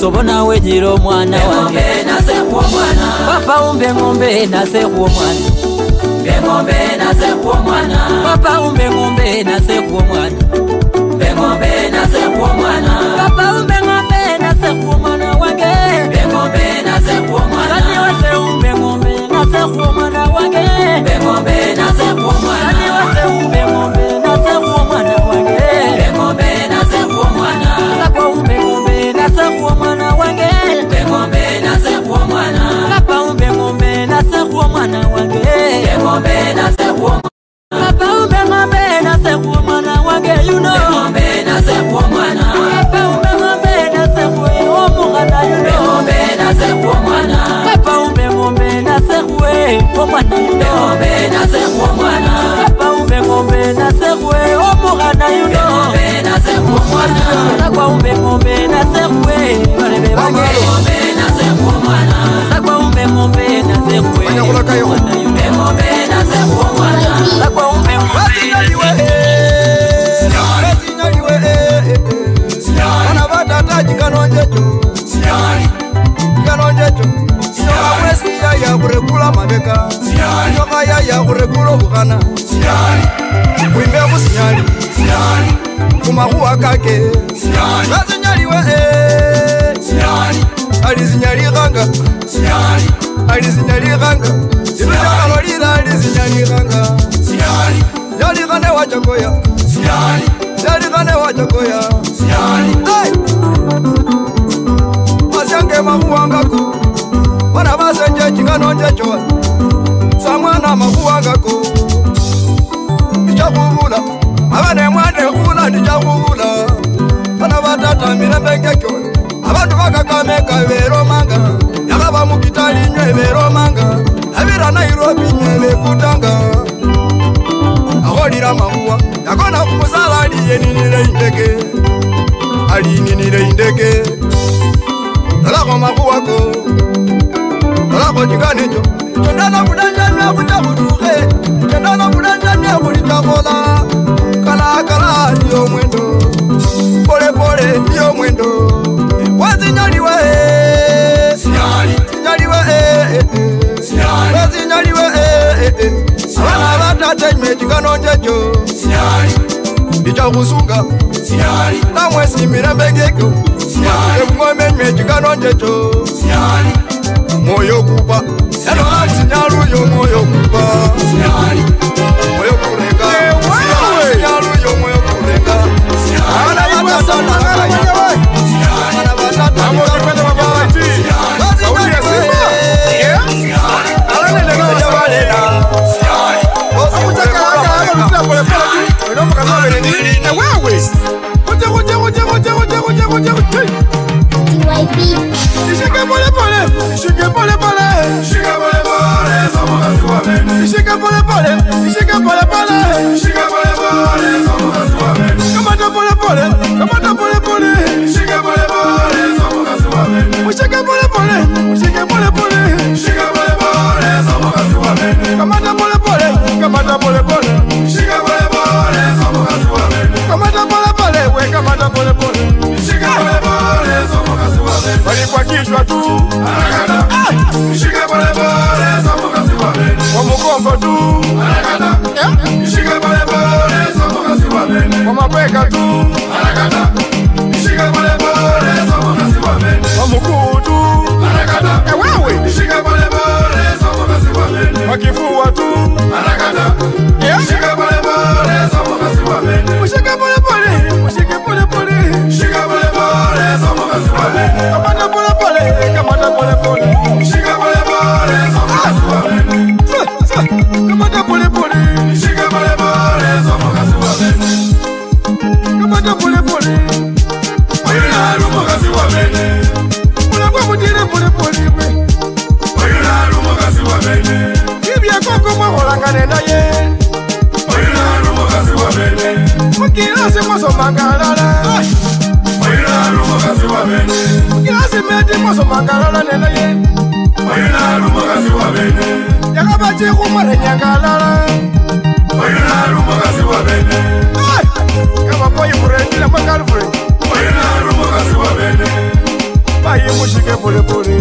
Sobona wejiro mwana wange Papa umbe ngombe nase kuo mwana Ngombe nase kuo mwana Papa umbe ngombe nase kuo mwana Ngombe nase kuo mwana Papa umbe ngombe nase kuo mwana wange Ngombe nase kuo mwana Sani wase umbe ngombe nase kuo mwana wange Ngombe nase kuo mwana Sani wase umbe ngombe nase kuo mwana wange Ngombe nase kuo mwana Sakwa umbe ngombe nase kuo mwana wange Ngombe nase kuo mwana Papa umbe ngombe nase kuo mwana wange Ngombe nase kuo mwana Papa umbe ngombe nase kuo mwana wange you know Ngombe nase kuo mwana Papa umbe ngombe nase kuo omukana you know Ngombe nase kuo mwana Papa umbe ngombe nase kuo omwana you know Ngombe nase kuo mwana Papa umbe ngombe nase kuo omukana you know Ngombe nase kuo mwana Sakwa umbe ngombe nase kuo balebe bange Ngombe nase kuo mwana Sakwa umbe ngombe nase kuo omwana you know Ngombe nase kuo mwana Sakwa umbe ngombe Bana batata jikanonjecho Jikanonjecho Nyoka mwesi ya kurekula mabeka Nyoka ya kurekula bukana Wimbe kusinyali Kumakuwa kake Bazinyali we Alizinyali ganga Alizinyali ganga Ibijaka lolila alizinyali ganga Yali gane wachakoya Yali gane wachakoya Masyange makuwangako Bana basenje chikanonjecho Samwana makuwangako Nichakubula Abane mwande kula nichakubula Bana batata mirembe ngekyo Abantu bakakameka bero manga Yakaba mukitali nywe bero manga Abira Nairobi nye bekutanga Aholira makuwa Yakona kumusala aliye ninile indeke Ali ninile indeke Nalako makuwako Nalako chikanecho Chondana kudanja mya kuchabutuke Chondana kudanja mya kulichabola Kala kala ndiyo mwendo Pole pole ndiyo mwendo Wazinyaliwe Sinyaliwe Wazinyaliwe Abana batate mechikanonjecho Ndichakusunga Namwe simirembe ngekyo Ebungome mechikanonjecho Moyo kupa Eno sinyalu yo moyo kupa Moyo kurenga Sinyalu yo moyo kurenga Abana batata Abana batata Saudi ya Simba Alane lego ya walena Bosa kutaka haka haka pole pole Unaomba kama wewe ni wewe Nishike pole pole Nishike pole pole Nishike pole pole Somo kaziwa mene Nishike pole pole Nishike pole pole Nishike pole pole Somo kaziwa mene Kamata pole pole Kamata pole pole Nishike pole pole Somo kaziwa mene Nishike pole pole Nishike pole pole Nishike pole pole Somo kaziwa mene Kamata pole pole Kamata pole pole Nishike pole pole Somo kaziwa mene Kamata pole pole We kamata pole pole Nishike pole pole Somo kaziwa mene kichwa tu Nishike pole pole Somukazi wa bene Kwa mgongo tu Nishike pole pole Somukazi wa bene Kwa mabega tu Nishike pole pole Somukazi wa bene Kwa mguu tu wewe Nishike pole pole Somukazi wa bene Kwa kifua tu Nishike pole pole Somukazi wa bene Ushike pole pole Ushike pole pole Nishike pole pole Somukazi wa bene Kamata pole pole Kamata pole pole Nishike pole pole Somukazi wa bene Kamata pole pole Nishike pole pole Somukazi wa bene Kamata pole pole Oyuna Somukazi wa bene Pole kwa mutire pole pole Oyuna Somukazi wa bene Ibya koko mwaholangane naye Oyuna Somukazi wa bene Mukilasi mwasomangalala Oyuna Somukazi wa bene Mukilasi meti mwasomangalala nenaye Oyuna Somukazi wa bene Yakabachi kumare nyangalala Oyuna Somukazi wa bene Kama boyfriend na girlfriend Oyuna Somukazi wa bene Bayi mushike pole pole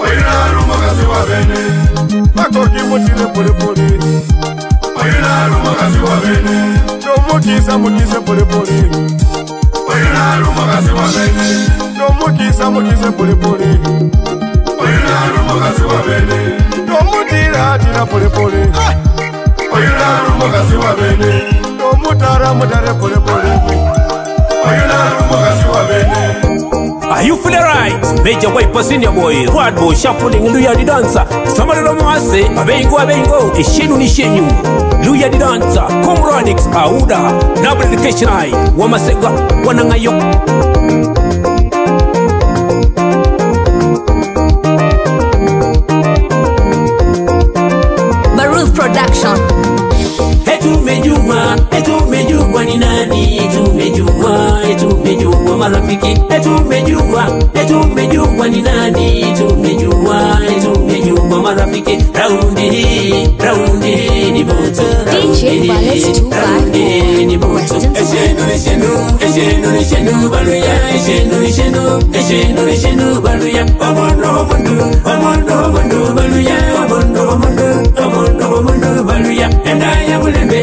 Oyuna Somukazi wa bene Bakoki mutire pole pole Oyuna Somukazi wa bene Nomukisa mukise pole pole Oyuna Somukazi wa bene Nomukisa mukise pole pole Oyuna Somukazi wa bene Nomutira tira pole pole Oyuna Somukazi wa bene Nomutara mutare pole pole Oyuna Somukazi wa bene Are you feeling right? Major Wiper Senior Boy, Quad Boy, Shuffling, Luya the Dancer. Somebody don't say, Abengo, Ishenu Nishenyu, Luya the Dancer, Comradix, Auda, Double Education Eye, Wamasega, Wanangayo. Baruz Production. Etumejua ni nani, etumejua marafiki, etumejua ni nani, etumejua marafiki. Raundi hii ni moto, DJ Ballet 254 Western Eshenu baluya, eshenu baluya. Omondo baluya, omondo baluya. Endaya mulembe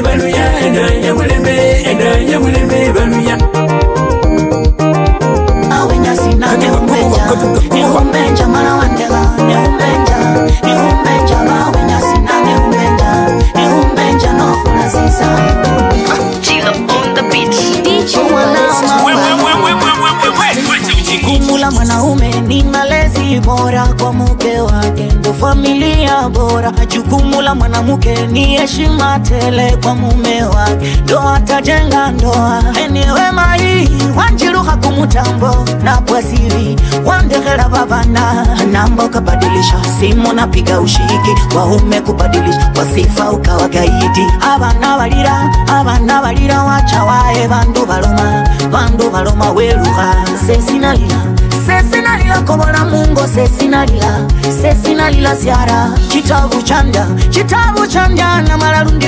baluya, endaya mulembe baluya. Awenya sina neumbenja mara wandega neumbenja awenya sina neumbenja no kuna sisa Chilo on the beat DJ Jukumu la mwanaume ni malezi bora kwa mke wake, ndo familia bora. Jukumu la mwanamke ni heshima tele kwa mume wake, ndo atajenga ndoa. Enewe mai wanjiruha kumutambo na bwasiri wandekera babana nambo kabadilisha simu na piga ushiki waume kubadilisha kwa sifa ukawa gaidi. Abana balira wacha wae bandu baloma weruha sesinalila kobola mungo sesinalila siara chitabu chanda na malarundi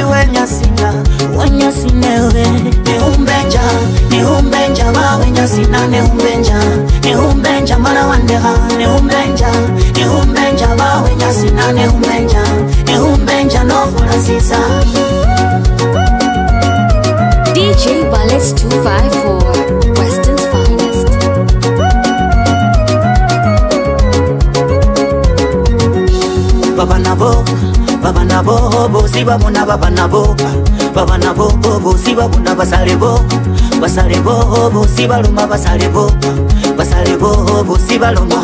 wenyasinewe neumbenja bawenyasina neumbenja mala wandeha neumbenja bawenyasina neumbenja nofulasisa DJ Ballet 254 Western's finest. Baba nabo bosi babona baba nabo bosi babona basalebo bosi baluma basalebo bosi baloma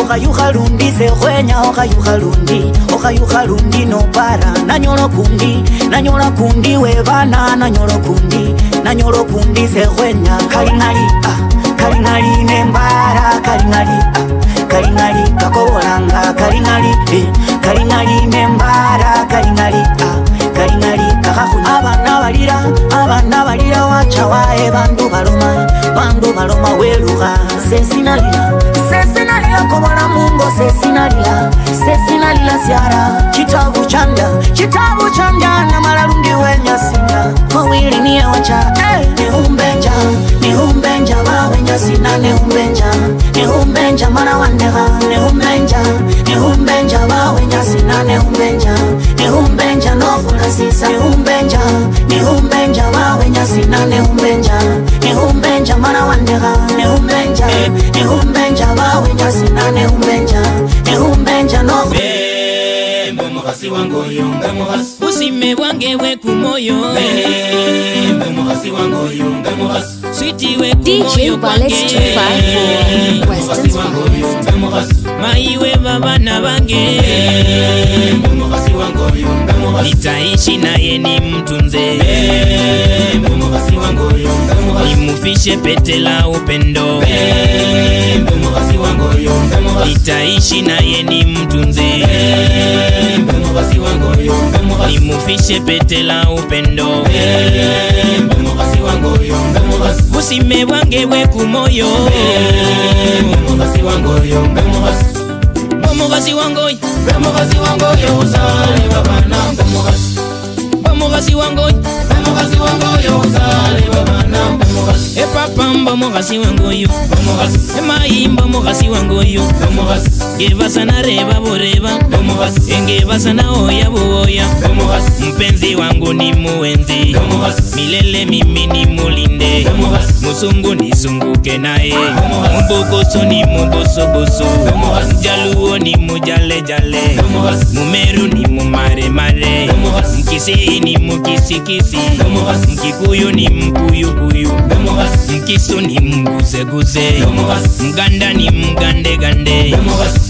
okayuhalundi sehwenya okayuhalundi no para nanyola kundi webana nanyola kundi sehwenya kalingali nembara kalingali kakobolanga kalingali nembara kalingali abana balira wacha wae bandu baloma weluha sesinalila kobola mungo sesinalila siara chitabu chanda na malarundi wenyasinga mawili niye wacha neumbenja bawenya wenya sina neumbenja mwana wandeha neumbenja ba wenya sina neumbenja no fulasisa neumbenja ba wenya sina neumbenja mwana wandeha neumbenja ba wenya sina neumbenja no Mukasi wango yunga muhas Usime wange we kumoyo Mukasi wango yunga muhas Sweetie we kumoyo kwange Mukasi wango yunga muhas Maiwe baba na bange Mukasi wango yunga muhas Nitaishi naye ni mtunze Mukasi wango yunga muhas Nimufishe pete la upendo Mukasi wango yunga muhas Nitaishi naye ni mtunze Nimufishe pete la upendo Usime wange we kumoyo Mugasi wango yo usale babana Mugasi wango yo usale babana E papamba mugasi wango yo E maimba mugasi wango yo Gebasa na reba boreba Engebasa na oya boya Mpenzi wangu ni muenzi Milele mimi ni mulinde Musungu ni sunguke nae Mbogoso ni muboso Mjaluo ni mujale jale Mumeru ni mumare mare Mkisi ni mukisi Mkikuyu ni mkuyu Mkisu ni mguze Mganda ni mgande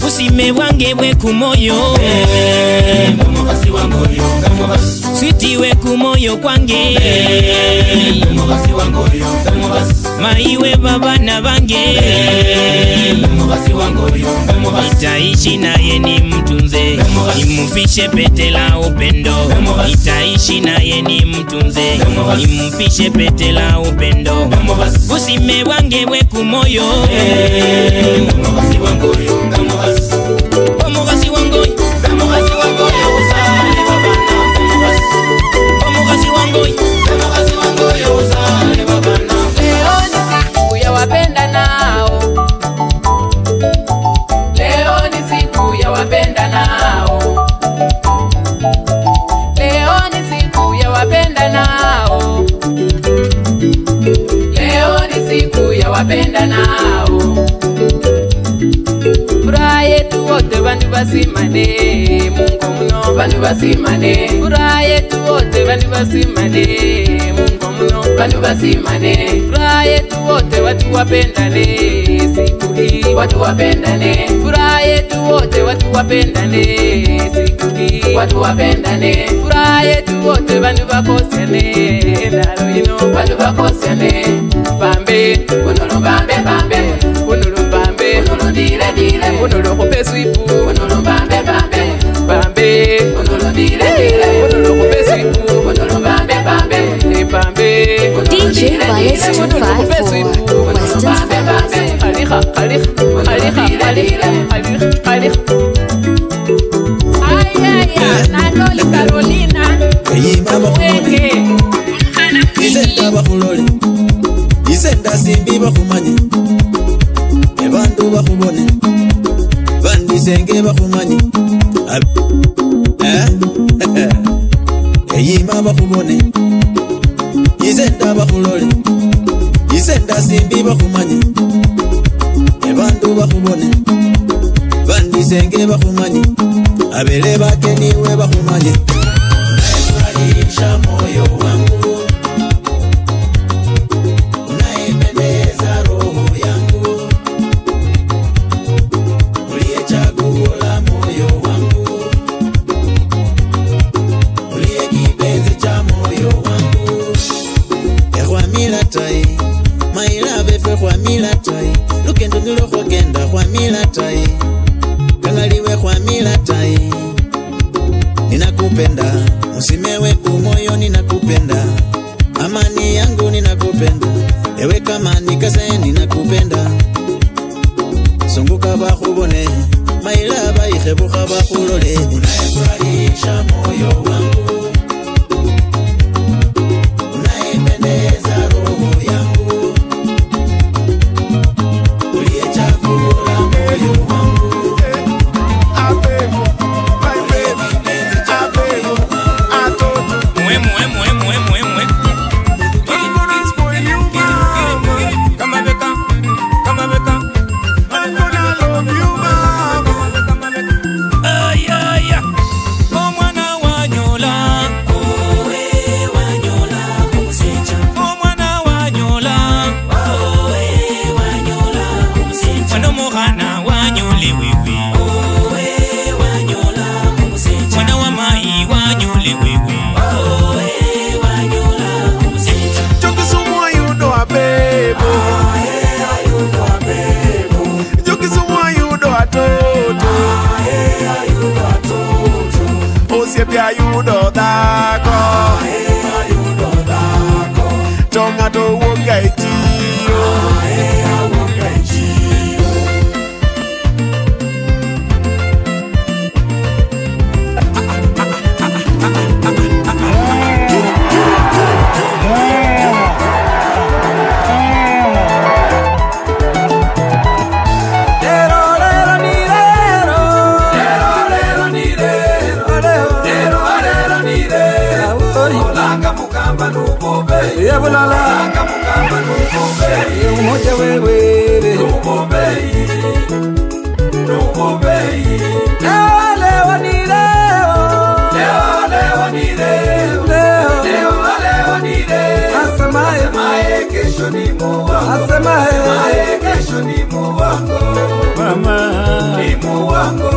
Usime wange we kumoyo Sweetie we kumoyo kwange Maiwe baba na bange Nitaishi naye ni mtunze Nimufishe pete la upendo Nitaishi naye ni mtunze Nimufishe pete la upendo Usime wange we kumoyo Mugasi wango yo Mugasi wango yo usale babana Mugasi wango yo usale babana Leo ni siku ya wapenda nao Leo ni siku ya wapenda nao Leo ni siku ya wapenda nao Leo ni siku ya wapenda nao Furaha yetu wote bandu basimane Mungu muno bandu basimane Furaha yetu wote bandu basimane Mungu muno bandu basimane Furaha yetu wote watu wapendane siku hii watu wapendane Furaha yetu wote watu wapendane siku hii watu wapendane Furaha yetu wote bandu bakosiane Ndalo ino bandu bakosiane Bambe unolo bambe unolo bambe unolo dire unolo kope swipu unolo bambe unolo dire unolo kope swipu unolo bambe DJ Valis 254 Western Sports Khaliq Nanoli Carolina Weke Isenda bakulole Isenda simbi bakumanye Ebantu bakubone Bandisenge bakumanye Eyima bakubone Isenda bakulole Isenda simbi bakumanye Ebantu bakubone Bandisenge bakumanye Abele bakeniwe bakumanye Unayefurahisha moyo wangu Unaipendeza roho yangu Uliyechagula moyo wangu Uliye kipenzi cha moyo wangu Ekwamila tai My love efe kwamila tai Lukendo nilo kwagenda kwamila tai Kangaliwe kwamila tai Ninakupenda Musimewe kumoyo ninakupenda Amani yangu ninakupenda Ewe kama nikase ninakupenda Sunguka bakubone Mailaba ikhebuka bakulole Unayefurahisha moyo wangu Unaipendeza roho yangu muhana wanyole wewe mwana wa mai wanyole wewe Jokisumwa yudo abebo Jokisumwa yudo atoto Osiepia yudo dhako Tonga to wuoga e chiro Langa mukamba nubobei umoja wewe nubobei leo ni leo asemaye kesho ni muwango asemaye kesho ni muwango mama ni muwango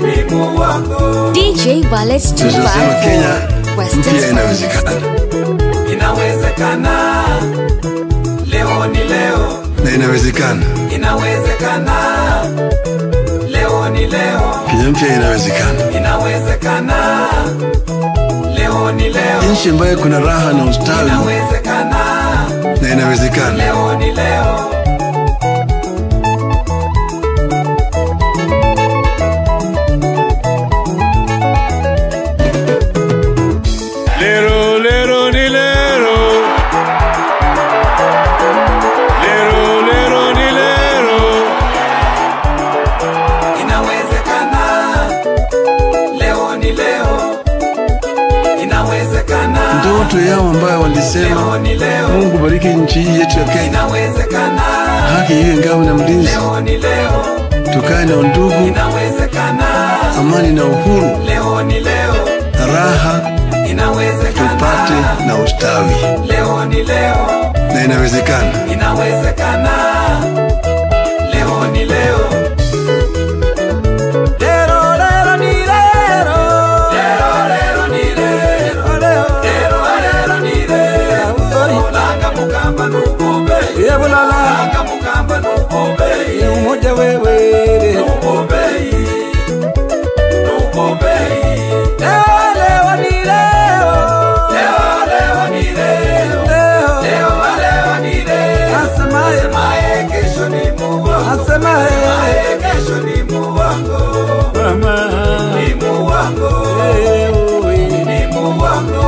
ni muwango DJ Ballet 254 Western Finest. Inawezekana leo ni leo na inawezekana leo ni leo Kenya mpya inawezekana leo ni leo nchi ambayo kuna raha na ustawi na inawezekana leo ni leo ndoto yao ambayo walisema Mungu bariki nchi hii yetu ya Kenya, haki iwe ngao na mlinzi, tukae na undugu, amani na uhuru, raha tupate na ustawi, na inawezekana leo ni leo Langa mukamba nubobei umoja wewe nubobei leo ni leo asemaye kesho ni muwango asemaye kesho ni muwango mama ni muwango ni muwango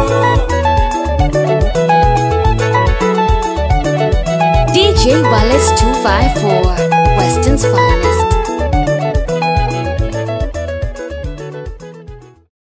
DJ Ballet 254 Western's Finest.